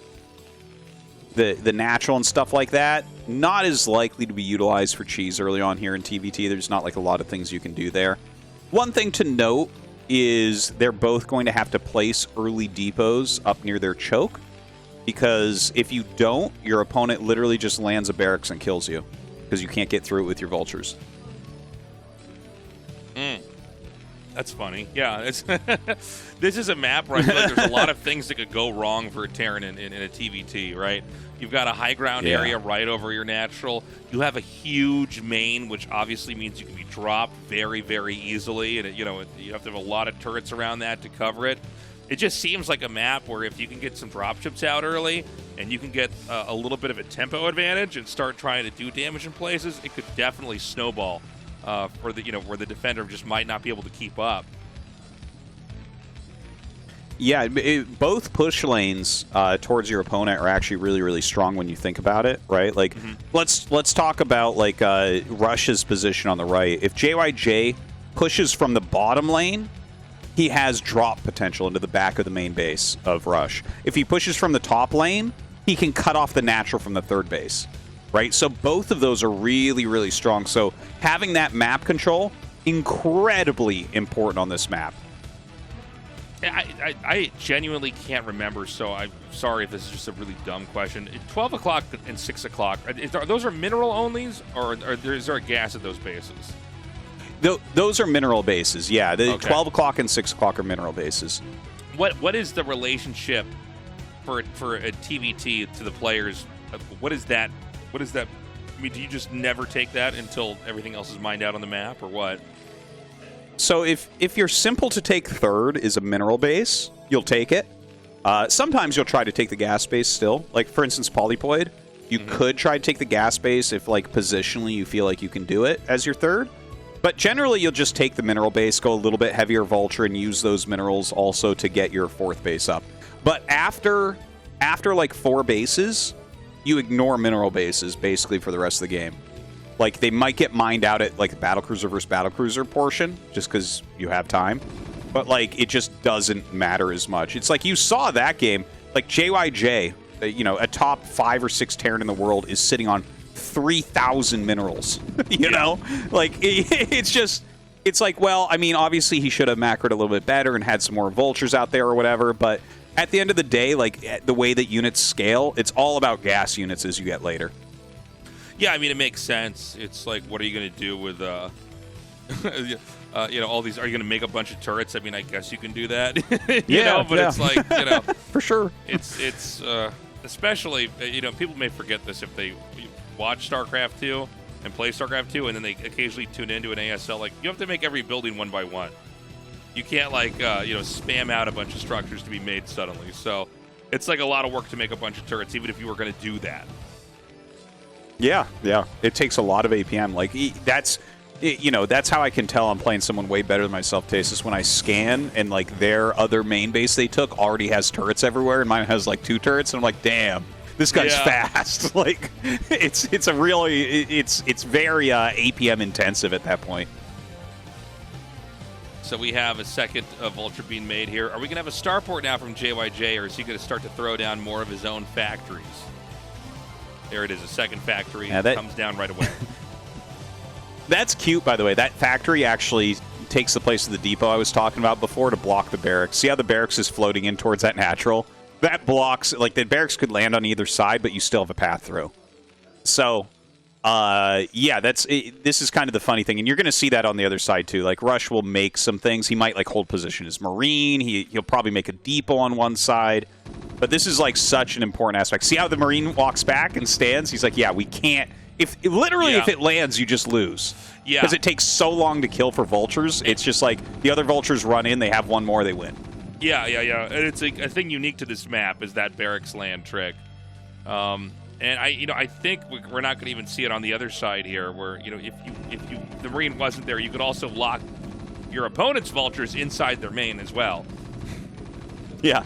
natural and stuff like that, not as likely to be utilized for cheese early on here in TVT. There's not like a lot of things you can do there. One thing to note is they're both going to have to place early depots up near their choke, because if you don't, your opponent literally just lands a barracks and kills you, because you can't get through it with your vultures. That's funny. Yeah, this is a map where I feel like there's a lot of things that could go wrong for a Terran in a TVT, right? You've got a high ground area right over your natural. You have a huge main, which obviously means you can be dropped very, very easily, and you have to have a lot of turrets around that to cover it. It just seems like a map where if you can get some dropships out early and you can get a little bit of a tempo advantage and start trying to do damage in places, it could definitely snowball for the where the defender just might not be able to keep up. Yeah, both push lanes towards your opponent are actually really, really strong when you think about it, right? Like, let's talk about like Rush's position on the right. If JYJ pushes from the bottom lane, he has drop potential into the back of the main base of Rush. If he pushes from the top lane, he can cut off the natural from the third base. right? So both of those are really, really strong. So having that map control, incredibly important on this map. I genuinely can't remember, so I'm sorry if this is just a really dumb question. 12 o'clock and 6 o'clock, those are mineral onlys, or is there a gas at those bases? Those are mineral bases, yeah. The Okay. 12 o'clock and 6 o'clock are mineral bases. What is the relationship for a TVT to the players? What is that? I mean, do you just never take that until everything else is mined out on the map, or what? So if you're simple to take third is a mineral base, you'll take it. Sometimes you'll try to take the gas base still. Like, for instance, Polyploid. You could try to take the gas base if, like, positionally you feel like you can do it as your third. But generally, you'll just take the mineral base, go a little bit heavier Vulture, and use those minerals also to get your fourth base up. But after like 4 bases, you ignore mineral bases, basically, for the rest of the game. Like, they might get mined out at, like, the Battlecruiser versus Battlecruiser portion, just because you have time. But, like, it just doesn't matter as much. It's like, you saw that game, like, JYJ, you know, a top 5 or 6 Terran in the world is sitting on 3,000 minerals, you know? Like, it's just, it's like, well, I mean, obviously he should have macroed a little bit better and had some more Vultures out there or whatever, but at the end of the day, like, the way that units scale, it's all about gas units as you get later. Yeah, I mean, it makes sense. It's like, what are you going to do with, you know, all these? Are you going to make a bunch of turrets? I mean, I guess you can do that, you know. But it's like, you know, for sure. It's especially, you know, people may forget this if they watch StarCraft 2 and play StarCraft 2, and then they occasionally tune into an ASL. Like, you have to make every building one by one. You can't, like, you know, spam out a bunch of structures to be made suddenly. So it's like a lot of work to make a bunch of turrets, even if you were going to do that. Yeah, yeah. It takes a lot of APM. Like, that's, you know, that's how I can tell I'm playing someone way better than myself, Tastosis, when I scan and, like, their other main base they took already has turrets everywhere, and mine has, like, 2 turrets, and I'm like, damn, this guy's fast. Like, it's a really, it's very APM intensive at that point. So we have a second Vulture being made here. Are we going to have a starport now from JYJ, or is he going to start to throw down more of his own factories? There it is, a second factory. Yeah, that comes down right away. That's cute, by the way. That factory actually takes the place of the depot I was talking about before to block the barracks. See how the barracks is floating in towards that natural? That blocks, like, the barracks could land on either side, but you still have a path through. So, yeah, this is kind of the funny thing, and you're going to see that on the other side too. Like, Rush will make some things. He might, like, hold position as Marine. He'll probably make a depot on one side. But this is, like, such an important aspect. See how the Marine walks back and stands? He's like, yeah, we can't. If it lands, you just lose. Yeah. Because it takes so long to kill for Vultures. It's just like the other Vultures run in, they have one more, they win. Yeah. And it's a thing unique to this map is that barracks land trick. And I think we're not going to even see it on the other side here, where, you know, if the Marine wasn't there, you could also lock your opponent's Vultures inside their main as well. Yeah.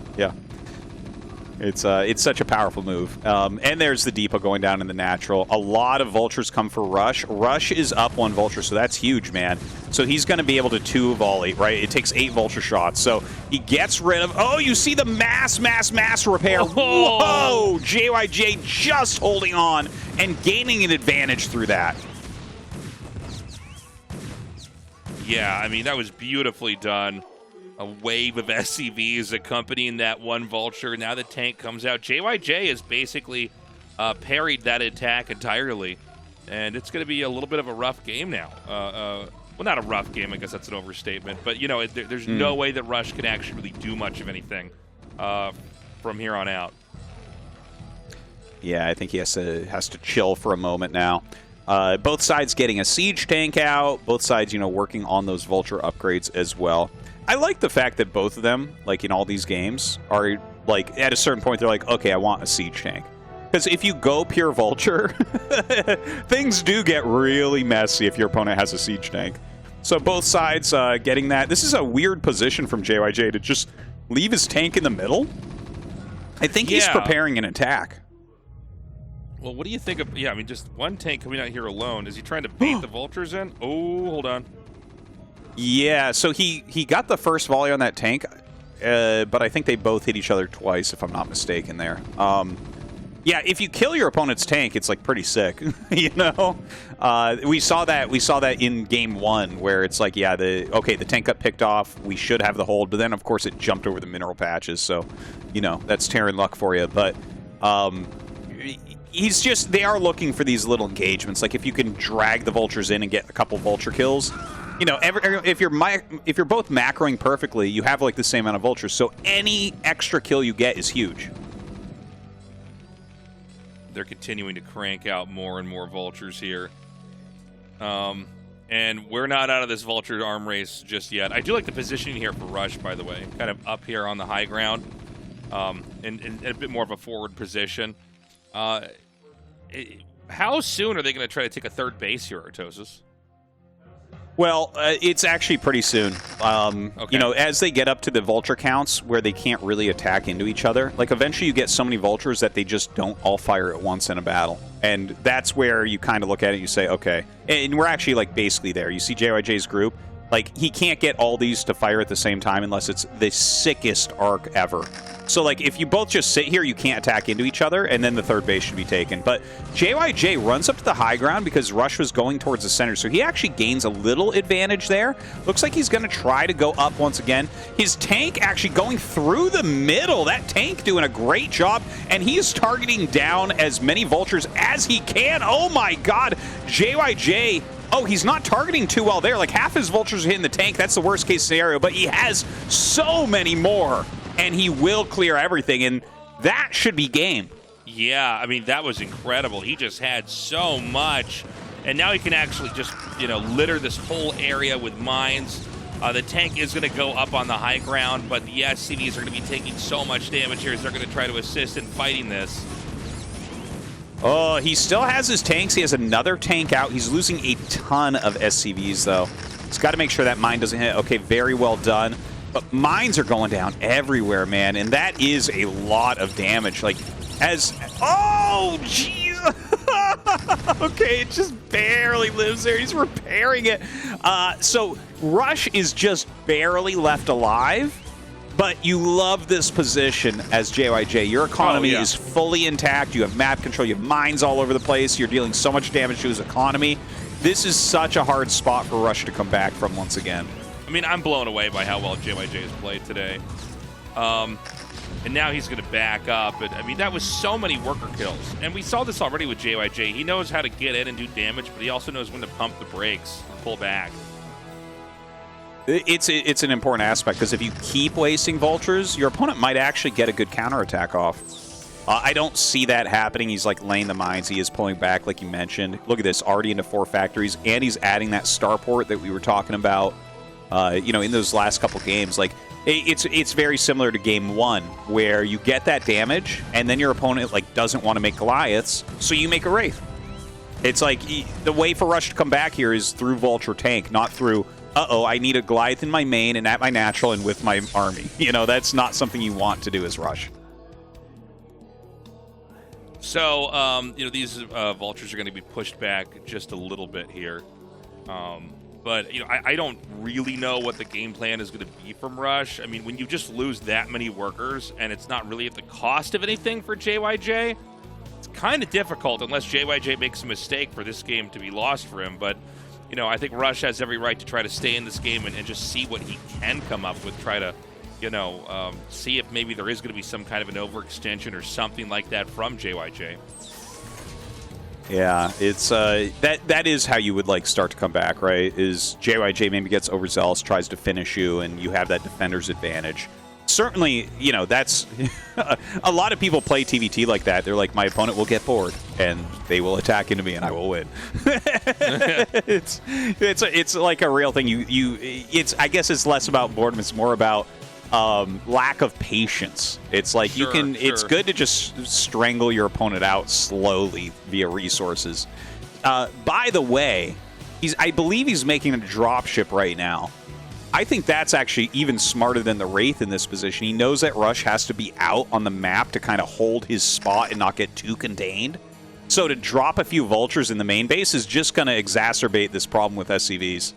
It's such a powerful move. And there's the depot going down in the natural. A lot of Vultures come for Rush. Rush is up 1 Vulture, so that's huge, man. So he's going to be able to 2 volley, right? It takes 8 Vulture shots. So he gets rid of... Oh, you see the mass repair. Whoa! JYJ just holding on and gaining an advantage through that. Yeah, I mean, that was beautifully done. A wave of SCVs accompanying that 1 Vulture. Now the tank comes out. JYJ has basically parried that attack entirely. And it's going to be a little bit of a rough game now. Well, not a rough game. I guess that's an overstatement. But, you know, there's no way that Rush can actually really do much of anything from here on out. Yeah, I think he has to chill for a moment now. Both sides getting a siege tank out. Both sides, you know, working on those Vulture upgrades as well. I like the fact that both of them, like in all these games, are like at a certain point they're like, okay, I want a siege tank. Because if you go pure Vulture, things do get really messy if your opponent has a siege tank. So both sides getting that. This is a weird position from JYJ to just leave his tank in the middle. I think he's preparing an attack. Well, what do you think of... Yeah, I mean, just 1 tank coming out here alone. Is he trying to bait the Vultures in? Oh, hold on. Yeah, so he got the first volley on that tank, but I think they both hit each other twice, if I'm not mistaken there. Yeah, if you kill your opponent's tank, it's like pretty sick, you know. We saw that in game 1, where it's like, yeah, the tank got picked off. We should have the hold, but then of course it jumped over the mineral patches. So, you know, that's Terran luck for you. But they are looking for these little engagements. Like if you can drag the vultures in and get a couple vulture kills, you know, if you're both macroing perfectly, you have like the same amount of vultures. So any extra kill you get is huge. They're continuing to crank out more and more vultures here. And we're not out of this vulture arm race just yet. I do like the positioning here for Rush, by the way. Kind of up here on the high ground. And a bit more of a forward position. How soon are they going to try to take a third base here, Tastosis? Well, it's actually pretty soon. You know, as they get up to the vulture counts where they can't really attack into each other, like eventually you get so many vultures that they just don't all fire at once in a battle. And that's where you kind of look at it and you say, okay. And we're actually like basically there. You see JYJ's group. Like, he can't get all these to fire at the same time unless it's the sickest arc ever. So, like, if you both just sit here, you can't attack into each other, and then the third base should be taken. But JYJ runs up to the high ground because Rush was going towards the center, so he actually gains a little advantage there. Looks like he's going to try to go up once again. His tank actually going through the middle. That tank doing a great job, and he is targeting down as many vultures as he can. Oh, my God. JYJ... Oh, he's not targeting too well there. Like, half his vultures are hitting the tank. That's the worst-case scenario, but he has so many more, and he will clear everything, and that should be game. Yeah, I mean, that was incredible. He just had so much, and now he can actually just, you know, litter this whole area with mines. The tank is going to go up on the high ground, but the SCVs are going to be taking so much damage here as they're going to try to assist in fighting this. Oh, he still has his tanks. He has another tank out. He's losing a ton of SCVs, though. He's got to make sure that mine doesn't hit. Okay, very well done. But mines are going down everywhere, man, and that is a lot of damage. Like, as... Oh, jeez! Okay, it just barely lives there. He's repairing it. So, Rush is just barely left alive. But you love this position as JYJ. Your economy is fully intact. You have map control. You have mines all over the place. You're dealing so much damage to his economy. This is such a hard spot for Rush to come back from once again. I mean, I'm blown away by how well JYJ has played today. And now he's going to back up. And I mean, that was so many worker kills. And we saw this already with JYJ. He knows how to get in and do damage, but he also knows when to pump the brakes and pull back. It's an important aspect, because if you keep wasting vultures, your opponent might actually get a good counterattack off. I don't see that happening. He's like laying the mines. He is pulling back, like you mentioned. Look at this, already into 4 factories, and he's adding that starport that we were talking about. You know, in those last couple games, like it's very similar to game 1, where you get that damage, and then your opponent like doesn't want to make Goliaths, so you make a Wraith. It's like the way for Rush to come back here is through vulture tank, not through. Uh-oh, I need a Goliath in my main and at my natural and with my army. You know, that's not something you want to do as Rush. So, you know, these vultures are going to be pushed back just a little bit here. But, you know, I don't really know what the game plan is going to be from Rush. I mean, when you just lose that many workers and it's not really at the cost of anything for JYJ, it's kind of difficult unless JYJ makes a mistake for this game to be lost for him. But, you know, I think Rush has every right to try to stay in this game and just see what he can come up with. Try to, you know, see if maybe there is going to be some kind of an overextension or something like that from JYJ. Yeah, it's that is how you would like start to come back, right? Is JYJ maybe gets overzealous, tries to finish you, and you have that defender's advantage. Certainly, you know, that's a lot of people play TVT like that. They're like, my opponent will get bored and they will attack into me and I will win. It's like a real thing. I guess it's less about boredom. It's more about lack of patience. It's like it's good to just strangle your opponent out slowly via resources. By the way, I believe he's making a dropship right now. I think that's actually even smarter than the Wraith in this position. He knows that Rush has to be out on the map to kind of hold his spot and not get too contained. So to drop a few vultures in the main base is just going to exacerbate this problem with SCVs.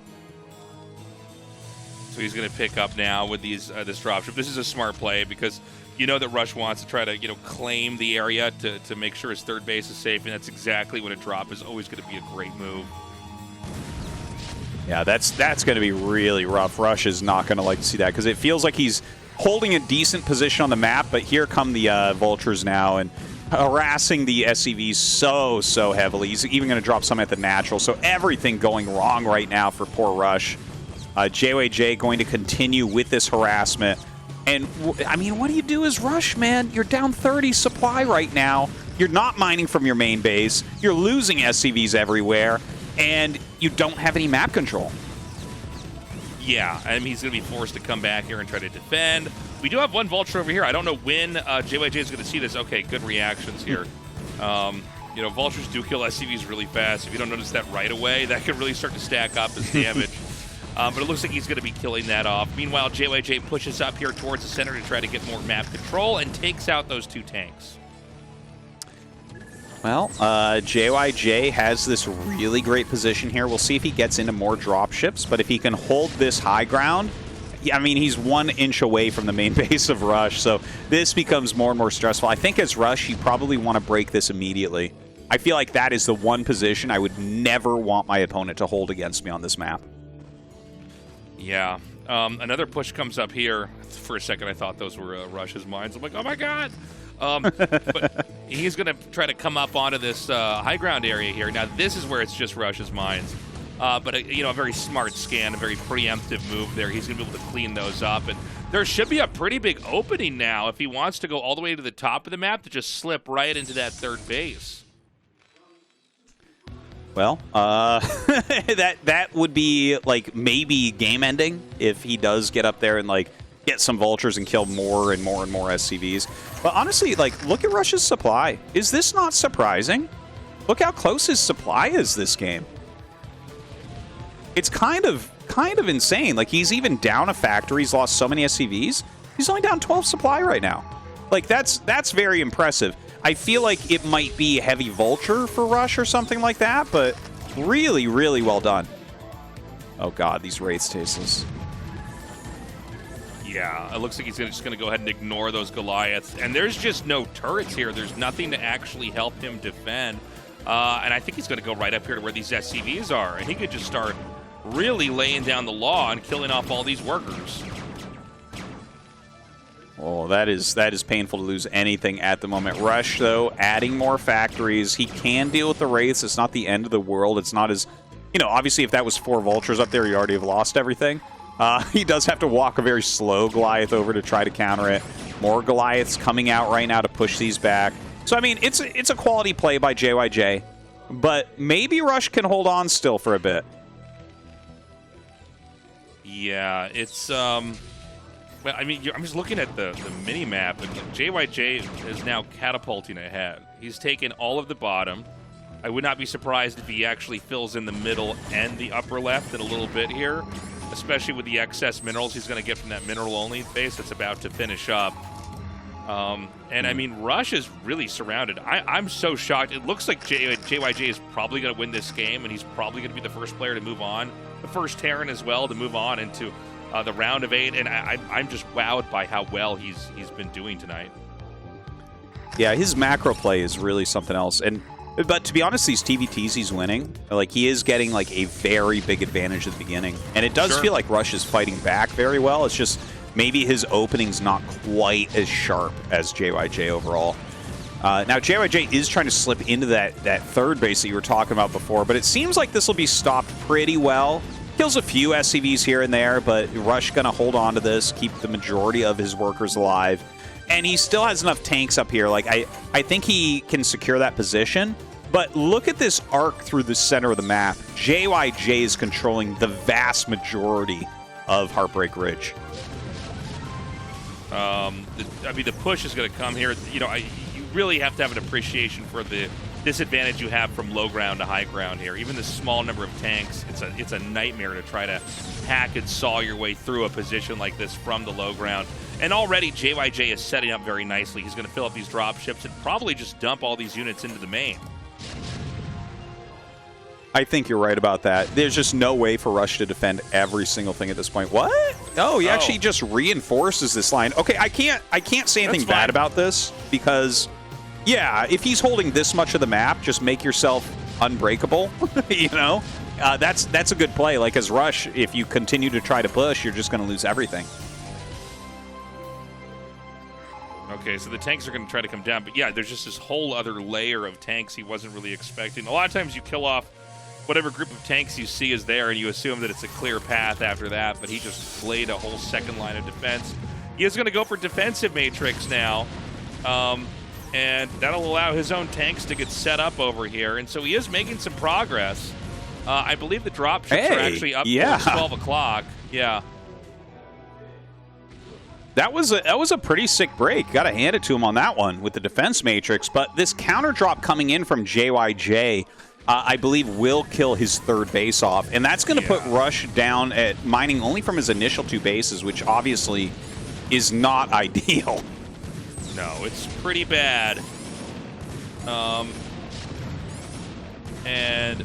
So he's going to pick up now with these this dropship. This is a smart play because You know that Rush wants to try to, claim the area to make sure his third base is safe, and that's exactly what a drop is always going to be a great move. Yeah, that's going to be really rough. Rush is not going to like to see that because it feels like he's holding a decent position on the map, but here come the Vultures now and harassing the SCVs so heavily. He's even going to drop some at the natural, so everything going wrong right now for poor Rush. JYJ going to continue with this harassment. And, I mean, what do you do as Rush, man? You're down 30 supply right now. You're not mining from your main base. You're losing SCVs everywhere. And you don't have any map control. Yeah, I mean, he's going to be forced to come back here and try to defend. We do have one Vulture over here. I don't know when JYJ is going to see this. Okay, good reactions here. Vultures do kill SCVs really fast. If you don't notice that right away, that could really start to stack up as damage. But it looks like he's going to be killing that off. Meanwhile, JYJ pushes up here towards the center to try to get more map control and takes out those 2 tanks. Well, JYJ has this really great position here. We'll see if he gets into more drop ships, but if he can hold this high ground, I mean, he's 1 inch away from the main base of Rush, so this becomes more and more stressful. I think as Rush, you probably want to break this immediately. I feel like that is the one position I would never want my opponent to hold against me on this map. Yeah. Another push comes up here. For a second, I thought those were Rush's mines. I'm like, oh my god! But he's going to try to come up onto this high ground area here. Now, this is where it's just Rush's mines. But, a very smart scan, a very preemptive move there. He's going to be able to clean those up. And there should be a pretty big opening now if he wants to go all the way to the top of the map to just slip right into that third base. Well, that would be, like, maybe game-ending if he does get up there and, like, get some Vultures and kill more and more and more SCVs. But honestly, like, look at Rush's supply. Is this not surprising? Look how close his supply is this game. It's kind of insane. Like, he's even down a factory. He's lost so many SCVs. He's only down 12 supply right now. Like, that's very impressive. I feel like it might be heavy Vulture for Rush or something like that, but really, really well done. Oh god, these Wraiths, Tasteless. Yeah, it looks like he's just going to go ahead and ignore those Goliaths. And there's just no turrets here. There's nothing to actually help him defend. And I think he's going to go right up here to where these SCVs are. And he could just start really laying down the law and killing off all these workers. Oh, that is painful to lose anything at the moment. Rush, though, adding more factories. He can deal with the Wraiths. It's not the end of the world. It's not as... obviously, if that was 4 Vultures up there, you already have lost everything. He does have to walk a very slow Goliath over to try to counter it. More Goliaths coming out right now to push these back. So, I mean, it's a quality play by JYJ. But maybe Rush can hold on still for a bit. Yeah, it's... Well, I mean, I'm just looking at the mini-map, and JYJ is now catapulting ahead. He's taken all of the bottom. I would not be surprised if he actually fills in the middle and the upper left in a little bit here, especially with the excess minerals he's going to get from that mineral-only base that's about to finish up. And, I mean, Rush is really surrounded. I'm so shocked. It looks like JYJ is probably going to win this game, and he's probably going to be the first player to move on, the first Terran as well, to move on into... the round of 8, and I'm just wowed by how well he's been doing tonight. Yeah, his macro play is really something else. But to be honest, these TVTs he's winning, like, he is getting like a very big advantage at the beginning, and it does feel like Rush is fighting back very well. It's just maybe his opening's not quite as sharp as JYJ overall. Now JYJ is trying to slip into that third base that you were talking about before, but it seems like this will be stopped pretty well. Kills a few SCVs here and there, but Rush going to hold on to this, keep the majority of his workers alive. And he still has enough tanks up here. Like, I think he can secure that position. But look at this arc through the center of the map. JYJ is controlling the vast majority of Heartbreak Ridge. I mean, the push is going to come here. You really have to have an appreciation for the disadvantage you have from low ground to high ground here. Even the small number of tanks, it's a nightmare to try to hack and saw your way through a position like this from the low ground. And already JYJ is setting up very nicely. He's going to fill up these drop ships and probably just dump all these units into the main. I think you're right about that. There's just no way for Rush to defend every single thing at this point. What? Oh, he actually just reinforces this line. Okay, I can't say anything bad about this because, yeah, if he's holding this much of the map, just make yourself unbreakable. You know, that's a good play. Like as Rush, if you continue to try to push, you're just going to lose everything. Okay, so the tanks are going to try to come down, but yeah, there's just this whole other layer of tanks he wasn't really expecting. A lot of times you kill off whatever group of tanks you see is there, and you assume that it's a clear path after that, but he just laid a whole second line of defense. He is going to go for defensive matrix now, and that'll allow his own tanks to get set up over here, and so he is making some progress. I believe the drop ships are actually up towards 12 o'clock. Yeah. That was a pretty sick break. Got to hand it to him on that one with the defense matrix. But this counter drop coming in from JYJ, I believe, will kill his third base off. And that's going to put Rush down at mining only from his initial 2 bases, which obviously is not ideal. No, it's pretty bad. And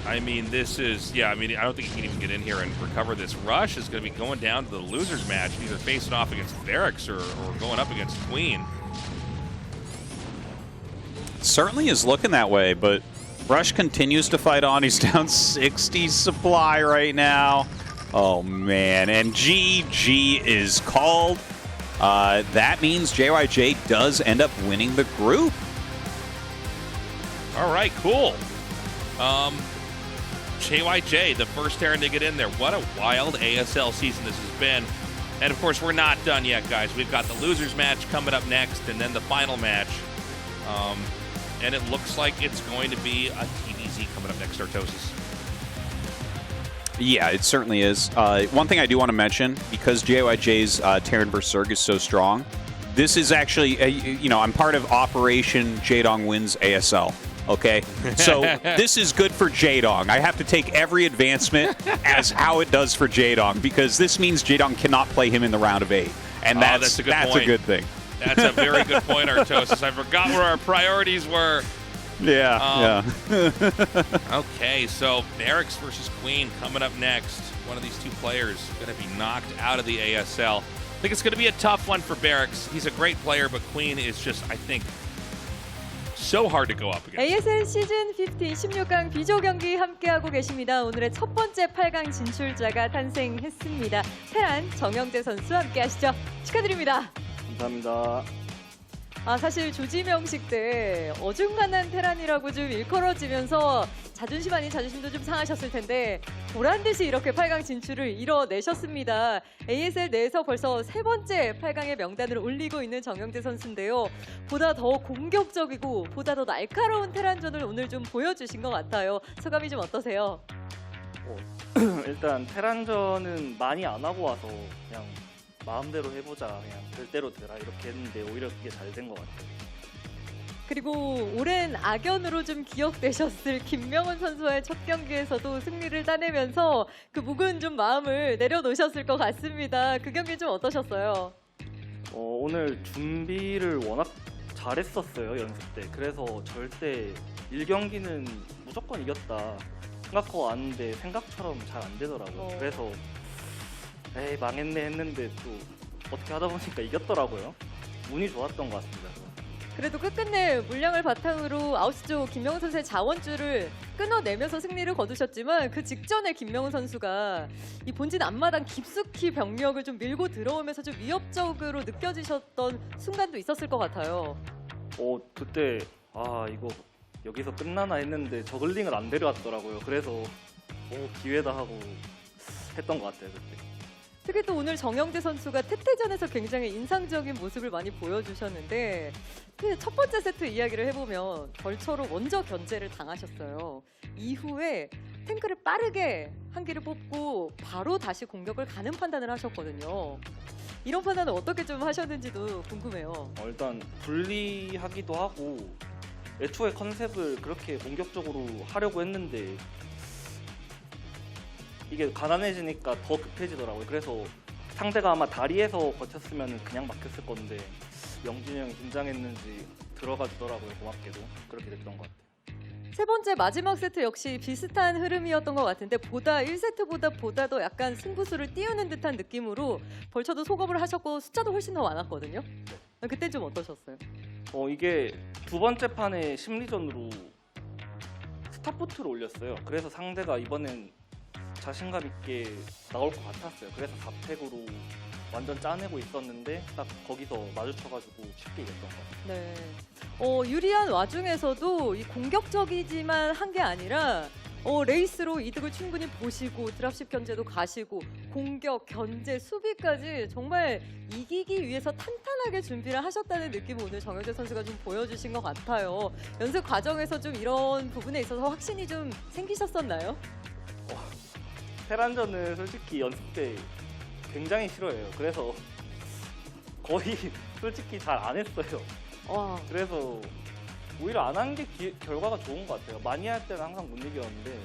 I mean, this is, I mean, I don't think he can even get in here and recover this. Rush is going to be going down to the losers match, either facing off against Barracks or going up against Queen. Certainly is looking that way, but Rush continues to fight on. He's down 60 supply right now. Oh, man. And GG is called. That means JYJ does end up winning the group. All right, cool. JYJ, the first Terran to get in there. What a wild ASL season this has been. And, of course, we're not done yet, guys. We've got the losers match coming up next and then the final match. And it looks like it's going to be a TVZ coming up next, Tastosis. Yeah, it certainly is. One thing I do want to mention, because JYJ's Terran vs. Zerg is so strong, this is actually, you know, I'm part of Operation Jaedong Wins ASL. Okay, so this is good for Jaedong. I have to take every advancement as how it does for Jaedong, because this means Jaedong cannot play him in the round of 8, and that's a good thing. That's a very good point, Tastosis. I forgot where our priorities were. Yeah, Okay, so Barracks versus Queen coming up next. One of these two players going to be knocked out of the ASL. I think it's going to be a tough one for Barracks. He's a great player, but Queen is just, I think, so hard to go up against. ASL 시즌 15 16강 비조 경기 함께하고 계십니다. 오늘의 첫 번째 8강 진출자가 탄생했습니다. 테란 정영재 선수 함께하시죠. 축하드립니다. 감사합니다. 사실 조지명식 때 어중간한 테란이라고 좀 일컬어지면서 자존심 아닌 자존심도 좀 상하셨을 텐데 보란듯이 이렇게 8강 진출을 이뤄내셨습니다. ASL 내에서 벌써 3번째 8강의 명단을 올리고 있는 정영재 선수인데요. 보다 더 공격적이고 보다 더 날카로운 테란전을 오늘 좀 보여주신 것 같아요. 소감이 좀 어떠세요? 일단 테란전은 많이 안 하고 와서 그냥 마음대로 해보자, 그냥 될 대로 되라 이렇게 했는데 오히려 그게 잘 된 것 같아요. 그리고 오랜 악연으로 좀 기억되셨을 김명훈 선수와의 첫 경기에서도 승리를 따내면서 그 묵은 좀 마음을 내려놓으셨을 것 같습니다. 그 경기 좀 어떠셨어요? 오늘 준비를 워낙 잘했었어요, 연습 때. 그래서 절대 1경기는 무조건 이겼다 생각하고 왔는데 생각처럼 잘 안 되더라고요. 그래서 에이 망했네 했는데 또 어떻게 하다 보니까 이겼더라고요. 운이 좋았던 것 같습니다. 그래도 끝끝내 물량을 바탕으로 아웃쪽 김명훈 선수의 자원줄을 끊어내면서 승리를 거두셨지만 그 직전에 김명훈 선수가 이 본진 앞마당 깊숙이 병력을 좀 밀고 들어오면서 좀 위협적으로 느껴지셨던 순간도 있었을 것 같아요. 그때 이거 여기서 끝나나 했는데 저글링을 안 데려왔더라고요. 그래서 기회다 하고 했던 것 같아요, 그때. 특히 또 오늘 정영재 선수가 태태전에서 굉장히 인상적인 모습을 많이 보여주셨는데 첫 번째 세트 이야기를 해보면 벌처로 먼저 견제를 당하셨어요. 이후에 탱크를 빠르게 한 기를 뽑고 바로 다시 공격을 가는 판단을 하셨거든요. 이런 판단은 어떻게 좀 하셨는지도 궁금해요. 일단 분리하기도 하고 애초에 컨셉을 그렇게 공격적으로 하려고 했는데 이게 가난해지니까 더 급해지더라고요. 그래서 상대가 아마 다리에서 버텼으면 그냥 막혔을 건데 영진이 형이 긴장했는지 들어가 주더라고요. 고맙게도. 그렇게 됐던 것 같아요. 세 번째 마지막 세트 역시 비슷한 흐름이었던 것 같은데 1세트보다도 약간 승부수를 띄우는 듯한 느낌으로 벌쳐도 소급을 하셨고 숫자도 훨씬 더 많았거든요. 그때 좀 어떠셨어요? 이게 두 번째 판에 심리전으로 스타포트를 올렸어요. 그래서 상대가 이번엔 자신감 있게 나올 것 같았어요. 그래서 4팩으로 완전 짜내고 있었는데 딱 거기서 마주쳐가지고 쉽게 이겼던 것 같아요. 네. 유리한 와중에서도 이 공격적이지만 한 게 아니라 레이스로 이득을 충분히 보시고 드랍십 견제도 가시고 공격, 견제, 수비까지 정말 이기기 위해서 탄탄하게 준비를 하셨다는 느낌을 오늘 정영재 선수가 좀 보여주신 것 같아요. 연습 과정에서 좀 이런 부분에 있어서 확신이 좀 생기셨었나요? 테란전은 솔직히 연습 때 굉장히 싫어해요. 그래서 거의 솔직히 잘 안 했어요. 그래서 오히려 안 한 게 결과가 좋은 것 같아요. 많이 할 때는 항상 못 이겼는데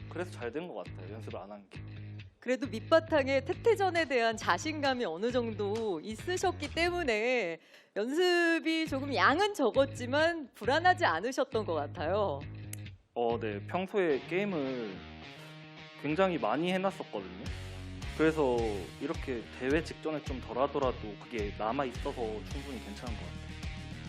그래서 잘 된 것 같아요. 연습을 안 한 게. 그래도 밑바탕에 태태전에 대한 자신감이 어느 정도 있으셨기 때문에 연습이 조금 양은 적었지만 불안하지 않으셨던 것 같아요. 네. 평소에 게임을 굉장히 많이 해놨었거든요. 그래서 이렇게 대회 직전에 좀 덜 하더라도 그게 남아있어서 충분히 괜찮은 것 같아요.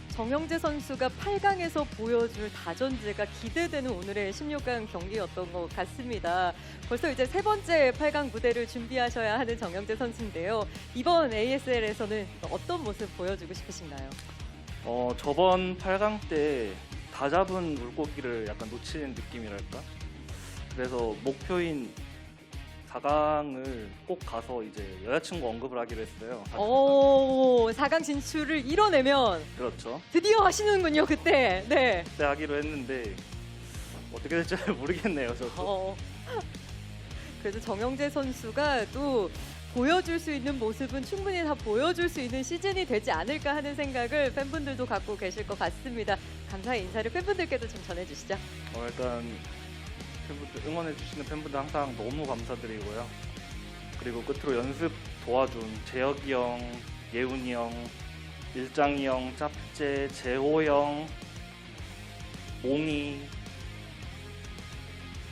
정영재 선수가 8강에서 보여줄 다전제가 기대되는 오늘의 16강 경기였던 것 같습니다. 벌써 이제 세 번째 8강 무대를 준비하셔야 하는 정영재 선수인데요. 이번 ASL에서는 어떤 모습 보여주고 싶으신가요? 저번 8강 때 다 잡은 물고기를 약간 놓치는 느낌이랄까? 그래서 목표인 4강을 꼭 가서 이제 여자친구 언급을 하기로 했어요. 4강 진출을 이뤄내면 그렇죠. 드디어 하시는군요, 그때. 네. 그때 하기로 했는데 어떻게 될지 잘 모르겠네요, 저도. 그래도 정영재 선수가 또 보여줄 수 있는 모습은 충분히 다 보여줄 수 있는 시즌이 되지 않을까 하는 생각을 팬분들도 갖고 계실 것 같습니다. 감사의 인사를 팬분들께도 좀 전해주시죠. 일단 팬분들 응원해주시는 팬분들 항상 너무 감사드리고요. 그리고 끝으로 연습 도와준 재혁이 형, 예훈이 형, 일장이 형, 짭제, 재호 형, 몽이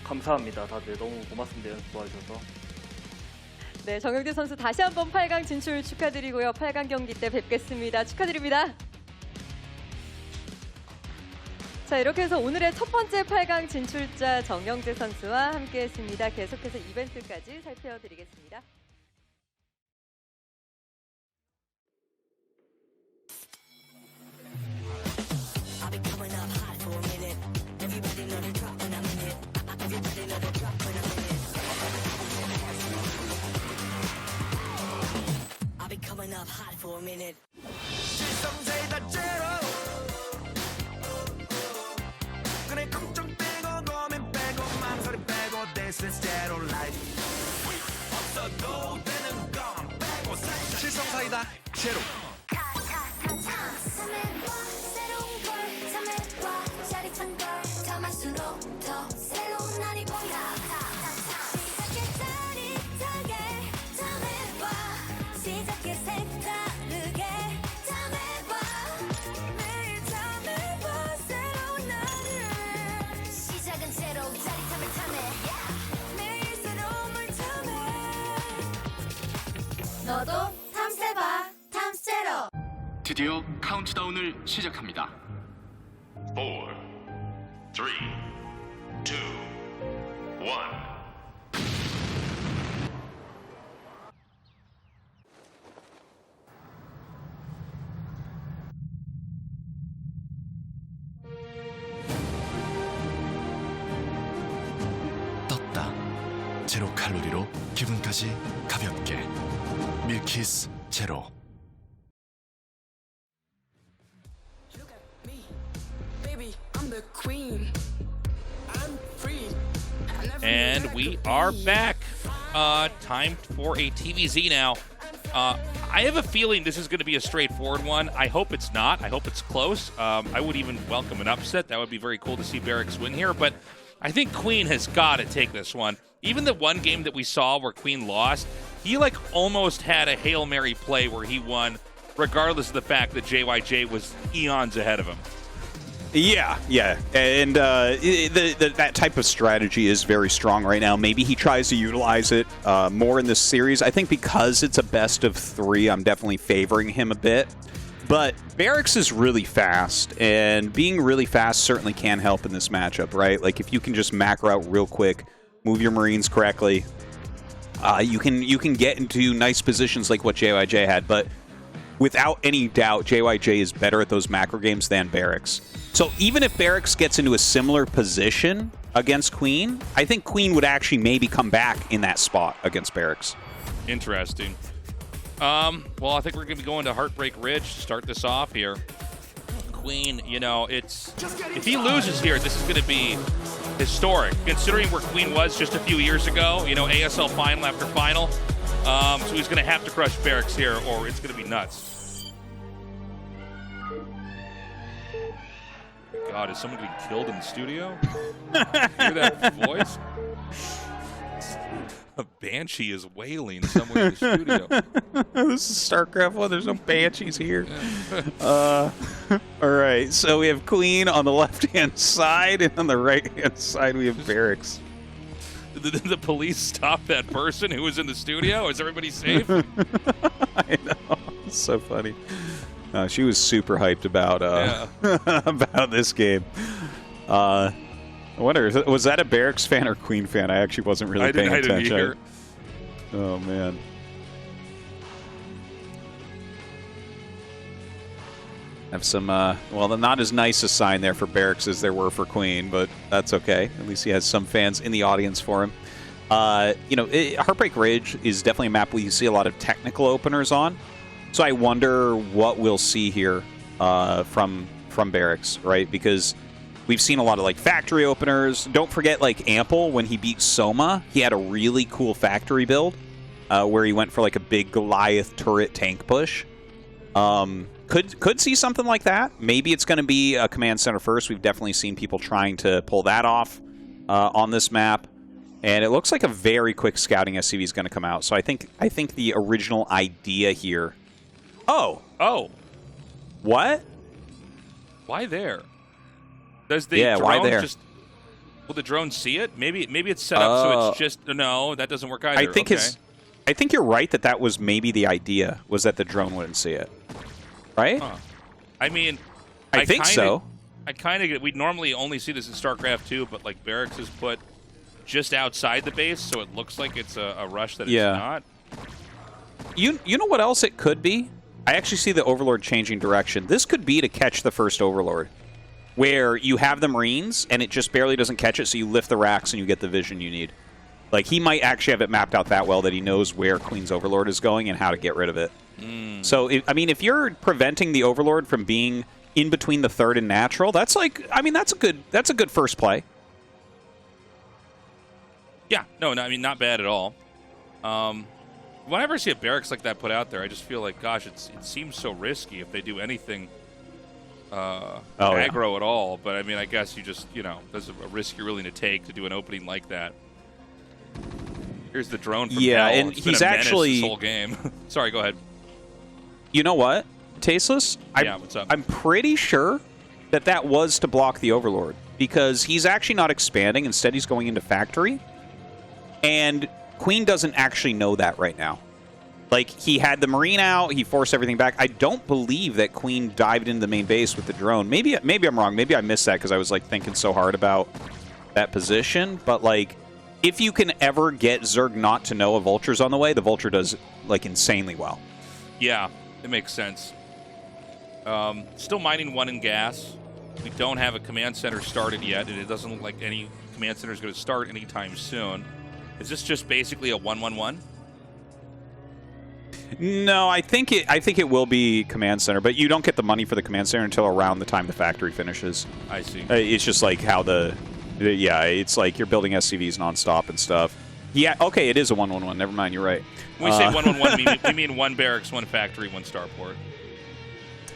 감사합니다. 다들 너무 고맙습니다. 연습 도와주셔서. 네, 정영재 선수 다시 한번 8강 진출 축하드리고요. 8강 경기 때 뵙겠습니다. 축하드립니다. 자, 이렇게 해서 오늘의 첫 번째 8강 진출자 정영재 선수와 함께했습니다. 계속해서 이벤트까지 살펴드리겠습니다. 그래 걱정 빼고 고민 빼고 망설임 빼고 This is StarLeague 없어도 되는 건 빼고 실성사이다 제로 새로운 걸 참해봐 짜릿한 걸 담을수록 더 새로운 날이 보인다 시작해 짜릿하게 참해봐 시작해 색다르게 참해봐 매일 참해봐 새로운 날을 시작은 제로 짜릿함을 탐해 매일 새로움을 탐해 너도 탐세봐 탐세로 드디어 카운트다운을 시작합니다. 4, 3, 2, 1. 떴다. 제로 칼로리로 기분까지 가볍게. 밀키스 제로. And we are back. Time for a TVZ now. I have a feeling this is going to be a straightforward one. I hope it's not. I hope it's close. I would even welcome an upset. That would be very cool to see Barracks win here. But I think Queen has got to take this one. Even the one game that we saw where Queen lost, he like almost had a Hail Mary play where he won, regardless of the fact that JYJ was eons ahead of him. Yeah, and that type of strategy is very strong right now. Maybe he tries to utilize it more in this series. I think because it's a best of 3, I'm definitely favoring him a bit. But Barracks is really fast, and being really fast certainly can help in this matchup, right? Like if you can just macro out real quick, move your Marines correctly, you can get into nice positions like what JYJ had. But without any doubt, JYJ is better at those macro games than Barracks. So even if Barracks gets into a similar position against Queen, I think Queen would actually maybe come back in that spot against Barracks. Interesting. Well, I think we're going to be going to Heartbreak Ridge to start this off here. Queen, you know, if he loses here, this is going to be historic, considering where Queen was just a few years ago. You know, ASL final after final. So he's going to have to crush Barracks here, or it's going to be nuts. God, is someone getting killed in the studio? Hear that voice? A banshee is wailing somewhere in the studio. This is StarCraft 1. There's no banshees here. All right, so we have Queen on the left-hand side, and on the right-hand side we have Barracks. Did the police stop that person who was in the studio? Is everybody safe? I know. It's so funny. She was super hyped about about this game. I wonder, was that a Barracks fan or Queen fan? I actually wasn't really paying attention. I didn't hear. Oh, man. Have some, well, not as nice a sign there for Barracks as there were for Queen, but that's okay. At least he has some fans in the audience for him. You know, Heartbreak Ridge is definitely a map where you see a lot of technical openers on. So I wonder what we'll see here from Barracks, right? Because we've seen a lot of like factory openers. Don't forget, like Ample, when he beat Soma, he had a really cool factory build where he went for like a big Goliath turret tank push. Could see something like that. Maybe it's going to be a command center first. We've definitely seen people trying to pull that off on this map. And it looks like a very quick scouting SCV is going to come out. So I think the original idea here. Oh. What? Why there? Does the drone why there? just... Will the drone see it? Maybe it's set up so it's just... No, that doesn't work either. I think you're right that was maybe the idea, was that the drone wouldn't see it. Right? Huh. I mean... I think so. I kind of get... We normally only see this in StarCraft 2, but like Barracks is put just outside the base, so it looks like it's a rush that it's not. You know what else it could be? I actually see the Overlord changing direction. This could be to catch the first Overlord, where you have the Marines, and it just barely doesn't catch it, so you lift the racks and you get the vision you need. Like, he might actually have it mapped out that well that he knows where Queen's Overlord is going and how to get rid of it. So, I mean, if you're preventing the Overlord from being in between the third and natural, that's like, I mean, that's a good first play. Yeah, no, I mean, not bad at all. Whenever I see a Barracks like that put out there, I just feel like, gosh, it seems so risky if they do anything aggro at all. But, I mean, I guess you just, you know, there's a risk you're willing to take to do an opening like that. Here's the drone from hell. And it's he's been a menace actually... this whole game. Sorry, go ahead. You know what, Tasteless? What's up? I'm pretty sure that was to block the Overlord, because he's actually not expanding. Instead, he's going into factory. And Queen doesn't actually know that right now. Like, he had the Marine out, he forced everything back. I don't believe that Queen dived into the main base with the drone. Maybe I'm wrong. Maybe I missed that because I was, like, thinking so hard about that position. But, like, if you can ever get Zerg not to know a Vulture's on the way, the Vulture does, like, insanely well. Yeah, it makes sense. Still mining 1 in gas. We don't have a command center started yet, and it doesn't look like any command center is going to start anytime soon. Is this just basically a 1-1-1? No, I think it will be command center, but you don't get the money for the command center until around the time the factory finishes. I see. It's just like how it's like you're building SCVs nonstop and stuff. Yeah, okay, it is a 1-1-1. Never mind, you're right. When we say 1-1-1, we mean 1 barracks, 1 factory, 1 starport.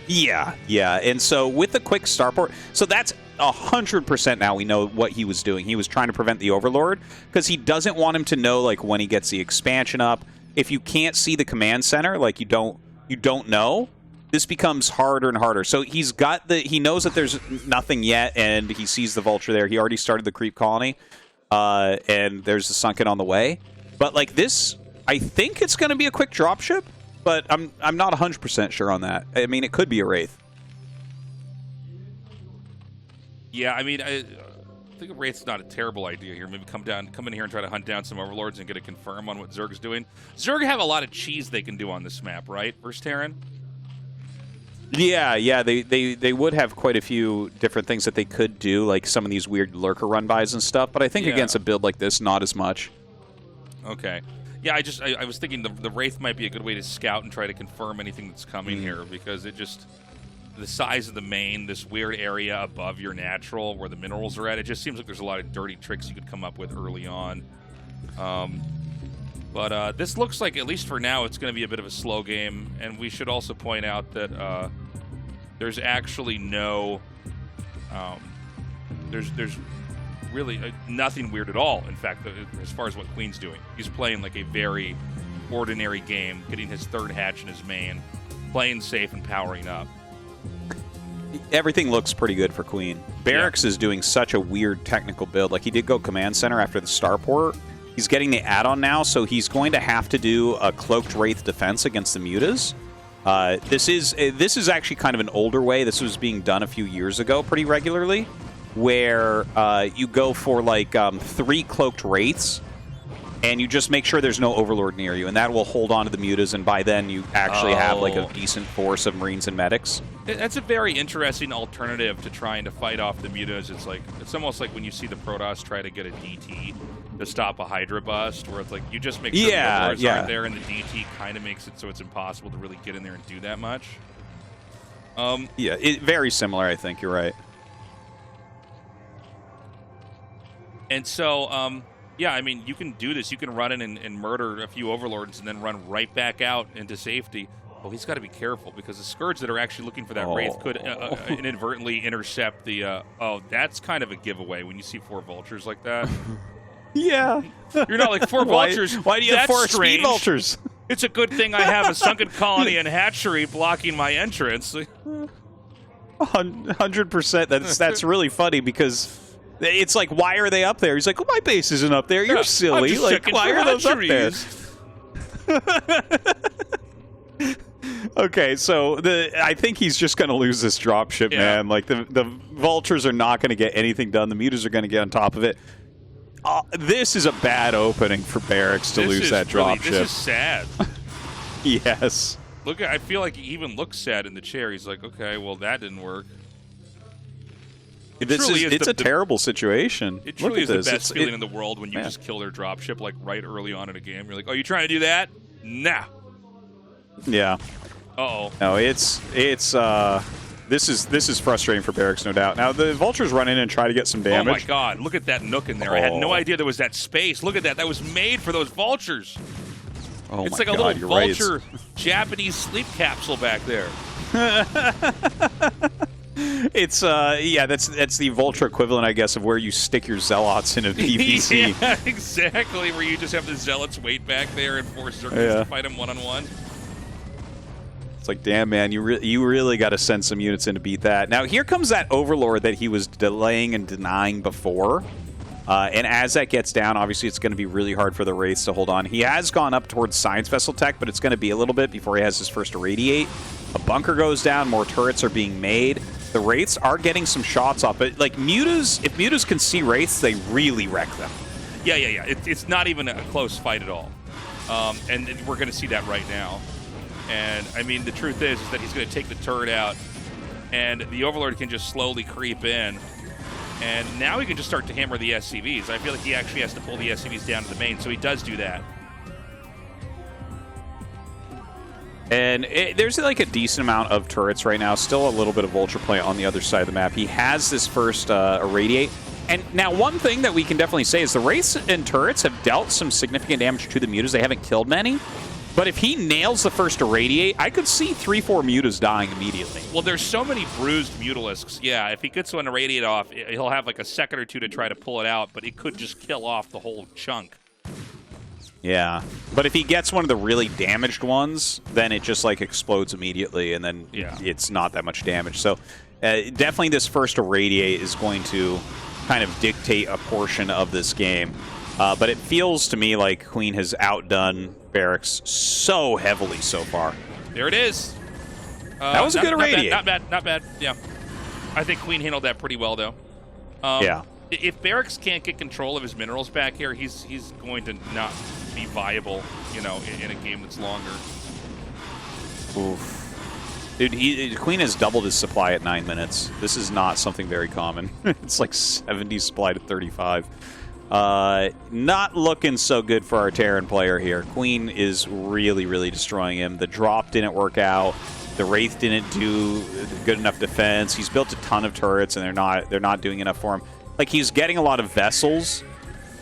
Yeah, and so with the quick starport, so that's 100% now we know what he was doing. He was trying to prevent the Overlord because he doesn't want him to know, like, when he gets the expansion up. If you can't see the command center, like, you don't know, this becomes harder and harder. So he knows that there's nothing yet, and he sees the Vulture there. He already started the creep colony, and there's a Sunken on the way. But like this, I think it's going to be a quick dropship, but I'm not 100% sure on that. I mean, it could be a Wraith. Yeah, I mean, I think a Wraith's not a terrible idea here. Maybe come in here and try to hunt down some Overlords and get a confirm on what Zerg's doing. Zerg have a lot of cheese they can do on this map, right? Versus Terran? Yeah, they would have quite a few different things that they could do, like some of these weird lurker run-bys and stuff, but I think against a build like this, not as much. Okay. Yeah, I was thinking the Wraith might be a good way to scout and try to confirm anything that's coming here, because it just... The size of the main, this weird area above your natural where the minerals are at, it just seems like there's a lot of dirty tricks you could come up with early on. But this looks like, at least for now, it's going to be a bit of a slow game. And we should also point out that there's actually no... there's really nothing weird at all, in fact, as far as what Queen's doing. He's playing like a very ordinary game, getting his third hatch in his main, playing safe and powering up. Everything looks pretty good for Queen. Barracks is doing such a weird technical build. Like, he did go Command Center after the Starport. He's getting the add-on now, so he's going to have to do a Cloaked Wraith defense against the Mutas. This is actually kind of an older way. This was being done a few years ago pretty regularly, where you go for, like, 3 Cloaked Wraiths, and you just make sure there's no Overlord near you, and that will hold on to the Mutas, and by then you actually have, like, a decent force of Marines and Medics. That's a very interesting alternative to trying to fight off the Mutas. It's almost like when you see the Protoss try to get a DT to stop a Hydra bust, where it's like you just make sure the Overlords aren't there, and the DT kind of makes it so it's impossible to really get in there and do that much. Very similar, I think. You're right. And so... yeah, I mean, you can do this. You can run in and murder a few Overlords and then run right back out into safety. Oh, he's got to be careful, because the Scourge that are actually looking for that Wraith could inadvertently intercept the... oh, that's kind of a giveaway when you see 4 Vultures like that. Yeah. You're not like 4 Vultures. Why do you have 4 Speed Vultures? It's a good thing I have a Sunken Colony and Hatchery blocking my entrance. 100%. That's really funny, because... It's like, why are they up there? He's like, oh, my base isn't up there. You're silly. Like, why are those up there? Okay, so I think he's just going to lose this dropship, man. Like, the Vultures are not going to get anything done. The Mutas are going to get on top of it. This is a bad opening for Barracks to lose that dropship. This is sad. Yes. Look, I feel like he even looks sad in the chair. He's like, okay, well, that didn't work. It's a terrible situation. It truly is the best feeling in the world when you just kill their dropship, like, right early on in a game. You're like, oh, you trying to do that? Nah. Yeah. Uh-oh. No, this is frustrating for Barracks, no doubt. Now, the Vultures run in and try to get some damage. Oh, my God. Look at that nook in there. I had no idea there was that space. Look at that. That was made for those Vultures. Oh, it's like a little Vulture Japanese sleep capsule back there. It's that's the Vulture equivalent, I guess, of where you stick your Zealots in a PvC. Yeah, exactly, where you just have the Zealots wait back there and force Zerglings to fight them one-on-one. It's like, damn, man, you really got to send some units in to beat that. Now, here comes that Overlord that he was delaying and denying before. And as that gets down, obviously it's going to be really hard for the Wraiths to hold on. He has gone up towards Science Vessel Tech, but it's going to be a little bit before he has his first Irradiate. A bunker goes down, more turrets are being made. The Wraiths are getting some shots off, but like Mutas, if Mutas can see Wraiths, they really wreck them. Yeah. It's not even a close fight at all. And we're going to see that right now. And, I mean, the truth is that he's going to take the turret out, and the Overlord can just slowly creep in. And now he can just start to hammer the SCVs. I feel like he actually has to pull the SCVs down to the main, so he does do that. And there's like a decent amount of turrets right now. Still a little bit of Vulture play on the other side of the map. He has this first Irradiate. And now one thing that we can definitely say is the Wraiths and turrets have dealt some significant damage to the Mutas. They haven't killed many. But if he nails the first Irradiate, I could see 3-4 Mutas dying immediately. Well, there's so many bruised Mutalisks. Yeah, if he gets one Irradiate off, he'll have like a second or two to try to pull it out, but it could just kill off the whole chunk. Yeah, but if he gets one of the really damaged ones, then it just like explodes immediately, and then it's not that much damage. So definitely this first irradiate is going to kind of dictate a portion of this game. But it feels to me like Queen has outdone Barracks so heavily so far. There it is. That was a good irradiate. Not bad, not bad. Yeah, I think Queen handled that pretty well though. Yeah. If Barracks can't get control of his minerals back here, he's going to not be viable, you know, in a game that's longer. Oof. Dude, Queen has doubled his supply at 9 minutes. This is not something very common. It's like 70 supply to 35. Not looking so good for our Terran player here. Queen is really, really destroying him. The drop didn't work out. The Wraith didn't do good enough defense. He's built a ton of turrets, and they're not doing enough for him. Like, he's getting a lot of vessels.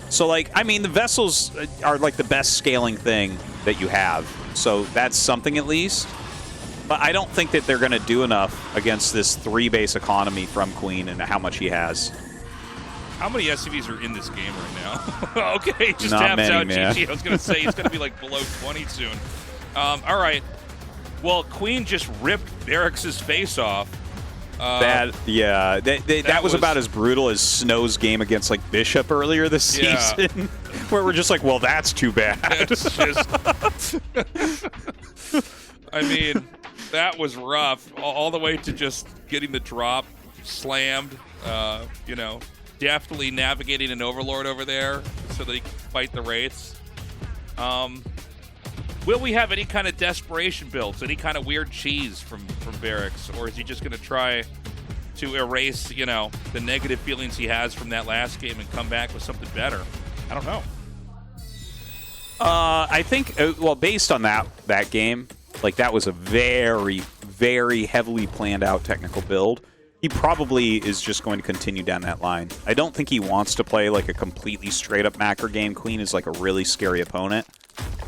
So, like, I mean, the vessels are, like, the best scaling thing that you have. So that's something at least. But I don't think that they're going to do enough against this 3-base economy from Queen and how much he has. How many SCVs are in this game right now? Okay, just Not taps many, out man. GG. I was going to say he's going to be, like, below 20 soon. All right. Well, Queen just ripped Barracks' face off. That was about as brutal as Snow's game against like Bishop earlier this season, where we're just like, well, that's too bad. It's just, I mean, that was rough, all the way to just getting the drop slammed. You know, definitely navigating an Overlord over there so that he can fight the Wraiths. Will we have any kind of desperation builds, any kind of weird cheese from Barracks, or is he just going to try to erase, you know, the negative feelings he has from that last game and come back with something better? I don't know. I think, well, based on that game, like that was a very, very heavily planned out technical build. He probably is just going to continue down that line. I don't think he wants to play like a completely straight up macro game. Queen is like a really scary opponent.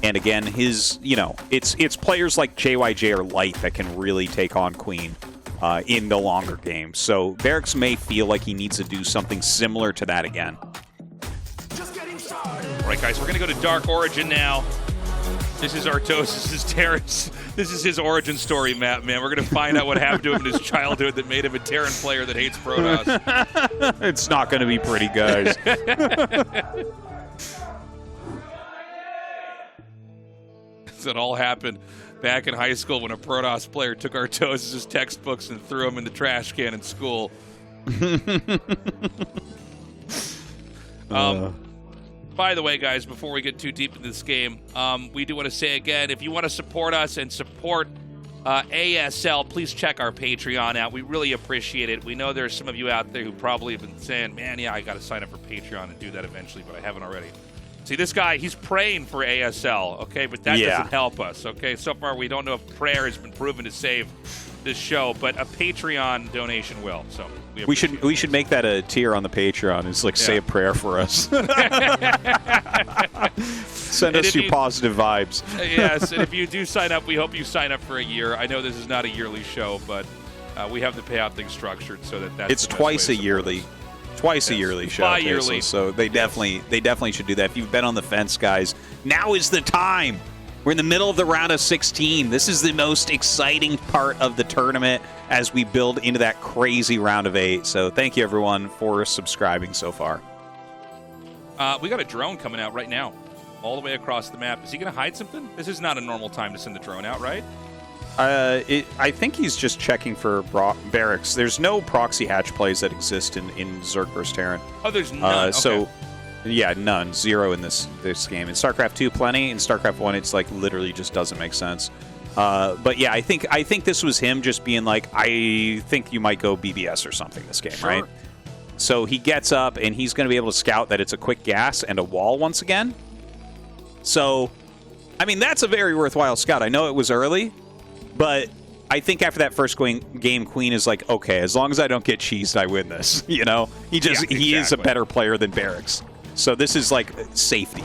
And again, his, you know, it's players like JYJ or Light that can really take on Queen in the longer game. So Barracks may feel like he needs to do something similar to that again. All right, guys, we're going to go to Dark Origin now. This is Artosis, this is Terrence. This is his origin story map, man. We're going to find out what happened to him in his childhood that made him a Terran player that hates Protoss. It's not going to be pretty, guys. It all happened back in high school when a Protoss player took Artosis' textbooks and threw them in the trash can in school. By the way, guys, before we get too deep into this game, we do want to say again, if you want to support us and support ASL, please check our Patreon out. We really appreciate it. We know there's some of you out there who probably have been saying, man, yeah, I got to sign up for Patreon and do that eventually, but I haven't already. See, this guy, he's praying for ASL, okay? But that doesn't help us, okay? So far, we don't know if prayer has been proven to save this show, but a Patreon donation will. So we should make that a tier on the Patreon. It's like say a prayer for us. Send us your positive vibes. Yes, and if you do sign up, we hope you sign up for a year. I know this is not a yearly show, but we have the payout thing structured so that's it's twice a yearly. Twice a yearly show. Bi-yearly. So they definitely should do that. If you've been on the fence, guys, now is the time. We're in the middle of the round of 16. This is the most exciting part of the tournament as we build into that crazy round of 8. So thank you, everyone, for subscribing so far. We got a drone coming out right now, all the way across the map. Is he going to hide something? This is not a normal time to send the drone out, right? I think he's just checking for Barracks. There's no proxy hatch plays that exist in Zerg vs. Terran. Oh, there's none. So, yeah, none. 0 in this game. In StarCraft 2, plenty. In StarCraft 1, it's like literally just doesn't make sense. But yeah, I think this was him just being like, I think you might go BBS or something this game, right? So he gets up and he's going to be able to scout that it's a quick gas and a wall once again. So, I mean, that's a very worthwhile scout. I know it was early. But I think after that first game, Queen is like, okay, as long as I don't get cheesed, I win this. You know, he is a better player than Barracks. So this is like safety.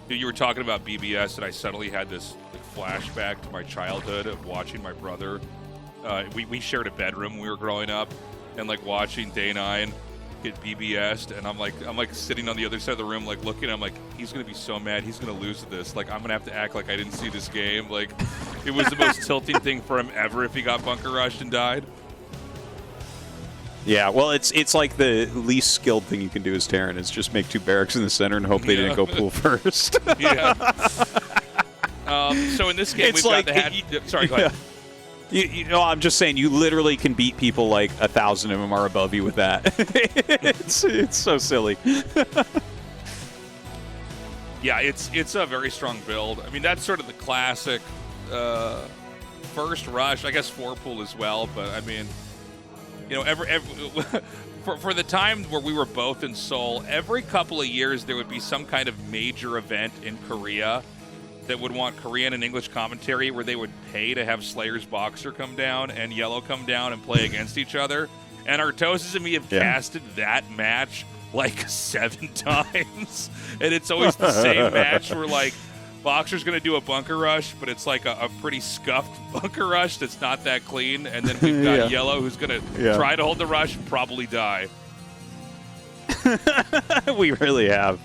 You were talking about BBS, and I suddenly had this flashback to my childhood of watching my brother. We shared a bedroom when we were growing up, and like watching Day 9 get BBS'd, and I'm like sitting on the other side of the room, like looking. I'm like, he's gonna be so mad. He's gonna lose to this. Like, I'm gonna have to act like I didn't see this game. Like, it was the most tilting thing for him ever if he got bunker rushed and died. Yeah, well, it's like the least skilled thing you can do as Terran is just make 2 barracks in the center and hope they didn't go pool first. Yeah. So in this game, It's we've like- got the hat. Sorry, go ahead. You know, I'm just saying, you literally can beat people like 1,000 of them are above you with that. it's so silly. Yeah, it's a very strong build. I mean, that's sort of the classic first rush. I guess 4 pool as well, but I mean, you know, for the time where we were both in Seoul, every couple of years there would be some kind of major event in Korea that would want Korean and English commentary where they would pay to have Slayer's Boxer come down and Yellow come down and play against each other. And Tastosis and me have casted that match like 7 times. And it's always the same match where, like, Boxer's going to do a bunker rush, but it's like a pretty scuffed bunker rush that's not that clean. And then we've got Yellow who's going to try to hold the rush and probably die. We really have.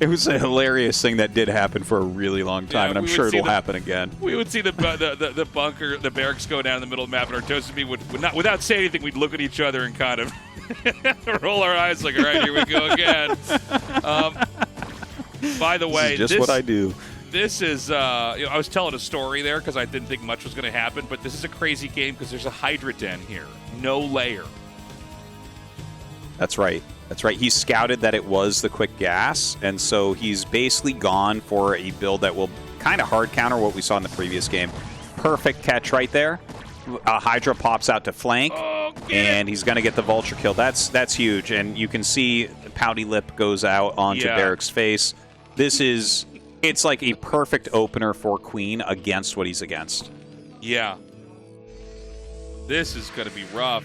It was a hilarious thing that did happen for a really long time, and I'm sure it'll happen again. We would see the bunker, the barracks go down in the middle of the map, and Tastosis and me would not, without saying anything, we'd look at each other and kind of roll our eyes like, all right, here we go again. By the way, this is just what I do. This is, I was telling a story there because I didn't think much was going to happen, but this is a crazy game because there's a Hydra Den here. No layer. That's right. That's right. He scouted that it was the quick gas, and so he's basically gone for a build that will kind of hard counter what we saw in the previous game. Perfect catch right there. Hydra pops out to flank, and he's going to get the Vulture kill. That's huge, and you can see Pouty Lip goes out onto Barracks' face. It's like a perfect opener for Queen against what he's against. Yeah. This is going to be rough.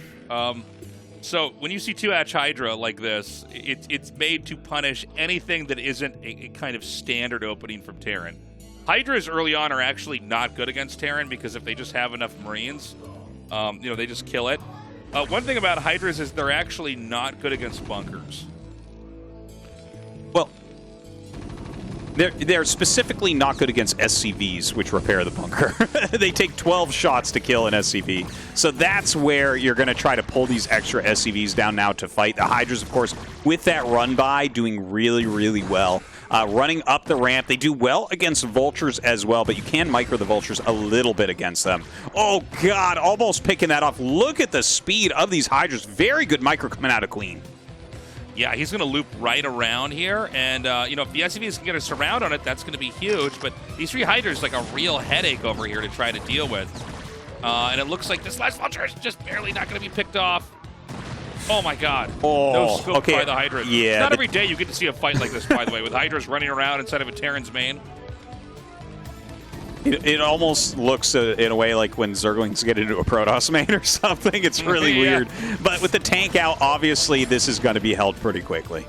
So when you see 2-hatch Hydra like this, it's made to punish anything that isn't a kind of standard opening from Terran. Hydras early on are actually not good against Terran because if they just have enough Marines, they just kill it. One thing about Hydras is they're actually not good against bunkers. Well, they're specifically not good against SCVs, which repair the bunker. They take 12 shots to kill an SCV. So that's where you're going to try to pull these extra SCVs down now to fight. The Hydras, of course, with that run-by, doing really, really well. Running up the ramp, they do well against Vultures as well, but you can micro the Vultures a little bit against them. Oh, God, almost picking that off. Look at the speed of these Hydras. Very good micro coming out of Queen. Yeah, he's going to loop right around here, and, if the SCVs can get a surround on it, that's going to be huge, but these 3 Hydras like a real headache over here to try to deal with. And it looks like this last Vulture is just barely not going to be picked off. Oh, my God. No scope by the Hydra. Yeah, not every day you get to see a fight like this, by the way, with Hydras running around inside of a Terran's main. It almost looks in a way like when Zerglings get into a Protoss main or something. It's really weird. But with the tank out, obviously this is going to be held pretty quickly.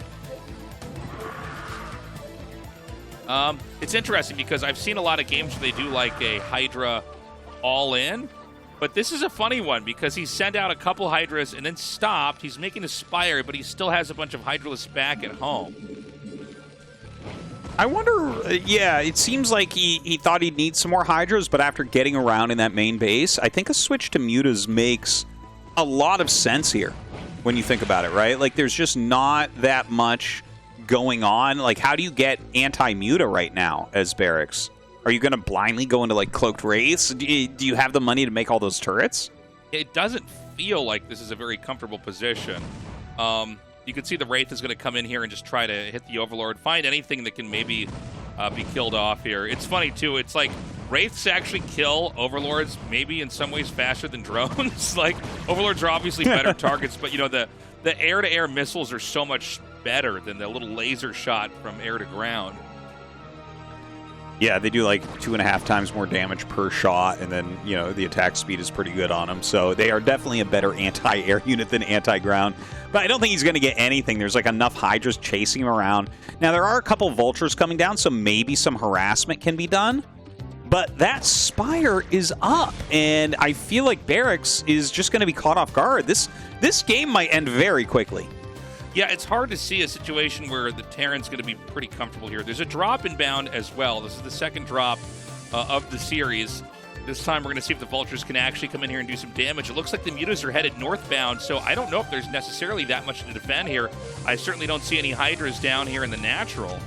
It's interesting because I've seen a lot of games where they do like a Hydra all-in, but this is a funny one because he sent out a couple Hydras and then stopped. He's making a Spire, but he still has a bunch of Hydralists back at home. I wonder, it seems like he thought he'd need some more Hydras, but after getting around in that main base, I think a switch to Mutas makes a lot of sense here when you think about it, right? Like, there's just not that much going on. Like, how do you get anti-Muta right now as Barracks? Are you going to blindly go into, like, Cloaked Wraiths? Do you have the money to make all those turrets? It doesn't feel like this is a very comfortable position. You can see the Wraith is going to come in here and just try to hit the Overlord, find anything that can maybe be killed off here. It's funny, too. It's like Wraiths actually kill Overlords maybe in some ways faster than drones. Like, Overlords are obviously better targets, but, the air-to-air missiles are so much better than the little laser shot from air to ground. Yeah, they do like 2.5 times more damage per shot, and then, the attack speed is pretty good on them. So they are definitely a better anti-air unit than anti-ground. But I don't think he's going to get anything. There's like enough Hydras chasing him around. Now, there are a couple Vultures coming down, so maybe some harassment can be done. But that Spire is up, and I feel like Barracks is just going to be caught off guard. This game might end very quickly. Yeah, it's hard to see a situation where the Terran's going to be pretty comfortable here. There's a drop inbound as well. This is the second drop of the series. This time we're going to see if the Vultures can actually come in here and do some damage. It looks like the Mutas are headed northbound, so I don't know if there's necessarily that much to defend here. I certainly don't see any Hydras down here in the natural.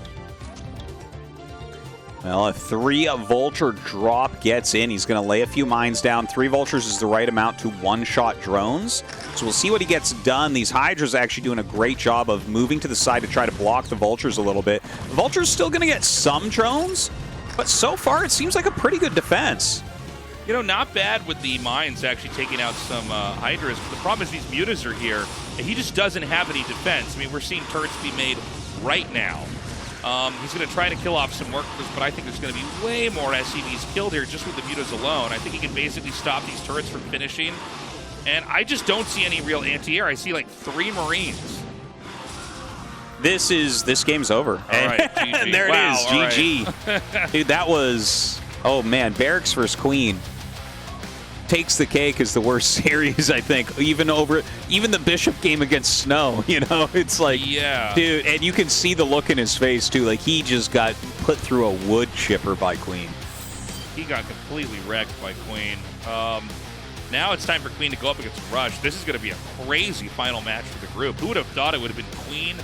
Well, a 3 Vulture drop gets in. He's going to lay a few mines down. 3 Vultures is the right amount to one-shot drones. So we'll see what he gets done. These Hydras actually doing a great job of moving to the side to try to block the Vultures a little bit. The Vultures still going to get some drones, but so far it seems like a pretty good defense. You know, not bad with the mines actually taking out some Hydras, but the problem is these Mutas are here, and he just doesn't have any defense. I mean, we're seeing turrets be made right now. He's going to try to kill off some workers, but I think there's going to be way more SCVs killed here just with the Mutas alone. I think he can basically stop these turrets from finishing, and I just don't see any real anti-air. I see like 3 Marines. This game's over. All right, GG. And there wow, it is, GG. Right. Dude, that was, oh man, Barracks versus Queen. Takes the cake as the worst series, I think, even the Bishop game against Snow. You know, it's like, yeah, dude, and you can see the look in his face too. Like he just got put through a wood chipper by Queen. He got completely wrecked by Queen. Now it's time for Queen to go up against Rush. This is going to be a crazy final match for the group. Who would have thought it would have been Queen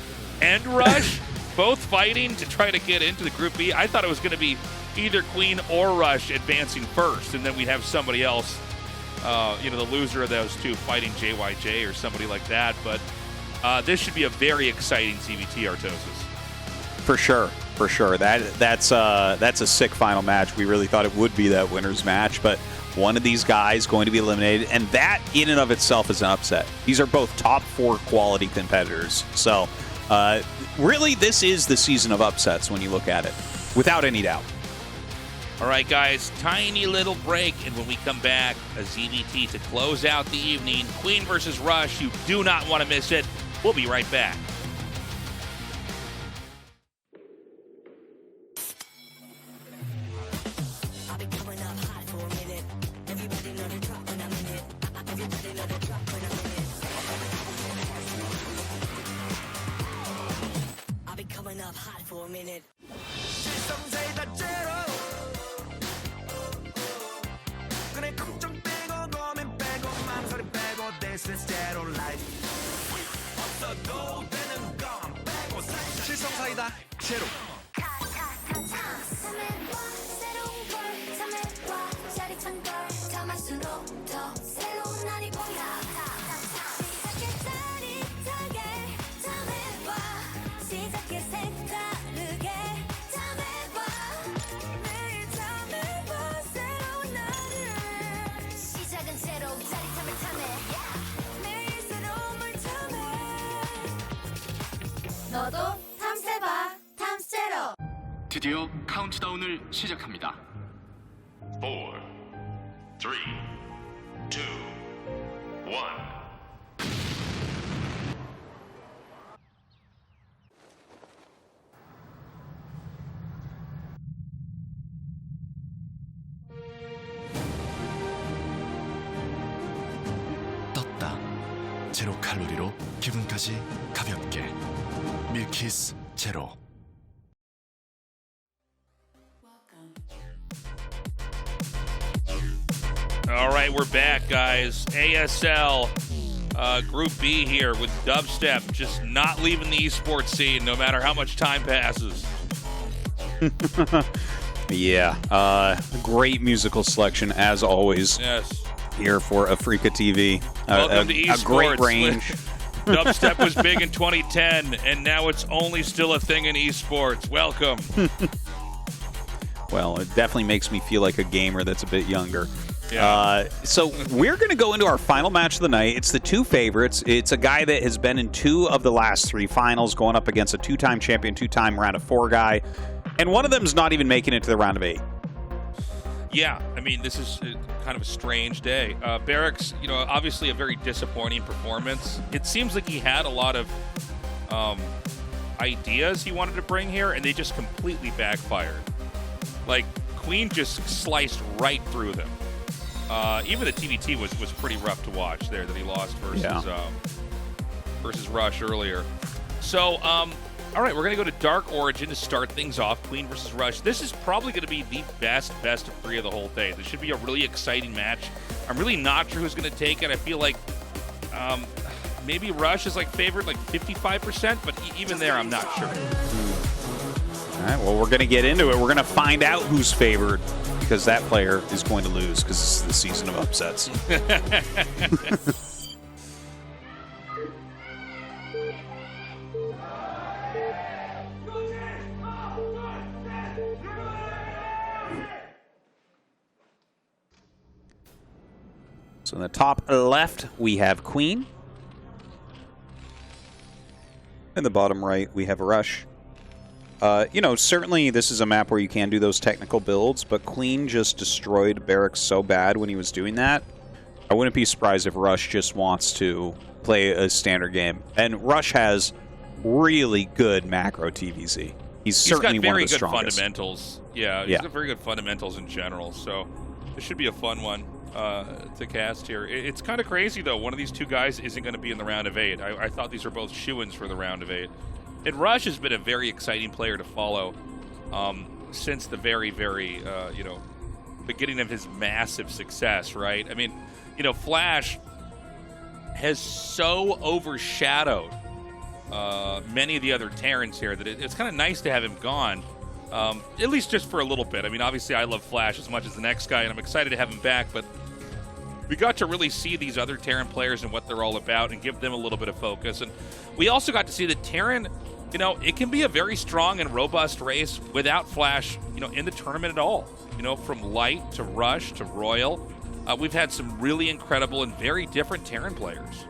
and Rush both fighting to try to get into the Group B? I thought it was going to be either Queen or Rush advancing first, and then we'd have somebody else. You know, the loser of those two fighting JYJ or somebody like that. But this should be a very exciting CBT, Artosis. For sure. That's a sick final match. We really thought it would be that winner's match, but one of these guys going to be eliminated, and that in and of itself is an upset. These are both top 4 quality competitors. So really, this is the season of upsets when you look at it, without any doubt. All right, guys, tiny little break, and when we come back, a ZBT to close out the evening. Queen versus Rush. You do not want to miss it. We'll be right back. 실성사이다 제로. 너도 탐세봐 탐세로. 드디어 카운트다운을 시작합니다. 4, 3, 2, 1. 떴다. 제로 칼로리로 기분까지 가볍게. 밀키스 제로. All right, we're back, guys. ASL Group B here with Dubstep just not leaving the esports scene no matter how much time passes. Yeah, great musical selection as always. Yes. Here for AfreecaTV. Welcome to esports. A great range. Dubstep was big in 2010, and now it's only still a thing in esports. Welcome. Well, it definitely makes me feel like a gamer that's a bit younger. Yeah. So we're going to go into our final match of the night. It's the 2 favorites. It's a guy that has been in 2 of the last 3 finals, going up against a 2-time champion, 2-time round of 4 guy. And one of them's not even making it to the round of 8. Yeah, I mean, this is kind of a strange day. Barracks, you know, obviously a very disappointing performance. It seems like he had a lot of ideas he wanted to bring here, and they just completely backfired. Like, Queen just sliced right through them. Even the TVT was pretty rough to watch there that he lost versus Rush earlier. So, all right, we're going to go to Dark Origin to start things off. Queen versus Rush. This is probably going to be the best of 3 of the whole day. This should be a really exciting match. I'm really not sure who's going to take it. I feel like maybe Rush is like favored like 55%, but even there, I'm not sure. All right, well, we're going to get into it. We're going to find out who's favored because that player is going to lose because this is the season of upsets. So in the top left, we have Queen. In the bottom right, we have Rush. You know, certainly this is a map where you can do those technical builds, but Queen just destroyed Barracks so bad when he was doing that. I wouldn't be surprised if Rush just wants to play a standard game. And Rush has really good macro TVZ. He's certainly got one very of the good strongest. Fundamentals. Yeah, he's got very good fundamentals in general, so this should be a fun one to cast here. It's kind of crazy, though. One of these two guys isn't going to be in the round of 8. I thought these were both shoo-ins for the round of 8. And Rush has been a very exciting player to follow since the very, you know, beginning of his massive success, right? I mean, you know, Flash has so overshadowed many of the other Terrans here that it's kind of nice to have him gone, at least just for a little bit. I mean, obviously I love Flash as much as the next guy, and I'm excited to have him back, but we got to really see these other Terran players and what they're all about and give them a little bit of focus. And we also got to see that Terran, you know, it can be a very strong and robust race without Flash, you know, in the tournament at all. You know, from Light to Rush to Royal. We've had some really incredible and very different Terran players.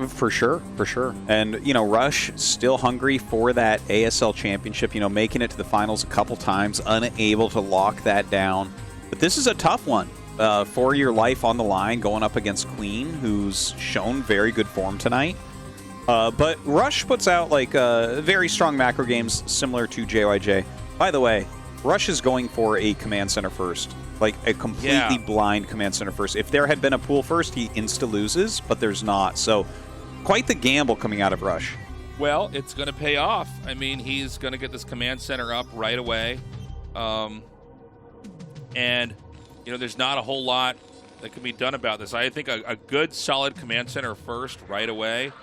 For sure, for sure. And, you know, Rush still hungry for that ASL championship, you know, making it to the finals a couple times, unable to lock that down. But this is a tough one. For your life on the line, going up against Queen, who's shown very good form tonight. But Rush puts out, like, very strong macro games similar to JYJ. By the way, Rush is going for a command center first. Like, a completely blind command center first. If there had been a pool first, he insta-loses, but there's not. So, quite the gamble coming out of Rush. Well, it's going to pay off. I mean, he's going to get this command center up right away. And, you know, there's not a whole lot that can be done about this. I think a good, solid command center first right away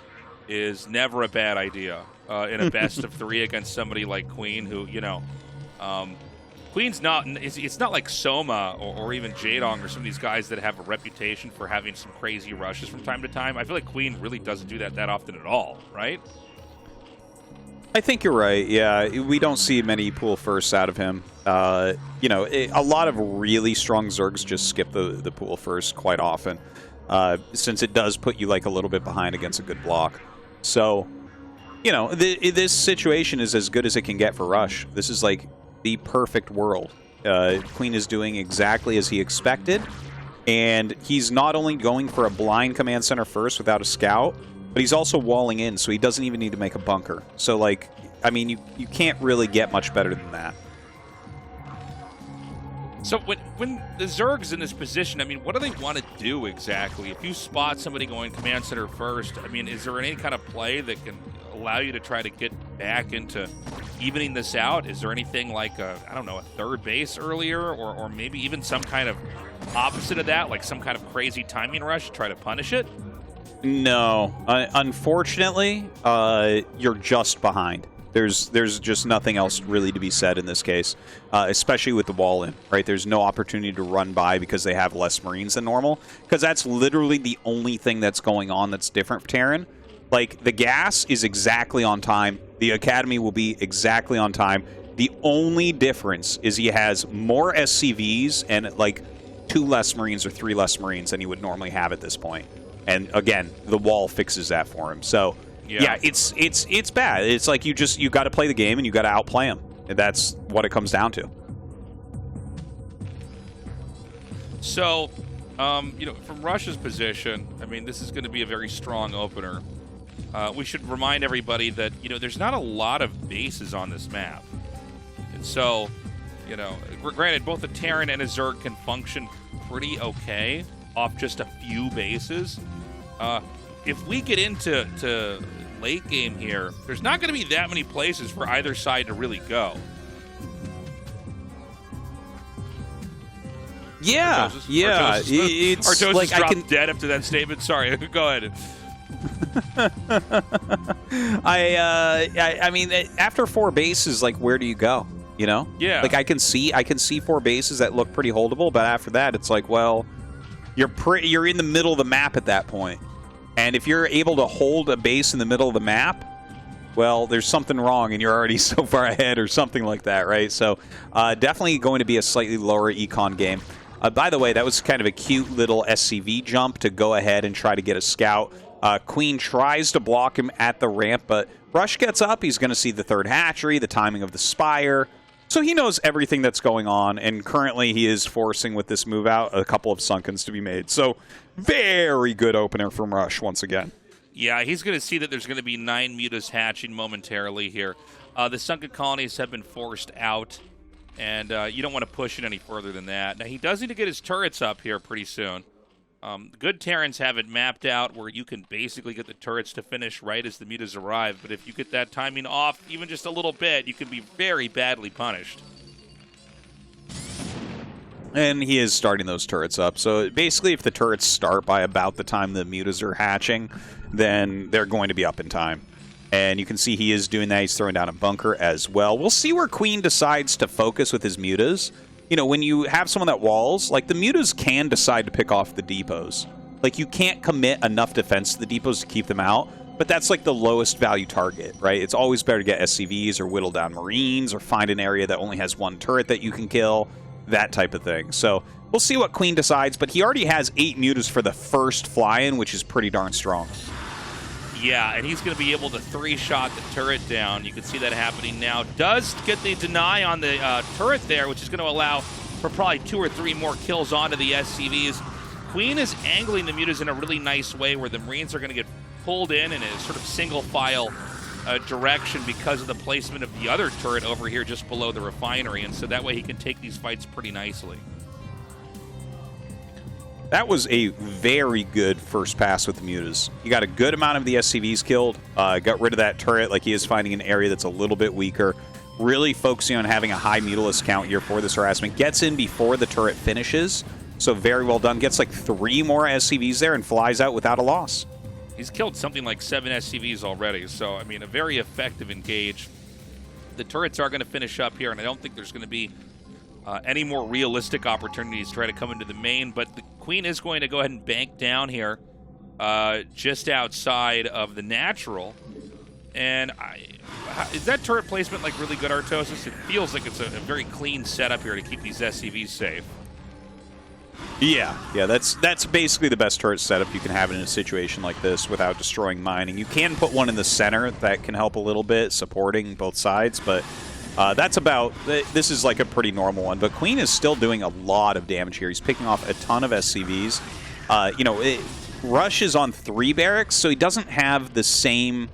is never a bad idea in a best of 3 against somebody like Queen, who, you know, Queen's not, it's not like Soma or even Jadong or some of these guys that have a reputation for having some crazy rushes from time to time. I feel like Queen really doesn't do that often at all, right? I think you're right, yeah. We don't see many pool firsts out of him. You know, a lot of really strong Zergs just skip the pool first quite often, since it does put you like a little bit behind against a good block. So, you know, this situation is as good as it can get for Rush. This is like the perfect world. Queen is doing exactly as he expected, and he's not only going for a blind command center first without a scout, but he's also walling in, so he doesn't even need to make a bunker. So, like, I mean, you can't really get much better than that. So when the Zerg's in this position, I mean, what do they want to do exactly? If you spot somebody going command center first, I mean, is there any kind of play that can allow you to try to get back into evening this out? Is there anything like, I don't know, a third base earlier, or maybe even some kind of opposite of that, like some kind of crazy timing rush to try to punish it? No. Unfortunately, you're just behind. There's just nothing else really to be said in this case, especially with the wall in, right? There's no opportunity to run by because they have less Marines than normal, because that's literally the only thing that's going on that's different for Terran. Like, the gas is exactly on time. The Academy will be exactly on time. The only difference is he has more SCVs and, like, 2 less Marines or 3 less Marines than he would normally have at this point. And, again, the wall fixes that for him. So, yeah, it's bad. It's like you got to play the game and you got to outplay him. And that's what it comes down to. So, you know, from Russia's position, I mean, this is going to be a very strong opener. We should remind everybody that, you know, there's not a lot of bases on this map. And so You know, granted, both a Terran and a Zerg can function pretty okay off just a few bases. If we get into late game here, there's not going to be that many places for either side to really go. Yeah, it's Artosis like dropped dead after that statement. Sorry, go ahead. I mean, after 4 bases, like, where do you go? You know? Yeah. Like, I can see 4 bases that look pretty holdable, but after that, it's like, well, you're in the middle of the map at that point. And if you're able to hold a base in the middle of the map, well, there's something wrong and you're already so far ahead or something like that, right? So definitely going to be a slightly lower econ game. By the way, that was kind of a cute little SCV jump to go ahead and try to get a scout. Queen tries to block him at the ramp, but Rush gets up. He's going to see the 3rd hatchery, the timing of the Spire. So he knows everything that's going on, and currently he is forcing with this move out a couple of Sunkens to be made. So very good opener from Rush once again. Yeah, he's going to see that there's going to be 9 mutas hatching momentarily here. The Sunken colonies have been forced out, and you don't want to push it any further than that. Now, he does need to get his turrets up here pretty soon. Good Terrans have it mapped out where you can basically get the turrets to finish right as the mutas arrive, but if you get that timing off even just a little bit, you can be very badly punished. And he is starting those turrets up. So basically, if the turrets start by about the time the mutas are hatching, then they're going to be up in time. And you can see he is doing that. He's throwing down a bunker as well. We'll see where Queen decides to focus with his mutas. You know, when you have someone that walls, like, the mutas can decide to pick off the depots. Like, you can't commit enough defense to the depots to keep them out, but that's like the lowest value target, right? It's always better to get SCVs or whittle down Marines or find an area that only has 1 turret that you can kill, that type of thing. So we'll see what Queen decides, but he already has 8 mutas for the first fly-in, which is pretty darn strong. Yeah, and he's going to be able to 3-shot the turret down. You can see that happening now. Does get the deny on the turret there, which is going to allow for probably 2 or 3 more kills onto the SCVs. Queen is angling the mutas in a really nice way where the Marines are going to get pulled in a sort of single-file direction because of the placement of the other turret over here just below the refinery, and so that way he can take these fights pretty nicely. That was a very good first pass with the mutas. You got a good amount of the SCVs killed, got rid of that turret, like he is finding an area that's a little bit weaker, really focusing on having a high mutalist count here for this harassment. Gets in before the turret finishes, so very well done. Gets like 3 more SCVs there and flies out without a loss. He's killed something like 7 SCVs already, so, I mean, a very effective engage. The turrets are going to finish up here, and I don't think there's going to be any more realistic opportunities to try to come into the main, but the Queen is going to go ahead and bank down here just outside of the natural. And is that turret placement like really good, Artosis? It feels like it's a very clean setup here to keep these SCVs safe. Yeah, that's basically the best turret setup you can have in a situation like this without destroying mining. You can put one in the center that can help a little bit, supporting both sides, but that's about, this is like a pretty normal one. But Queen is still doing a lot of damage here. He's picking off a ton of SCVs. You know, Rush is on 3 barracks, so he doesn't have the same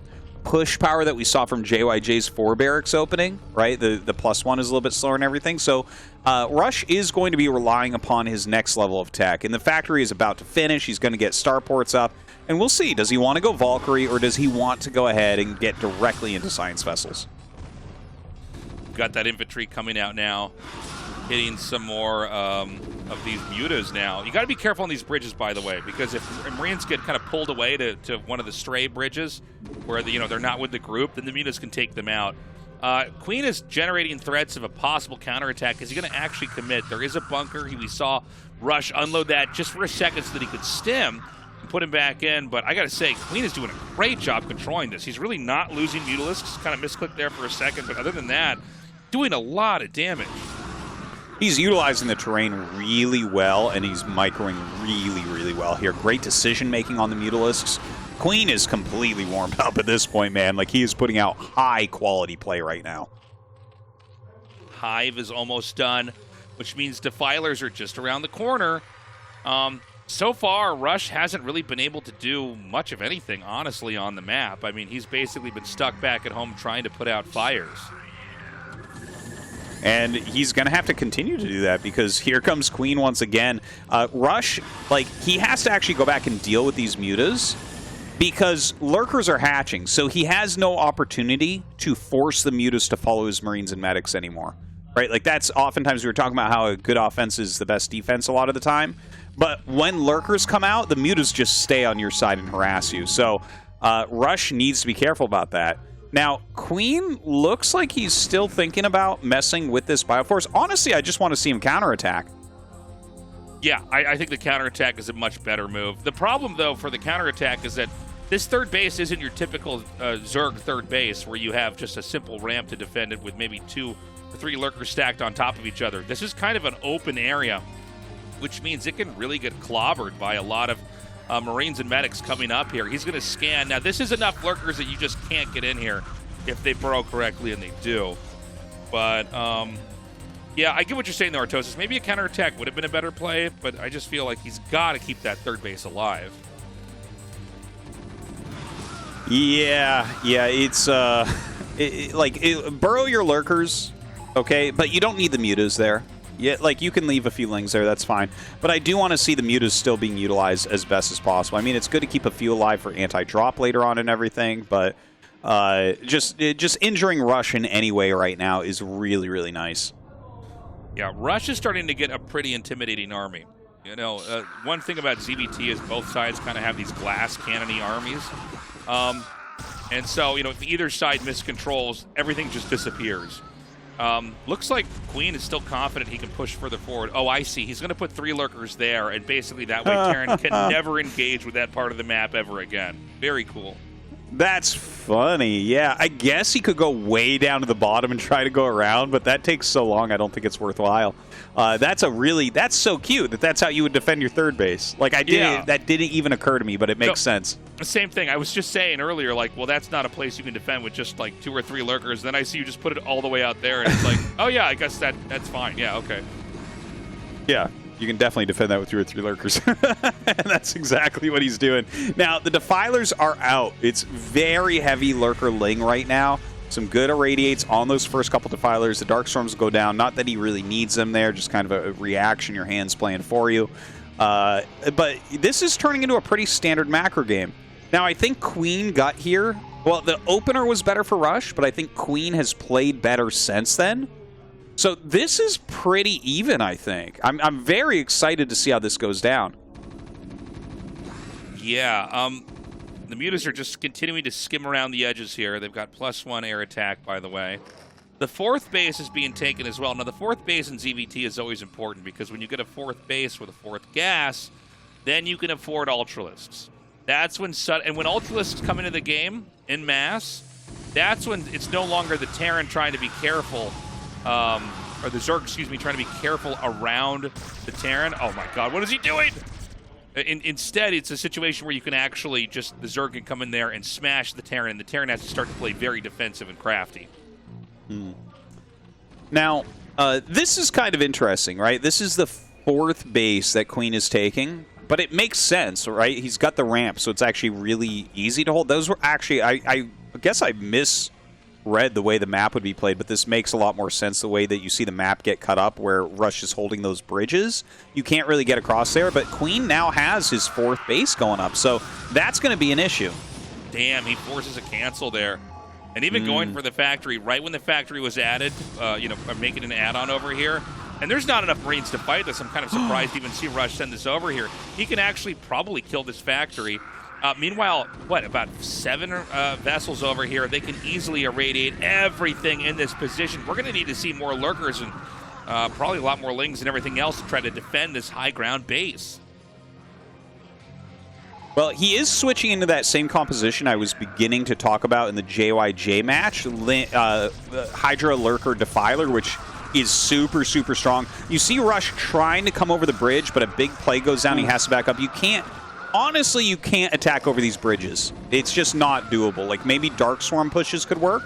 push power that we saw from JYJ's 4 barracks opening, right? The +1 is a little bit slower and everything. So Rush is going to be relying upon his next level of tech. And the factory is about to finish. He's going to get starports up. And we'll see. Does he want to go Valkyrie, or does he want to go ahead and get directly into science vessels? Got that infantry coming out now, hitting some more of these mutas now. You got to be careful on these bridges, by the way, because if Marines get kind of pulled away to one of the stray bridges where they're not with the group, then the mutas can take them out. Queen is generating threats of a possible counterattack. Is he going to actually commit? There is a bunker. We saw Rush unload that just for a second so that he could stim and put him back in. But I got to say, Queen is doing a great job controlling this. He's really not losing Mutalisks. Kind of misclicked there for a second, but other than that, doing a lot of damage. He's utilizing the terrain really well, and he's microing really, really well here. Great decision-making on the Mutalisks. Queen is completely warmed up at this point, man. Like, he is putting out high-quality play right now. Hive is almost done, which means Defilers are just around the corner. So far, Rush hasn't really been able to do much of anything, honestly, on the map. I mean, he's basically been stuck back at home trying to put out fires. And he's going to have to continue to do that because here comes Queen once again. Rush, like, he has to actually go back and deal with these mutas because lurkers are hatching. So he has no opportunity to force the mutas to follow his Marines and medics anymore. Right? Like, that's oftentimes we were talking about how a good offense is the best defense a lot of the time. But when lurkers come out, the mutas just stay on your side and harass you. So Rush needs to be careful about that. Now, Queen looks like he's still thinking about messing with this Bioforce. Honestly, I just want to see him counterattack. Yeah, I think the counterattack is a much better move. The problem, though, for the counterattack is that this third base isn't your typical Zerg third base where you have just a simple ramp to defend it with maybe 2 or 3 lurkers stacked on top of each other. This is kind of an open area, which means it can really get clobbered by a lot of Marines and medics coming up here. He's going to scan. Now, this is enough lurkers that you just can't get in here if they burrow correctly, and they do. But, yeah, I get what you're saying, though, Tastosis. Maybe a counterattack would have been a better play, but I just feel like he's got to keep that third base alive. Yeah, it's, burrow your lurkers, okay? But you don't need the mutas there. Yeah, like, you can leave a few lings there, that's fine. But I do want to see the mutas still being utilized as best as possible. I mean, it's good to keep a few alive for anti-drop later on and everything, but just injuring Rush in any way right now is really, really nice. Yeah, Rush is starting to get a pretty intimidating army. You know, one thing about ZBT is both sides kind of have these glass cannon-y armies. And so, you know, if either side miscontrols, everything just disappears. Looks like Queen is still confident he can push further forward. Oh, I see. He's going to put 3 lurkers there, and basically that way Terran can never engage with that part of the map ever again. Very cool. That's funny. Yeah, I guess he could go way down to the bottom and try to go around, but that takes so long, I don't think it's worthwhile. That's so cute that's how you would defend your third base. Like, that didn't even occur to me, but it makes sense. The same thing. I was just saying earlier, like, well, that's not a place you can defend with just, like, 2 or 3 lurkers. Then I see you just put it all the way out there, and it's like, oh, yeah, I guess that's fine. Yeah, okay. Yeah, you can definitely defend that with 2 or 3 lurkers. And that's exactly what he's doing. Now, the Defilers are out. It's very heavy lurker ling right now. Some good irradiates on those first couple Defilers. The Darkstorms go down. Not that he really needs them there, just kind of a reaction your hand's playing for you. But this is turning into a pretty standard macro game. Now, I think Queen got here. Well, the opener was better for Rush, but I think Queen has played better since then. So this is pretty even, I think. I'm very excited to see how this goes down. Yeah, the mutas are just continuing to skim around the edges here. They've got +1 air attack, by the way. The 4th base is being taken as well. Now, the 4th base in ZVT is always important because when you get a 4th base with a 4th gas, then you can afford Ultralisks. That's when when Ultralisks come into the game en masse, that's when it's no longer the Terran trying to be careful, or the Zerg, excuse me, trying to be careful around the Terran. Oh my God, what is he doing? Instead, it's a situation where you can actually the Zerg can come in there and smash the Terran, and the Terran has to start to play very defensive and crafty. Now, this is kind of interesting, right? This is the 4th base that Queen is taking, but it makes sense, right? He's got the ramp, so it's actually really easy to hold. Those were actually, I guess I misread the way the map would be played, but this makes a lot more sense the way that you see the map get cut up where Rush is holding those bridges. You can't really get across there, but Queen now has his 4th base going up, so that's going to be an issue. Damn, he forces a cancel there. And even going for the factory, right when the factory was added, you know, making an add-on over here. And there's not enough Marines to fight this. I'm kind of surprised to even see Rush send this over here. He can actually probably kill this factory. Meanwhile, about 7 vessels over here. They can easily irradiate everything in this position. We're going to need to see more lurkers and probably a lot more lings and everything else to try to defend this high ground base. Well, he is switching into that same composition I was beginning to talk about in the JYJ match, Hydra Lurker Defiler, which is super, super strong. You see Rush trying to come over the bridge, but a big play goes down, he has to back up. Honestly, you can't attack over these bridges. It's just not doable. Like, maybe Dark Swarm pushes could work,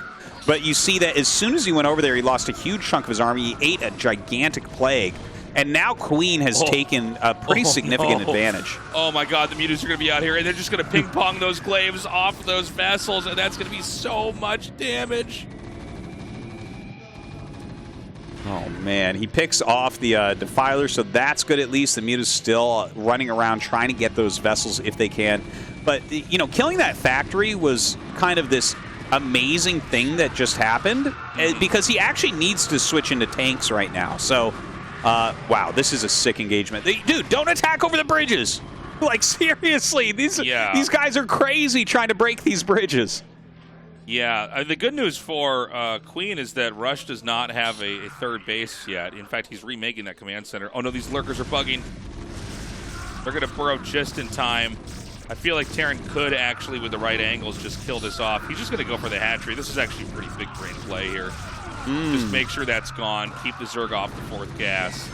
but you see that as soon as he went over there, he lost a huge chunk of his army. He ate a gigantic plague. And now Queen has taken a pretty significant advantage. Oh my God, the mutas are going to be out here, and they're just going to ping pong those glaives off of those vessels, and that's going to be so much damage. Oh, man. He picks off the Defiler, so that's good at least. The Muta's still running around trying to get those vessels if they can. But, you know, killing that factory was kind of this amazing thing that just happened because he actually needs to switch into tanks right now. So, wow, this is a sick engagement. Dude, don't attack over the bridges. Like, seriously, these guys are crazy trying to break these bridges. Yeah, the good news for Queen is that Rush does not have a third base yet. In fact, he's remaking that command center. Oh, no, these lurkers are bugging. They're going to burrow just in time. I feel like Terran could actually, with the right angles, just kill this off. He's just going to go for the hatchery. This is actually a pretty big brain play here. Just make sure that's gone. Keep the Zerg off the 4th gas.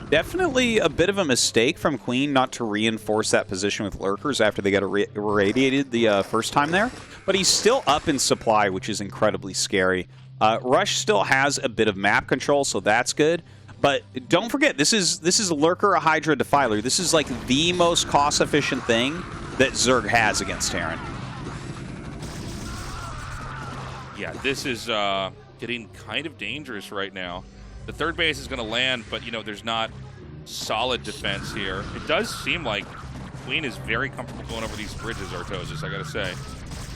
Definitely a bit of a mistake from Queen not to reinforce that position with lurkers after they got irradiated the first time there. But he's still up in supply, which is incredibly scary. Rush still has a bit of map control, so that's good. But don't forget, this is a Lurker, a Hydra, Defiler. This is like the most cost-efficient thing that Zerg has against Terran. Yeah, this is getting kind of dangerous right now. The 3rd base is going to land, but, you know, there's not solid defense here. It does seem like Queen is very comfortable going over these bridges, Artosis, I got to say.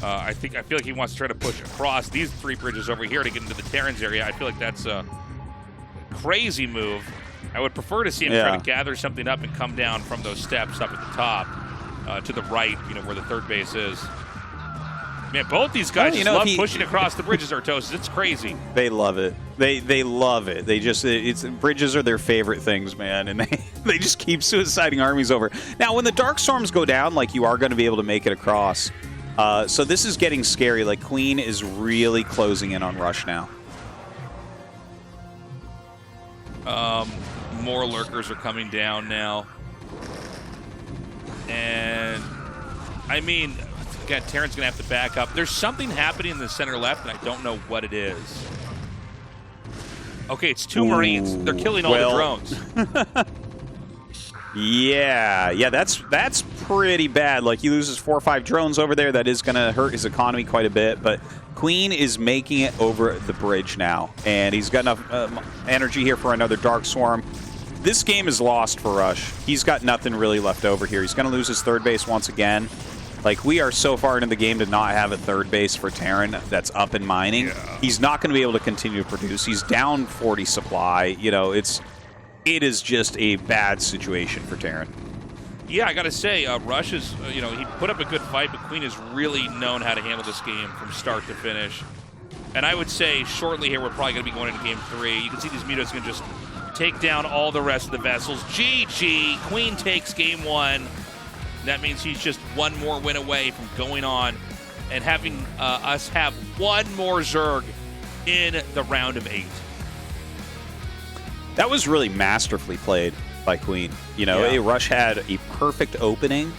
I feel like he wants to try to push across these 3 bridges over here to get into the Terran's area. I feel like that's a crazy move. I would prefer to see him try to gather something up and come down from those steps up at the top to the right, you know, where the 3rd base is. Man, both these guys just love pushing across the bridges, Artosis. It's crazy. They love it. They love it. They just bridges are their favorite things, man, and they just keep suiciding armies over. Now, when the Dark Storms go down, like, you are going to be able to make it across. So this is getting scary. Like, Queen is really closing in on Rush now. More lurkers are coming down now. And, I mean, again, Terran's going to have to back up. There's something happening in the center left, and I don't know what it is. Okay, it's 2 Marines. They're killing all the drones. Yeah, that's pretty bad. Like, he loses 4 or 5 drones over there. That is going to hurt his economy quite a bit. But Queen is making it over the bridge now, and he's got enough energy here for another Dark Swarm. This game is lost for Rush. He's got nothing really left over here. He's going to lose his 3rd base once again. Like, we are so far into the game to not have a 3rd base for Terran that's up and mining. Yeah. He's not going to be able to continue to produce. He's down 40 supply. You know, it is just a bad situation for Terran. Yeah, I got to say, Rush is, you know, he put up a good fight, but Queen has really known how to handle this game from start to finish. And I would say shortly here, we're probably going to be going into game 3. You can see these Mutas can just take down all the rest of the vessels. GG, Queen takes game 1. That means he's just 1 more win away from going on and having us have 1 more Zerg in the round of 8. That was really masterfully played by Queen. You know, Rush had a perfect opening,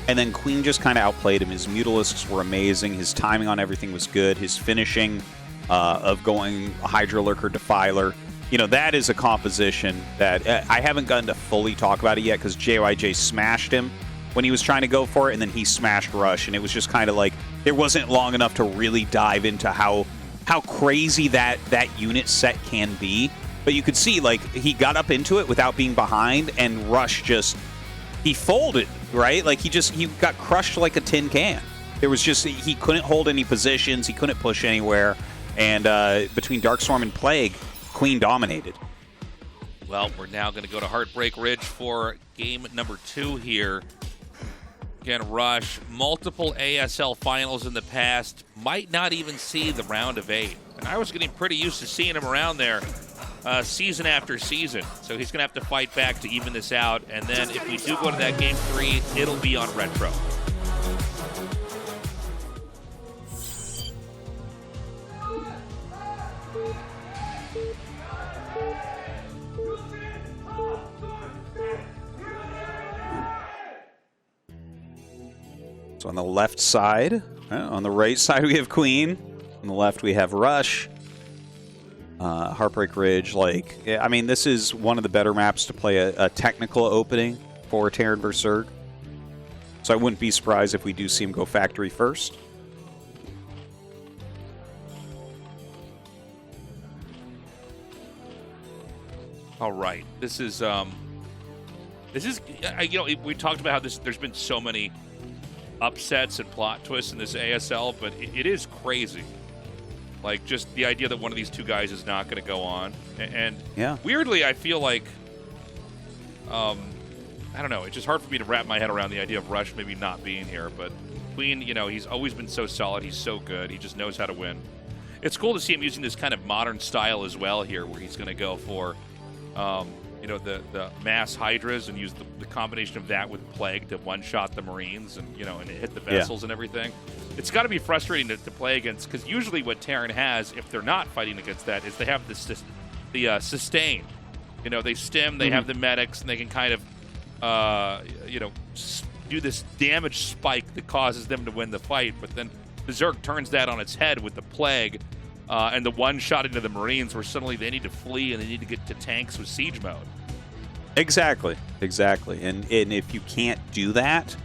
and then Queen just kind of outplayed him. His Mutalisks were amazing. His timing on everything was good. His finishing of going Hydra Lurker Defiler, you know, that is a composition that I haven't gotten to fully talk about it yet because JYJ smashed him when he was trying to go for it, and then he smashed Rush, and it was just kind of like there wasn't long enough to really dive into how crazy that unit set can be. But you could see, like, he got up into it without being behind, and Rush just, he folded, right? Like, he got crushed like a tin can. There was just, he couldn't hold any positions, he couldn't push anywhere, and between Darkstorm and Plague, Queen dominated. Well, we're now going to go to Heartbreak Ridge for game number 2 here. Again, Rush, multiple ASL finals in the past, might not even see the round of 8. And I was getting pretty used to seeing him around there season after season. So he's going to have to fight back to even this out. And then if we do go to that game 3, it'll be on Retro. So on the left side, on the right side we have Queen. On the left we have Rush. Heartbreak Ridge, like, I mean, this is one of the better maps to play a technical opening for Terran vs. Zerg. So I wouldn't be surprised if we do see him go factory first. All right. This is you know, we talked about how there's been so many upsets and plot twists in this ASL, but it is crazy. Like, just the idea that one of these two guys is not going to go on. And weirdly, I feel like, I don't know, it's just hard for me to wrap my head around the idea of Rush maybe not being here. But Queen, you know, he's always been so solid. He's so good. He just knows how to win. It's cool to see him using this kind of modern style as well here, where he's going to go for, you know, the mass Hydras and use the combination of that with Plague to one-shot the Marines and, you know, and hit the vessels and everything. It's got to be frustrating to play against, because usually what Terran has, if they're not fighting against that, is they have the sustain. You know, they stim, they have the medics, and they can kind of, you know, do this damage spike that causes them to win the fight. But then the Zerg turns that on its head with the Plague and the one-shot into the Marines, where suddenly they need to flee and they need to get to tanks with siege mode. Exactly. And if you can't do that,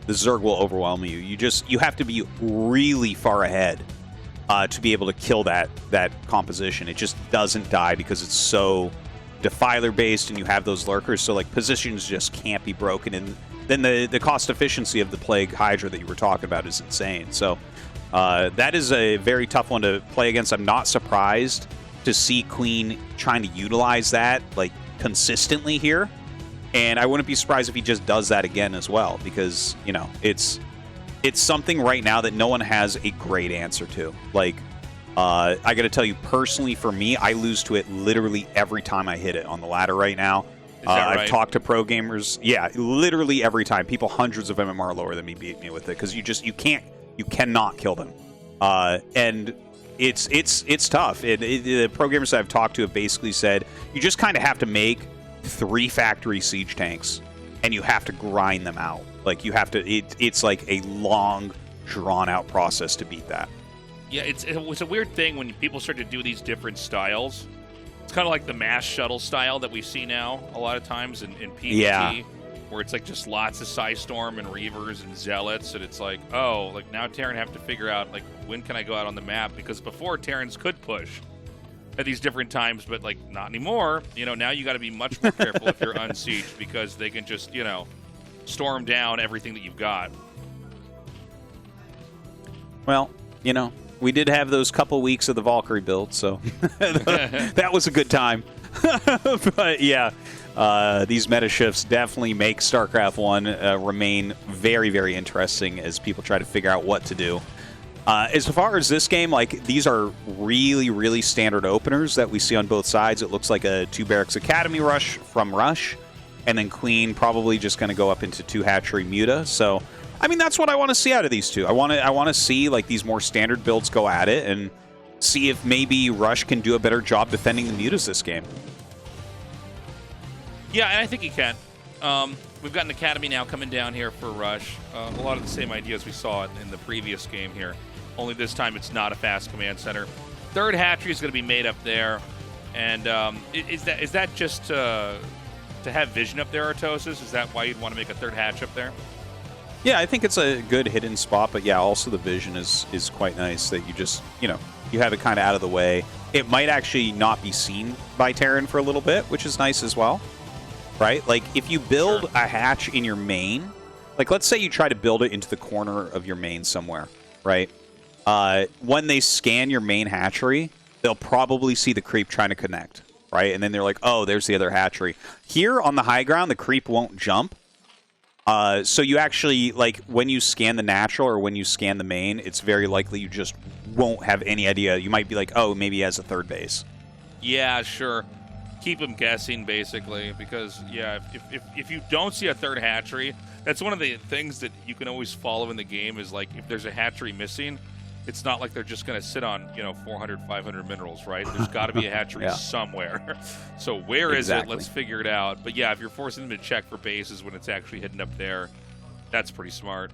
the Zerg will overwhelm you. You have to be really far ahead to be able to kill that composition. It just doesn't die because it's so defiler based and you have those lurkers, so like positions just can't be broken. And then the cost efficiency of the Plague Hydra that you were talking about is insane. So that is a very tough one to play against. I'm not surprised to see Queen trying to utilize that like consistently here. And I wouldn't be surprised if he just does that again as well, because, you know, it's something right now that no one has a great answer to. Like, I got to tell you, personally, for me, I lose to it literally every time I hit it on the ladder right now. Is that right? I've talked to pro gamers. Yeah, literally every time. People hundreds of MMR lower than me beat me with it, because you cannot kill them. And it's tough. The pro gamers that I've talked to have basically said you just kind of have to make 3 factory siege tanks, and you have to grind them out. Like, you have to. It's like a long, drawn-out process to beat that. Yeah, it's a weird thing when people start to do these different styles. It's kind of like the mass shuttle style that we see now a lot of times in PvP, where it's like just lots of Psystorm and Reavers and Zealots, and it's like, oh, like now Terran have to figure out, like, when can I go out on the map? Because before, Terrans could push at these different times, but like not anymore. You know, now you got to be much more careful if you're unsieged, because they can just, you know, storm down everything that you've got. Well, you know, we did have those couple weeks of the Valkyrie build, so that was a good time. But yeah, these meta shifts definitely make StarCraft 1 remain very, very interesting as people try to figure out what to do. As far as this game, like, these are really, really standard openers that we see on both sides. It looks like a 2 Barracks Academy rush from Rush, and then Queen probably just going to go up into 2 Hatchery Muta. So, I mean, that's what I want to see out of these two. I want to see, like, these more standard builds go at it and see if maybe Rush can do a better job defending the Mutas this game. Yeah, and I think he can. We've got an Academy now coming down here for Rush. A lot of the same ideas we saw in the previous game here. Only this time it's not a fast command center. 3rd Hatchery is going to be made up there. And is that just to have vision up there, Tastosis? Is that why you'd want to make a 3rd hatch up there? Yeah, I think it's a good hidden spot, but yeah, also the vision is quite nice that you just, you know, you have it kind of out of the way. It might actually not be seen by Terran for a little bit, which is nice as well, right? Like, if you build a hatch in your main, like, let's say you try to build it into the corner of your main somewhere, right? When they scan your main hatchery, they'll probably see the creep trying to connect, right? And then they're like, oh, there's the other hatchery. Here on the high ground, the creep won't jump. So you actually, like, when you scan the natural or when you scan the main, it's very likely you just won't have any idea. You might be like, oh, maybe he has a 3rd base. Yeah, sure. Keep them guessing, basically, because, yeah, if you don't see a 3rd hatchery, that's one of the things that you can always follow in the game is, like, if there's a hatchery missing, it's not like they're just going to sit on, you know, 400, 500 minerals, right? There's got to be a hatchery somewhere. So where is it? Let's figure it out. But yeah, if you're forcing them to check for bases when it's actually hidden up there, that's pretty smart.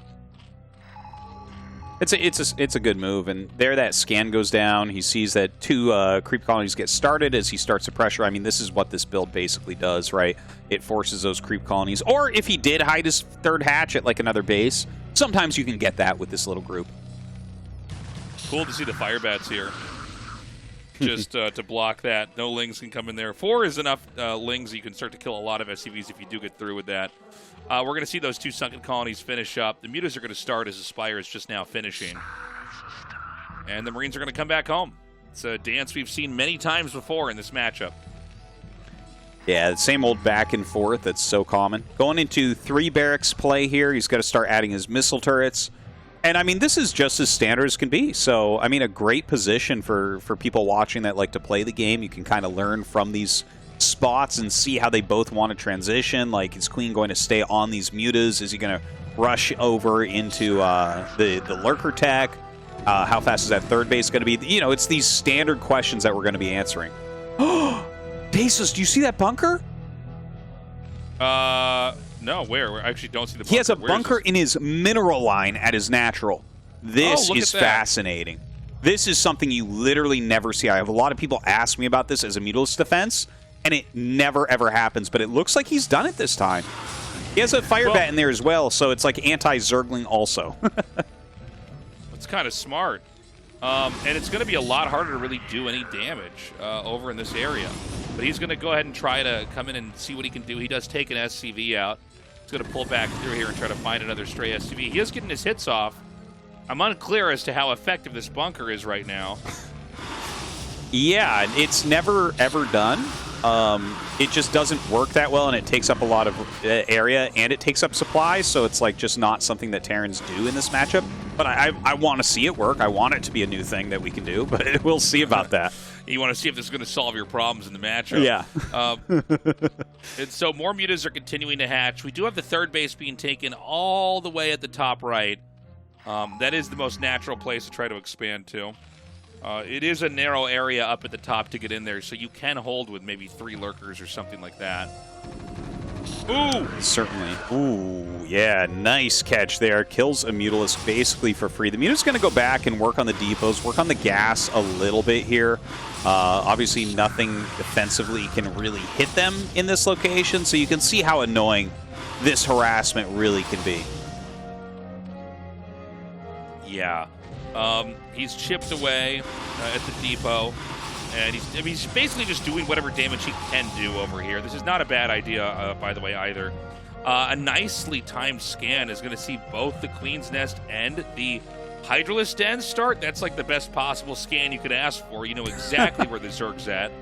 It's a good move, and there that scan goes down. He sees that 2 creep colonies get started as he starts to pressure. I mean, this is what this build basically does, right? It forces those creep colonies. Or if he did hide his 3rd hatch at like another base, sometimes you can get that with this little group. Cool to see the fire bats here. just to block that. No Lings can come in there. 4 is enough Lings. You can start to kill a lot of SCVs if you do get through with that. We're going to see those 2 Sunken Colonies finish up. The Mutas are going to start as Aspire is just now finishing. And the Marines are going to come back home. It's a dance we've seen many times before in this matchup. Yeah, the same old back and forth that's so common. Going into 3 barracks play here, he's got to start adding his missile turrets. And, I mean, this is just as standard as can be. So, I mean, a great position for people watching that like to play the game. You can kind of learn from these spots and see how they both want to transition. Like, is Queen going to stay on these mutas? Is he going to rush over into the lurker tech? How fast is that 3rd base going to be? You know, it's these standard questions that we're going to be answering. Tastosis, do you see that bunker? No, where? I actually don't see the bunker. He has a bunker in his mineral line at his natural. This is fascinating. This is something you literally never see. I have a lot of people ask me about this as a Mutalist defense, and it never, ever happens. But it looks like he's done it this time. He has a fire bat in there as well, so it's like anti-Zergling also. It's kind of smart. And it's going to be a lot harder to really do any damage over in this area. But he's going to go ahead and try to come in and see what he can do. He does take an SCV out. He's going to pull back through here and try to find another stray SCV. He is getting his hits off. I'm unclear as to how effective this bunker is right now. Yeah, it's never, ever done. It just doesn't work that well, and it takes up a lot of area, and it takes up supplies, so it's like just not something that Terrans do in this matchup. But I want to see it work. I want it to be a new thing that we can do, but we'll see about that. You want to see if this is going to solve your problems in the matchup. Yeah. And so more mutas are continuing to hatch. We do have the 3rd base being taken all the way at the top right. That is the most natural place to try to expand to. It is a narrow area up at the top to get in there, so you can hold with maybe 3 lurkers or something like that. Ooh! Certainly. Ooh, yeah, nice catch there. Kills a Mutalist basically for free. The Mutalist's going to go back and work on the depots, work on the gas a little bit here. Obviously, nothing defensively can really hit them in this location, so you can see how annoying this harassment really can be. Yeah. He's chipped away at the depot, and he's basically just doing whatever damage he can do over here. This is not a bad idea, by the way, either. A nicely timed scan is going to see both the Queen's Nest and the Hydralisk Den start. That's like the best possible scan you could ask for. You know exactly where the Zerg's at.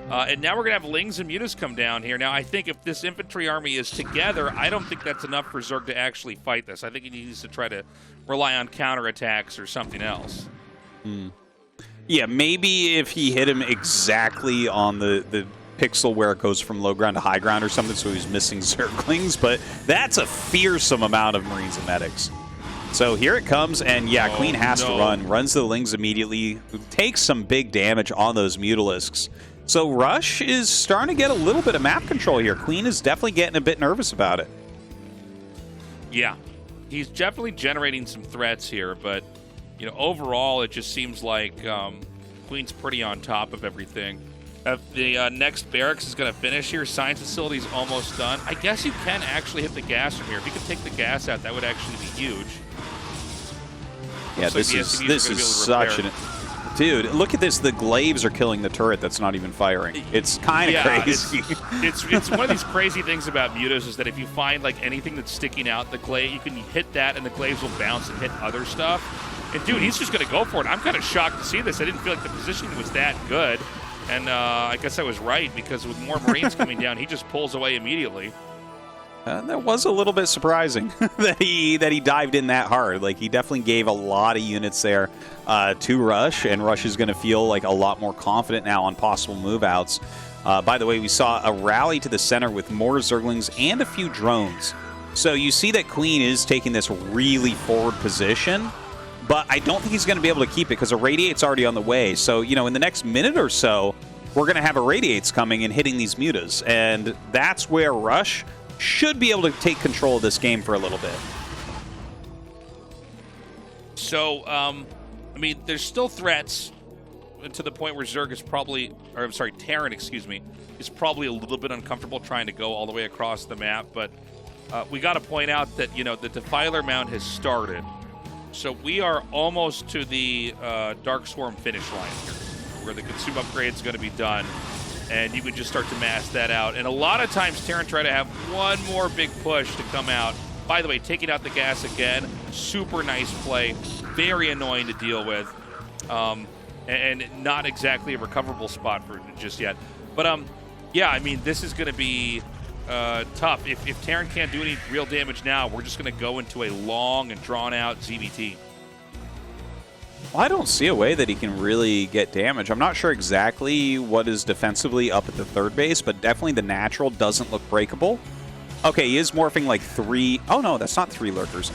And now we're going to have Lings and Mutas come down here. Now, I think if this infantry army is together, I don't think that's enough for Zerg to actually fight this. I think he needs to try to rely on counterattacks or something else. Yeah, maybe if he hit him exactly on the pixel where it goes from low ground to high ground or something, so he's missing Zerglings, but that's a fearsome amount of Marines and Medics. So here it comes, and yeah, Queen has to run. Runs the Lings immediately, takes some big damage on those Mutalisks. So Rush is starting to get a little bit of map control here. Queen is definitely getting a bit nervous about it. Yeah, he's definitely generating some threats here, but you know, overall, it just seems like Queen's pretty on top of everything. The next barracks is going to finish here. Science facility's almost done. I guess you can actually hit the gas from here. If you could take the gas out, that would actually be huge. Yeah, this is such an... Dude, look at this. The glaives are killing the turret that's not even firing. It's kind of crazy. It's one of these crazy things about mutas is that if you find like anything that's sticking out, the glaive, you can hit that and the glaives will bounce and hit other stuff. And dude, he's just going to go for it. I'm kind of shocked to see this. I didn't feel like the positioning was that good. And I guess I was right, because with more Marines coming down, he just pulls away immediately. That was a little bit surprising that he dived in that hard. Like, he definitely gave a lot of units there to Rush, and Rush is going to feel like a lot more confident now on possible move-outs. By the way, we saw a rally to the center with more Zerglings and a few drones. So you see that Queen is taking this really forward position, but I don't think he's going to be able to keep it because a Radiate's already on the way. So, you know, in the next minute or so, we're going to have a Radiates coming and hitting these mutas, and that's where Rush should be able to take control of this game for a little bit. So, I mean, there's still threats to the point where Zerg is probably, or I'm sorry, Terran, excuse me, is probably a little bit uncomfortable trying to go all the way across the map, but we got to point out that, you know, the Defiler Mount has started. So we are almost to the Dark Swarm finish line here. where the consume upgrade is going to be done, and you can just start to mass that out. And a lot of times Terran try to have one more big push to come out. By the way, taking out the gas again, super nice play, very annoying to deal with, and not exactly a recoverable spot for just yet. But yeah, I mean, this is going to be tough. If Terran can't do any real damage now, we're just going to go into a long and drawn-out ZBT. Well, I don't see a way that he can really get damage. I'm not sure exactly what is defensively up at the third base, but definitely the natural doesn't look breakable. Okay, he is morphing like 3. Oh, no, that's not 3 lurkers.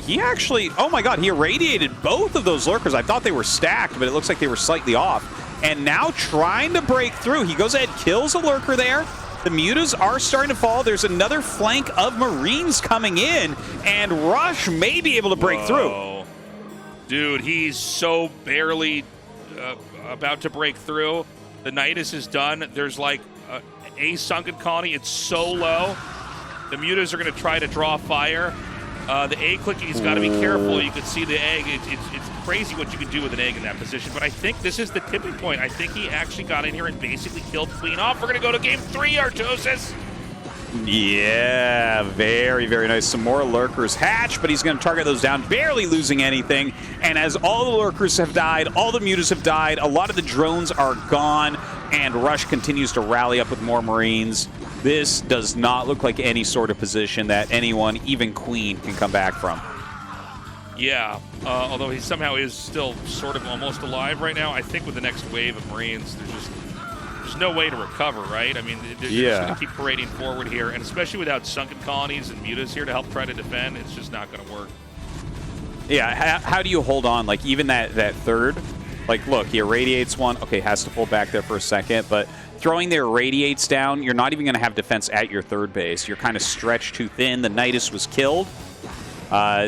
He actually, oh my god, he irradiated both of those lurkers. I thought they were stacked, but it looks like they were slightly off. And now trying to break through. He goes ahead, kills a lurker there. The mutas are starting to fall. There's another flank of Marines coming in, and Rush may be able to break through. Dude, he's so barely about to break through. The Nidus is done. There's like a sunken colony. It's so low. The mutas are going to try to draw fire. The egg clicking's got to be careful. You can see the egg. It's crazy what you can do with an egg in that position. But I think this is the tipping point. I think he actually got in here and basically killed Queen off. We're going to go to game 3, Artosis. Yeah, very, very nice. Some more lurkers hatch, but he's going to target those down, barely losing anything. And as all the lurkers have died, all the mutas have died, a lot of the drones are gone, and Rush continues to rally up with more Marines. This does not look like any sort of position that anyone, even Queen, can come back from. Yeah, although he somehow is still sort of almost alive right now. I think with the next wave of Marines, there's no way to recover, right? I mean, they're just going to keep parading forward here, and especially without sunken colonies and mutas here to help try to defend, it's just not going to work. Yeah, how do you hold on? Like, even that third, like, look, he irradiates one. Okay, has to pull back there for a second, but throwing the irradiates down, you're not even going to have defense at your third base. You're kind of stretched too thin. The Nidus was killed.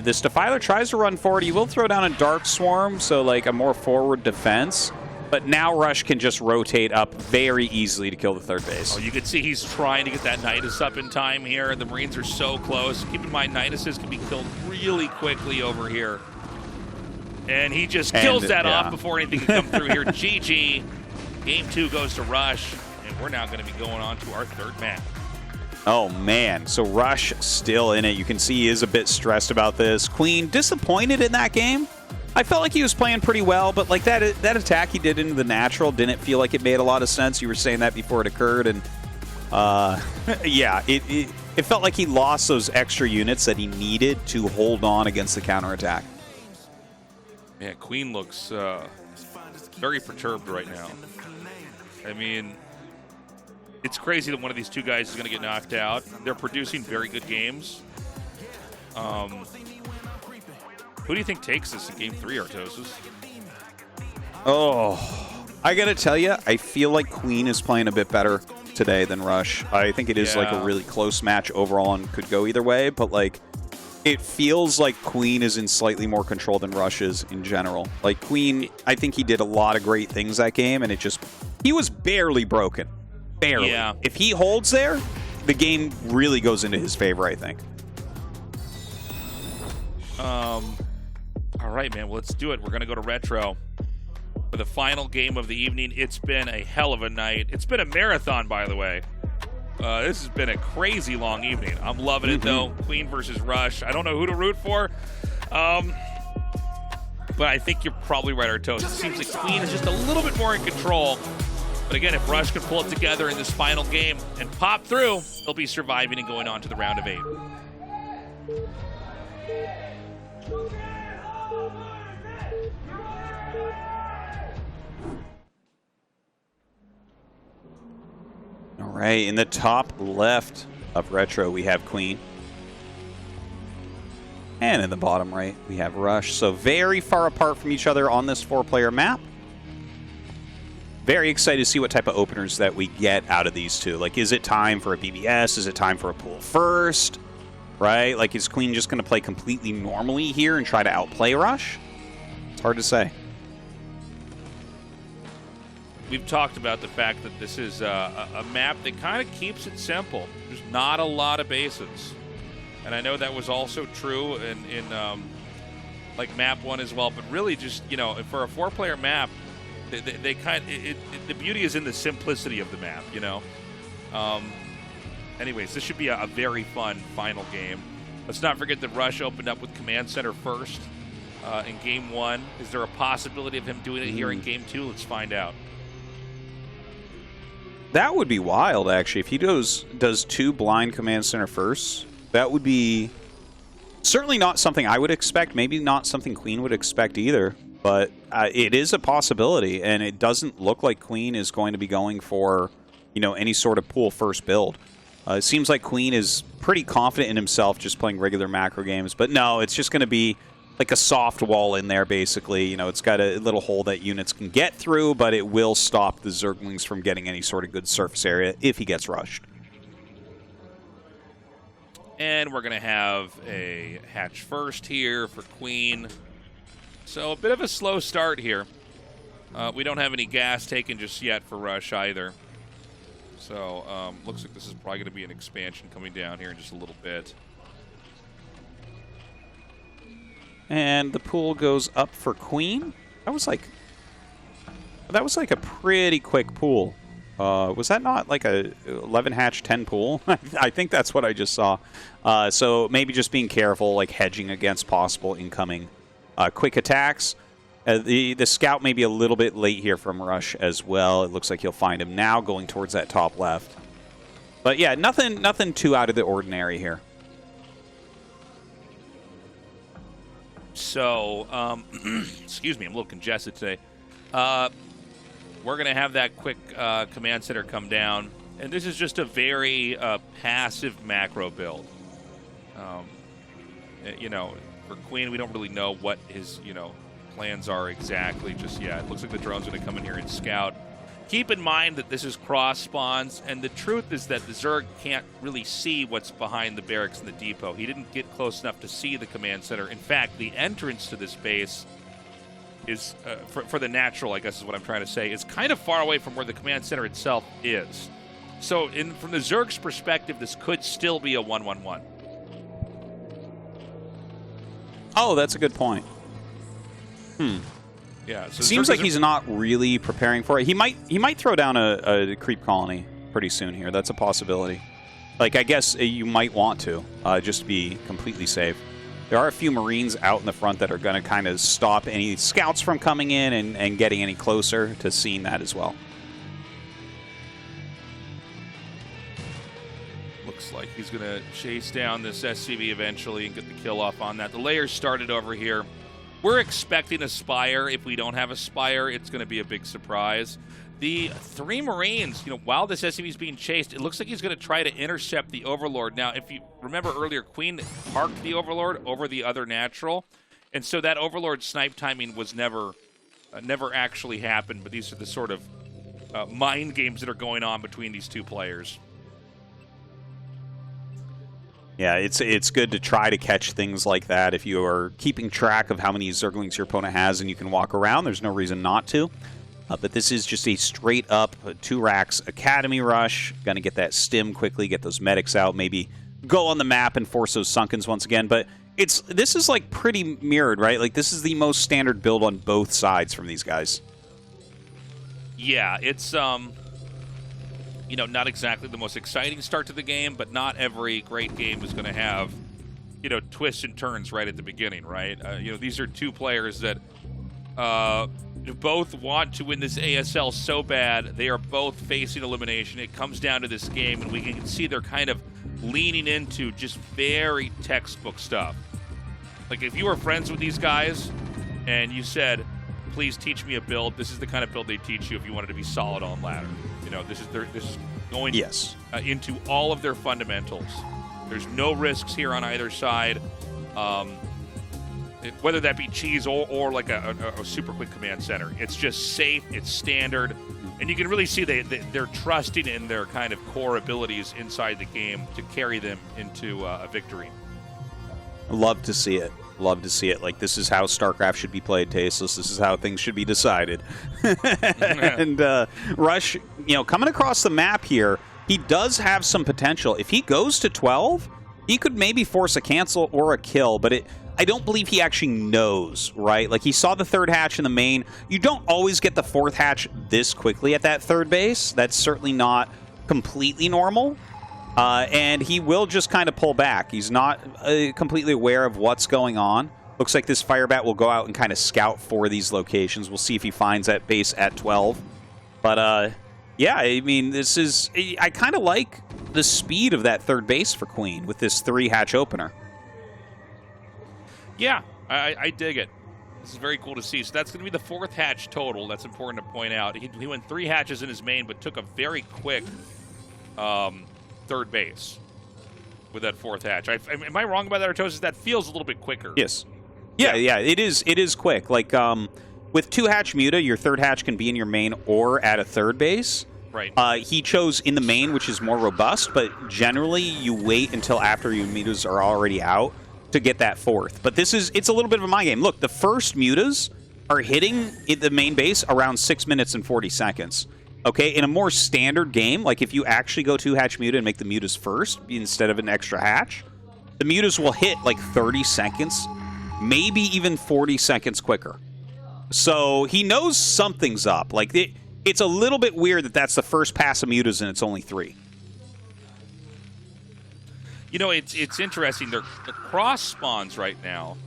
This Defiler tries to run forward. He will throw down a Dark Swarm, so, like, a more forward defense. But now Rush can just rotate up very easily to kill the third base. Oh, you can see he's trying to get that Nidus up in time here. The Marines are so close. Keep in mind, Niduses can be killed really quickly over here. And he just kills that off before anything can come through here. GG. Game 2 goes to Rush, and we're now going to be going on to our third map. Oh, man. So Rush still in it. You can see he is a bit stressed about this. Queen disappointed in that game. I felt like he was playing pretty well, but like that attack he did into the natural didn't feel like it made a lot of sense. You were saying that before it occurred, and yeah, it felt like he lost those extra units that he needed to hold on against the counterattack. Man, Queen looks very perturbed right now. I mean, it's crazy that one of these two guys is going to get knocked out. They're producing very good games. Who do you think takes this in Game 3, Artosis? Oh, I got to tell you, I feel like Queen is playing a bit better today than Rush. I think it is like a really close match overall and could go either way, but like it feels like Queen is in slightly more control than Rush is in general. Like Queen, I think he did a lot of great things that game, and he was barely broken. Barely. Yeah. If he holds there, the game really goes into his favor, I think. All right, man. Well, let's do it. We're going to go to Retro for the final game of the evening. It's been a hell of a night. It's been a marathon, by the way. This has been a crazy long evening. I'm loving it, though. Queen versus Rush. I don't know who to root for. But I think you're probably right, Artosis. It seems like Queen is just a little bit more in control. But again, if Rush can pull it together in this final game and pop through, he'll be surviving and going on to the round of 8. All right, in the top left of Retro, we have Queen. And in the bottom right, we have Rush. So very far apart from each other on this 4-player map. Very excited to see what type of openers that we get out of these two. Like, is it time for a BBS? Is it time for a pool first? Right? Like, is Queen just going to play completely normally here and try to outplay Rush? It's hard to say. We've talked about the fact that this is a map that kind of keeps it simple. There's not a lot of bases. And I know that was also true in like map 1 as well. But really just, you know, for a 4-player map, They kind the beauty is in the simplicity of the map, you know. Anyways, this should be a very fun final game. Let's not forget that Rush opened up with Command Center first in Game 1. Is there a possibility of him doing it here in Game 2? Let's find out. That would be wild, actually. If he does 2 blind Command Center first, that would be certainly not something I would expect. Maybe not something Queen would expect either. But it is a possibility, and it doesn't look like Queen is going to be going for, any sort of pool first build. It seems like Queen is pretty confident in himself just playing regular macro games. But no, it's just going to be like a soft wall in there, basically. It's got a little hole that units can get through, but it will stop the Zerglings from getting any sort of good surface area if he gets rushed. And we're going to have a hatch first here for Queen. So a bit of a slow start here. We don't have any gas taken just yet for Rush either. So looks like this is probably going to be an expansion coming down here in just a little bit. And the pool goes up for Queen. That was like a pretty quick pool. Was that not like a 11 hatch 10 pool? I think that's what I just saw. So maybe just being careful, like hedging against possible incoming quick attacks. The scout may be a little bit late here from Rush as well. It looks like he'll find him now going towards that top left. But yeah, nothing too out of the ordinary here. So, excuse me, I'm a little congested today. We're going to have that quick command center come down. And this is just a very passive macro build. For Queen, we don't really know what his, plans are exactly just yet. Looks like the drone's going to come in here and scout. Keep in mind that this is cross spawns, and the truth is that the Zerg can't really see what's behind the barracks and the depot. He didn't get close enough to see the command center. In fact, the entrance to this base is, for the natural, I guess is what I'm trying to say, is kind of far away from where the command center itself is. So from the Zerg's perspective, this could still be a 1-1-1. Oh, that's a good point. Yeah, so seems like he's not really preparing for it. He might throw down a creep colony pretty soon here. That's a possibility. Like, I guess you might want to, just to be completely safe. There are a few Marines out in the front that are going to kind of stop any scouts from coming in and getting any closer to seeing that as well. Looks like he's going to chase down this SCV eventually and get the kill off on that. The layers started over here. We're expecting a Spire. If we don't have a Spire, it's going to be a big surprise. The 3 Marines, while this SCV is being chased, it looks like he's going to try to intercept the Overlord. Now, if you remember earlier, Queen parked the Overlord over the other natural, and so that Overlord snipe timing was never actually happened, but these are the sort of mind games that are going on between these two players. Yeah, it's good to try to catch things like that. If you are keeping track of how many Zerglings your opponent has and you can walk around, there's no reason not to. But this is just a straight-up 2 racks Academy rush. Going to get that stim quickly, get those medics out, maybe go on the map and force those Sunkens once again. But this is like pretty mirrored, right? Like, this is the most standard build on both sides from these guys. Yeah, it's not exactly the most exciting start to the game, but not every great game is going to have, twists and turns right at the beginning, right? These are 2 players that both want to win this ASL so bad. They are both facing elimination. It comes down to this game, and we can see they're kind of leaning into just very textbook stuff. Like, if you were friends with these guys and you said, please teach me a build, this is the kind of build they teach you if you wanted to be solid on ladder. This is going into all of their fundamentals. There's no risks here on either side, whether that be cheese or like a super quick command center. It's just safe, it's standard, and you can really see they're trusting in their kind of core abilities inside the game to carry them into a victory. Love to see it. Love to see it. Like, this is how StarCraft should be played, Tasteless. This is how things should be decided. And Rush, coming across the map here, he does have some potential. If he goes to 12, he could maybe force a cancel or a kill, but I don't believe he actually knows, right? Like, he saw the third hatch in the main. You don't always get the fourth hatch this quickly at that third base. That's certainly not completely normal. And he will just kind of pull back. He's not completely aware of what's going on. Looks like this Firebat will go out and kind of scout for these locations. We'll see if he finds that base at 12. But, yeah, I mean, this is... I kind of like the speed of that third base for Queen with this 3-hatch opener. Yeah, I dig it. This is very cool to see. So that's going to be the 4th hatch total. That's important to point out. He went 3 hatches in his main, but took a very quick third base with that 4th hatch. Am I wrong about that, Tastosis? That feels a little bit quicker. Yes. Yeah, it is quick. Like, with 2-hatch Muta, your 3rd hatch can be in your main or at a third base. Right. He chose in the main, which is more robust, but generally you wait until after your mutas are already out to get that 4th. But it's a little bit of a mind game. Look, the first mutas are hitting the main base around 6 minutes and 40 seconds. Okay, in a more standard game, like if you actually go 2-hatch muta and make the mutas first instead of an extra hatch, the mutas will hit like 30 seconds, maybe even 40 seconds quicker. So he knows something's up. Like, it's a little bit weird that that's the first pass of mutas and it's only 3. You know, it's interesting. They're cross spawns right now.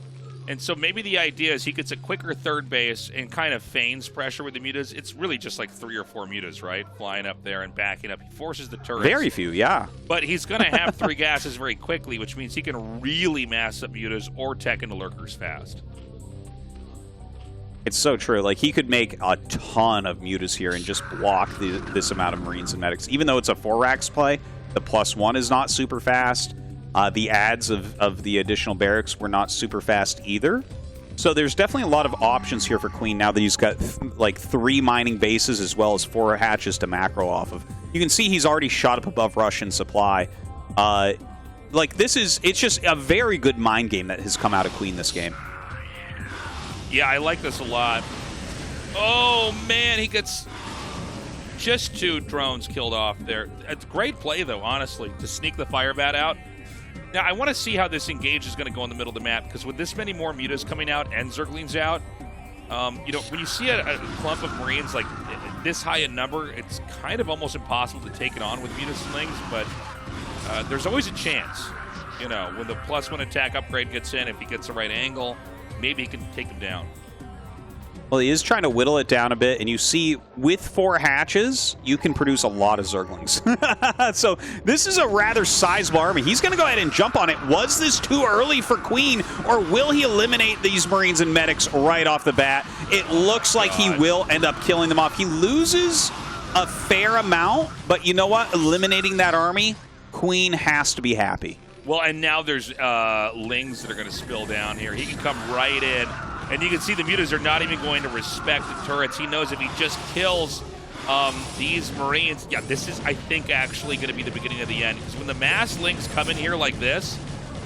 And so maybe the idea is he gets a quicker third base and kind of feigns pressure with the mutas. It's really just like 3 or 4 mutas, right? Flying up there and backing up. He forces the turrets. Very few, yeah. But he's going to have 3 gases very quickly, which means he can really mass up mutas or tech into lurkers fast. It's so true. Like, he could make a ton of mutas here and just block this amount of Marines and Medics. Even though it's a 4-racks play, the +1 is not super fast. The adds of the additional barracks were not super fast either. So there's definitely a lot of options here for Queen now that he's got like 3 mining bases as well as 4 hatches to macro off of. You can see he's already shot up above Russian supply. Like, it's just a very good mind game that has come out of Queen this game. Yeah, I like this a lot. Oh, man, he gets just 2 drones killed off there. It's a great play, though, honestly, to sneak the Firebat out. Now, I want to see how this engage is going to go in the middle of the map, because with this many more mutas coming out and Zerglings out, you know, when you see a clump of Marines like this high in number, it's kind of almost impossible to take it on with muta slings, but there's always a chance. You know, when the +1 attack upgrade gets in, if he gets the right angle, maybe he can take him down. Well, he is trying to whittle it down a bit, and you see with 4 hatches, you can produce a lot of Zerglings. So this is a rather sizable army. He's going to go ahead and jump on it. Was this too early for Queen, or will he eliminate these Marines and Medics right off the bat? It looks like he will end up killing them off. He loses a fair amount, but you know what? Eliminating that army, Queen has to be happy. Well, and now there's Lings that are going to spill down here. He can come right in. And you can see the mutas are not even going to respect the turrets. He knows if he just kills these Marines, yeah, this is, I think, actually going to be the beginning of the end. Because when the mass Lings come in here like this,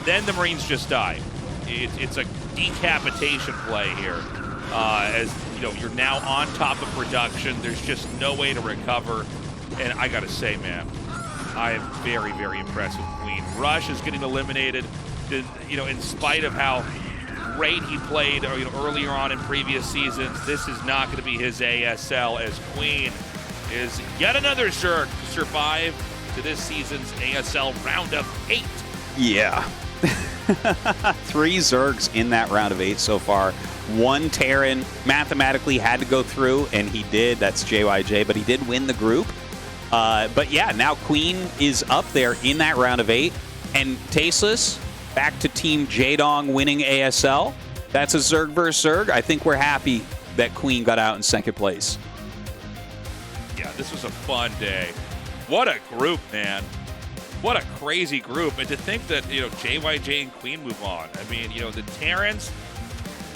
then the Marines just die. It's a decapitation play here. As you know, you're now on top of production. There's just no way to recover. And I got to say, man, I am very, very impressed with Queen. Rush is getting eliminated, you know, in spite of how great he played earlier on in previous seasons. This is not going to be his ASL, as Queen is yet another Zerg to survive to this season's ASL round of 8. Yeah. 3 Zergs in that round of 8 so far. 1 Terran mathematically had to go through, and he did. That's JYJ, but he did win the group. But yeah, now Queen is up there in that round of 8. And Tasteless, back to Team Jaedong winning ASL. That's a Zerg versus Zerg. I think we're happy that Queen got out in 2nd place. Yeah, this was a fun day. What a group, man. What a crazy group. And to think that, you know, JYJ and Queen move on. I mean, you know, the Terrans,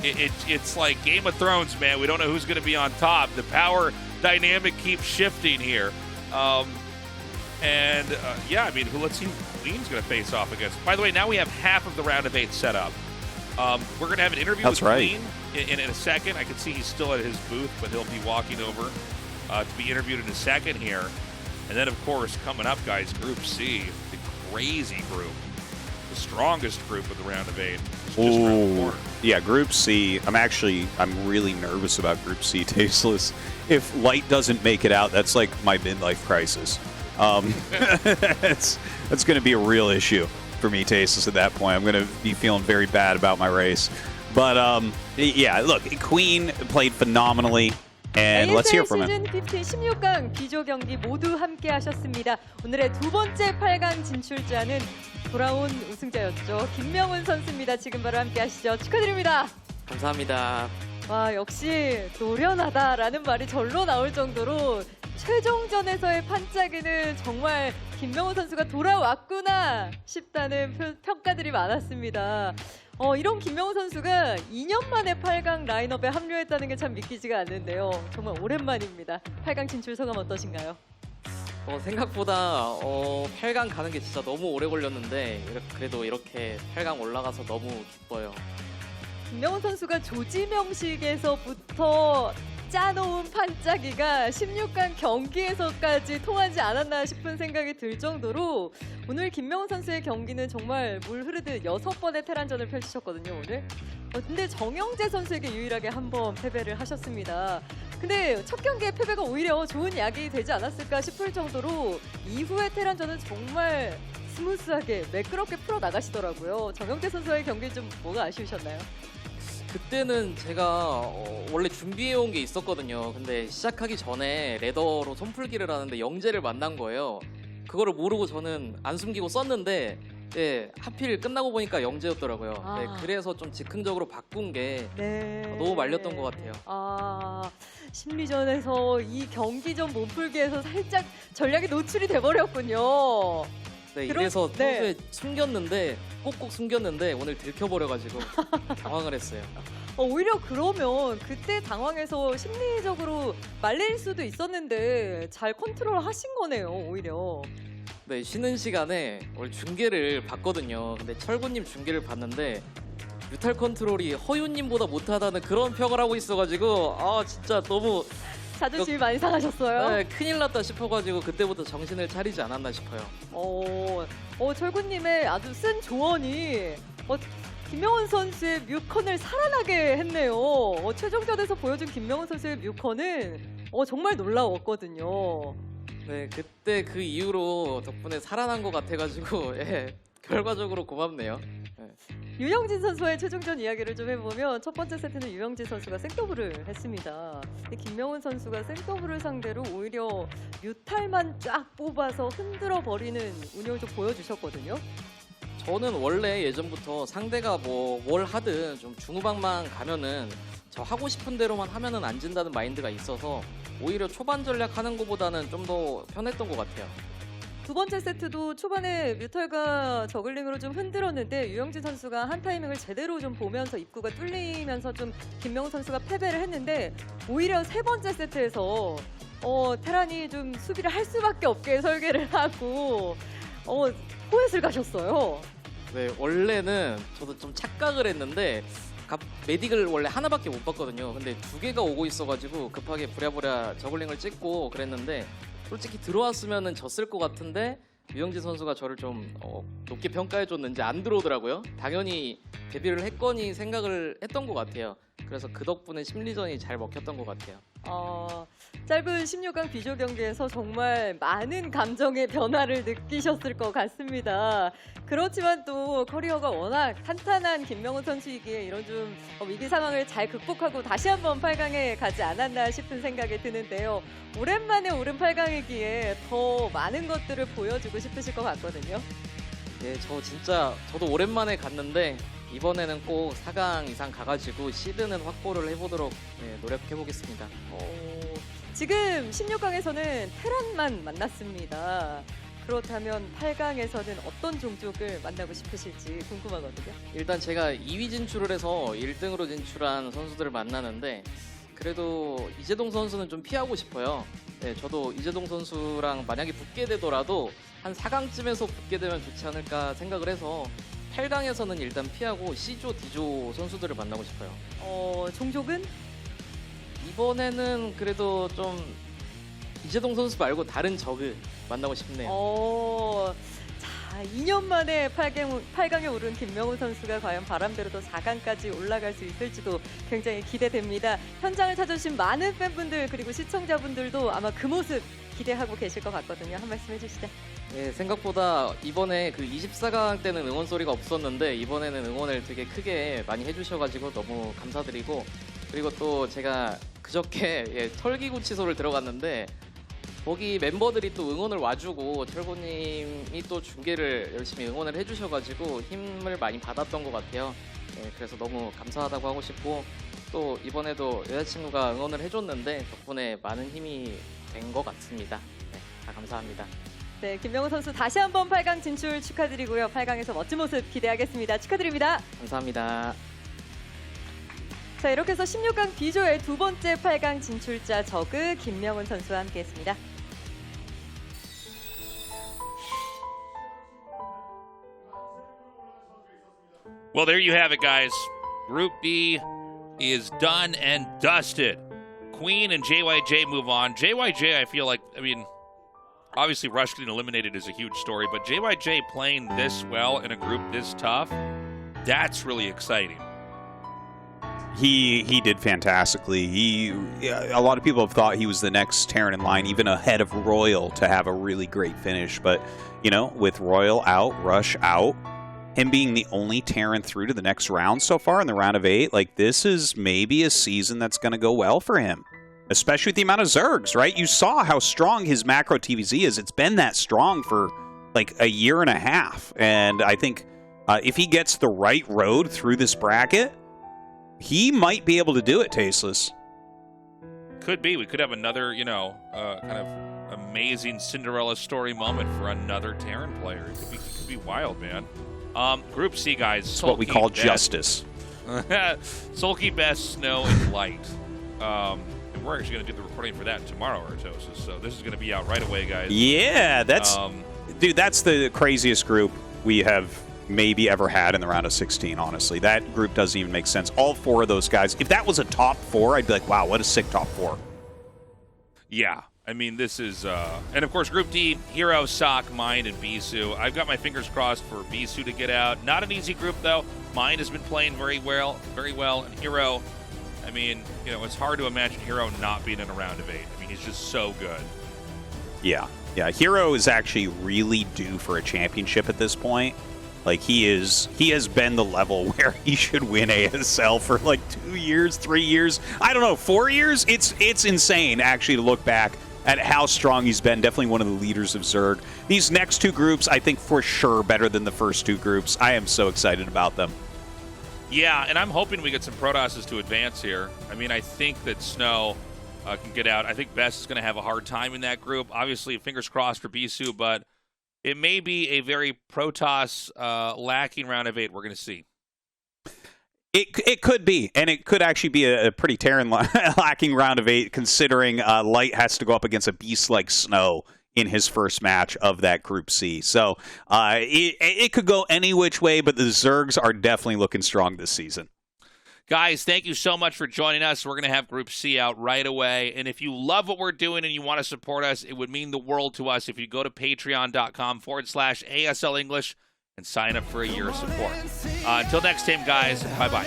it's like Game of Thrones, man. We don't know who's going to be on top. The power dynamic keeps shifting here. Yeah, I mean, let's see who Queen's going to face off against. By the way, now we have half of the round of 8 set up. We're going to have an interview with Queen in a second. I can see he's still at his booth, but he'll be walking over to be interviewed in a second here. And then, of course, coming up, guys, Group C, the crazy group. the strongest group of the round of 8. It's just around the Ooh, corner. yeah, Group C. I'm really nervous about Group C, Tasteless. If Light doesn't make it out, that's like my midlife crisis. That's going to be a real issue for me, Tasteless, at that point. I'm going to be feeling very bad about my race. But yeah, look, Queen played phenomenally. And let's hear from him. ASL 시즌 15 16강 비조 경기 모두 함께 하셨습니다. 오늘의 두 번째 8강 진출자는 돌아온 우승자였죠. 김명훈 선수입니다. 지금 바로 함께 하시죠. 축하드립니다. 감사합니다. 와, 역시 노련하다라는 말이 절로 나올 정도로 최종전에서의 반짝이는 정말 김명훈 선수가 돌아왔구나 싶다는 평가들이 많았습니다. 이런 김명훈 선수가 2년 만에 8강 라인업에 합류했다는 게 참 믿기지가 않는데요. 정말 오랜만입니다. 8강 진출 소감 어떠신가요? 생각보다 8강 가는 게 진짜 너무 오래 걸렸는데 그래도 이렇게 8강 올라가서 너무 기뻐요. 김명훈 선수가 조지명식에서부터 짜놓은 반짝이가 16강 경기에서까지 통하지 않았나 싶은 생각이 들 정도로 오늘 김명훈 선수의 경기는 정말 물 흐르듯 6번의 테란전을 펼치셨거든요, 오늘. 근데 정영재 선수에게 유일하게 한 번 패배를 하셨습니다. 근데 첫 경기의 패배가 오히려 좋은 약이 되지 않았을까 싶을 정도로 이후의 테란전은 정말 스무스하게 매끄럽게 풀어나가시더라고요. 정영재 선수의 경기 좀 뭐가 아쉬우셨나요? 그때는 제가 원래 준비해온 게 있었거든요. 근데 시작하기 전에 레더로 손풀기를 하는데 영재를 만난 거예요. 그거를 모르고 저는 안 숨기고 썼는데 하필 끝나고 보니까 영재였더라고요. 그래서 좀 즉흥적으로 바꾼 게 너무 말렸던 것 같아요. 심리전에서 이 경기 전 몸풀기에서 살짝 전략이 노출이 돼버렸군요. 이래서 평소에 숨겼는데 꼭꼭 숨겼는데 오늘 들켜버려가지고 당황을 했어요. 오히려 그러면 그때 당황해서 심리적으로 말릴 수도 있었는데 잘 컨트롤 하신 거네요, 오히려. 네, 쉬는 시간에 원래 중계를 봤거든요. 근데 철구님 중계를 봤는데 뮤탈 컨트롤이 허윤님보다 못하다는 그런 평을 하고 있어가지고 진짜 너무 자존심이 많이 상하셨어요? 네, 큰일 났다 싶어가지고 그때부터 정신을 차리지 않았나 싶어요. 철구님의 아주 쓴 조언이 김명훈 선수의 뮤컨을 살아나게 했네요. 최종전에서 보여준 김명훈 선수의 뮤컨은 정말 놀라웠거든요. 네, 그때 그 이후로 덕분에 살아난 것 같아가지고 결과적으로 고맙네요. 유영진 선수의 최종전 이야기를 좀 해보면 첫 번째 세트는 유영진 선수가 생더블을 했습니다. 김명훈 선수가 생더블을 상대로 오히려 뮤탈만 쫙 뽑아서 흔들어 버리는 운영을 좀 보여주셨거든요. 저는 원래 예전부터 상대가 뭘 하든 좀 중후방만 가면은 저 하고 싶은 대로만 하면은 안 진다는 마인드가 있어서 오히려 초반 전략 하는 것보다는 좀 더 편했던 것 같아요. 두 번째 세트도 초반에 뮤탈과 저글링으로 좀 흔들었는데 유영진 선수가 한 타이밍을 제대로 좀 보면서 입구가 뚫리면서 좀 김명훈 선수가 패배를 했는데 오히려 세 번째 세트에서 테란이 좀 수비를 할 수밖에 없게 설계를 하고 포획을 가셨어요. 네, 원래는 저도 좀 착각을 했는데 메딕을 원래 하나밖에 못 봤거든요. 근데 두 개가 오고 있어가지고 급하게 부랴부랴 저글링을 찍고 그랬는데 솔직히 들어왔으면 졌을 것 같은데 유영진 선수가 저를 좀 높게 평가해줬는지 안 들어오더라고요. 당연히 데뷔를 했거니 생각을 했던 것 같아요. 그래서 그 덕분에 심리전이 잘 먹혔던 것 같아요. 짧은 16강 비조 경기에서 정말 많은 감정의 변화를 느끼셨을 것 같습니다. 그렇지만 또 커리어가 워낙 탄탄한 김명훈 선수이기에 이런 좀 위기 상황을 잘 극복하고 다시 한번 8강에 가지 않았나 싶은 생각이 드는데요. 오랜만에 오른 8강이기에 더 많은 것들을 보여주고 싶으실 것 같거든요. 네, 저도 오랜만에 갔는데 이번에는 꼭 4강 이상 가가지고 시드는 확보를 해보도록 노력해보겠습니다. 지금 16강에서는 테란만 만났습니다. 그렇다면 8강에서는 어떤 종족을 만나고 싶으실지 궁금하거든요. 일단 제가 2위 진출을 해서 1등으로 진출한 선수들을 만나는데 그래도 이재동 선수는 좀 피하고 싶어요. 네, 저도 이재동 선수랑 만약에 붙게 되더라도 한 4강쯤에서 붙게 되면 좋지 않을까 생각을 해서 8강에서는 일단 피하고 C조, D조 선수들을 만나고 싶어요. 종족은? 이번에는 그래도 좀 이재동 선수 말고 다른 저그 만나고 싶네요. 자, 2년 만에 8강에 오른 김명훈 선수가 과연 바람대로도 4강까지 올라갈 수 있을지도 굉장히 기대됩니다. 현장을 찾아주신 많은 팬분들 그리고 시청자분들도 아마 그 모습 기대하고 계실 것 같거든요. 한 말씀 해주시죠. 네, 생각보다 이번에 그 24강 때는 응원 소리가 없었는데 이번에는 응원을 되게 크게 많이 해주셔가지고 너무 감사드리고, 그리고 또 제가 그저께 털기구치소를 들어갔는데 거기 멤버들이 또 응원을 와주고 철구님이 또 중계를 열심히 응원을 해주셔가지고 힘을 많이 받았던 것 같아요. 네, 그래서 너무 감사하다고 하고 싶고, 또 이번에도 여자친구가 응원을 해줬는데 덕분에 많은 힘이 된 것 같습니다. 네, 다 감사합니다. 네, 김명훈 선수 다시 한번 8강 진출 축하드리고요. 8강에서 멋진 모습 기대하겠습니다. 축하드립니다. 감사합니다. 자, 이렇게 해서 16강 B조의 두 번째 8강 진출자 저그 김명훈 선수와 함께했습니다. Well, there you have it, guys. Group B is done and dusted. Queen and JYJ move on. JYJ, I feel like, I mean, obviously Rush getting eliminated is a huge story, but JYJ playing this well in a group this tough, that's really exciting. He did fantastically. A lot of people have thought he was the next Terran in line, even ahead of Royal, to have a really great finish. But, you know, with Royal out, Rush out, him being the only Terran through to the next round so far in the round of 8, like, this is maybe a season that's going to go well for him. Especially with the amount of Zergs, right? You saw how strong his macro TVZ is. It's been that strong for, like, a year and a half. And I think if he gets the right road through this bracket, he might be able to do it, Tasteless. Could be. We could have another, you know, kind of amazing Cinderella story moment for another Terran player. It could be wild, man. Group C, guys. It's what we call justice. Sulky, Best, Snow, and Light. And we're actually going to do the recording for that tomorrow, Tastosis. So this is going to be out right away, guys. Yeah, that's... dude, that's the craziest group we have maybe ever had in the round of 16, honestly. That group doesn't even make sense. All four of those guys, if that was a top 4, I'd be like, wow, what a sick top 4. Yeah, I mean, this is... and, of course, Group D, Hero, Sock, Mind, and Bisu. I've got my fingers crossed for Bisu to get out. Not an easy group, though. Mind has been playing very well, and Hero, I mean, you know, it's hard to imagine Hero not being in a round of 8. I mean, he's just so good. Yeah, Hero is actually really due for a championship at this point. Like, he has been the level where he should win ASL for like 2 years, 3 years. I don't know, 4 years? It's insane, actually, to look back at how strong he's been. Definitely one of the leaders of Zerg. These next 2 groups, I think for sure better than the first 2 groups. I am so excited about them. Yeah, and I'm hoping we get some Protosses to advance here. I mean, I think that Snow can get out. I think Best is going to have a hard time in that group. Obviously, fingers crossed for Bisu, but it may be a very Protoss lacking round of 8 we're going to see. It could be, and it could actually be a pretty Terran lacking round of 8, considering Light has to go up against a beast like Snow in his first match of that Group C. So it could go any which way, but the Zergs are definitely looking strong this season. Guys, thank you so much for joining us. We're going to have Group C out right away. And if you love what we're doing and you want to support us, it would mean the world to us if you go to patreon.com/ASL English and sign up for a year of support. Until next time, guys, bye-bye.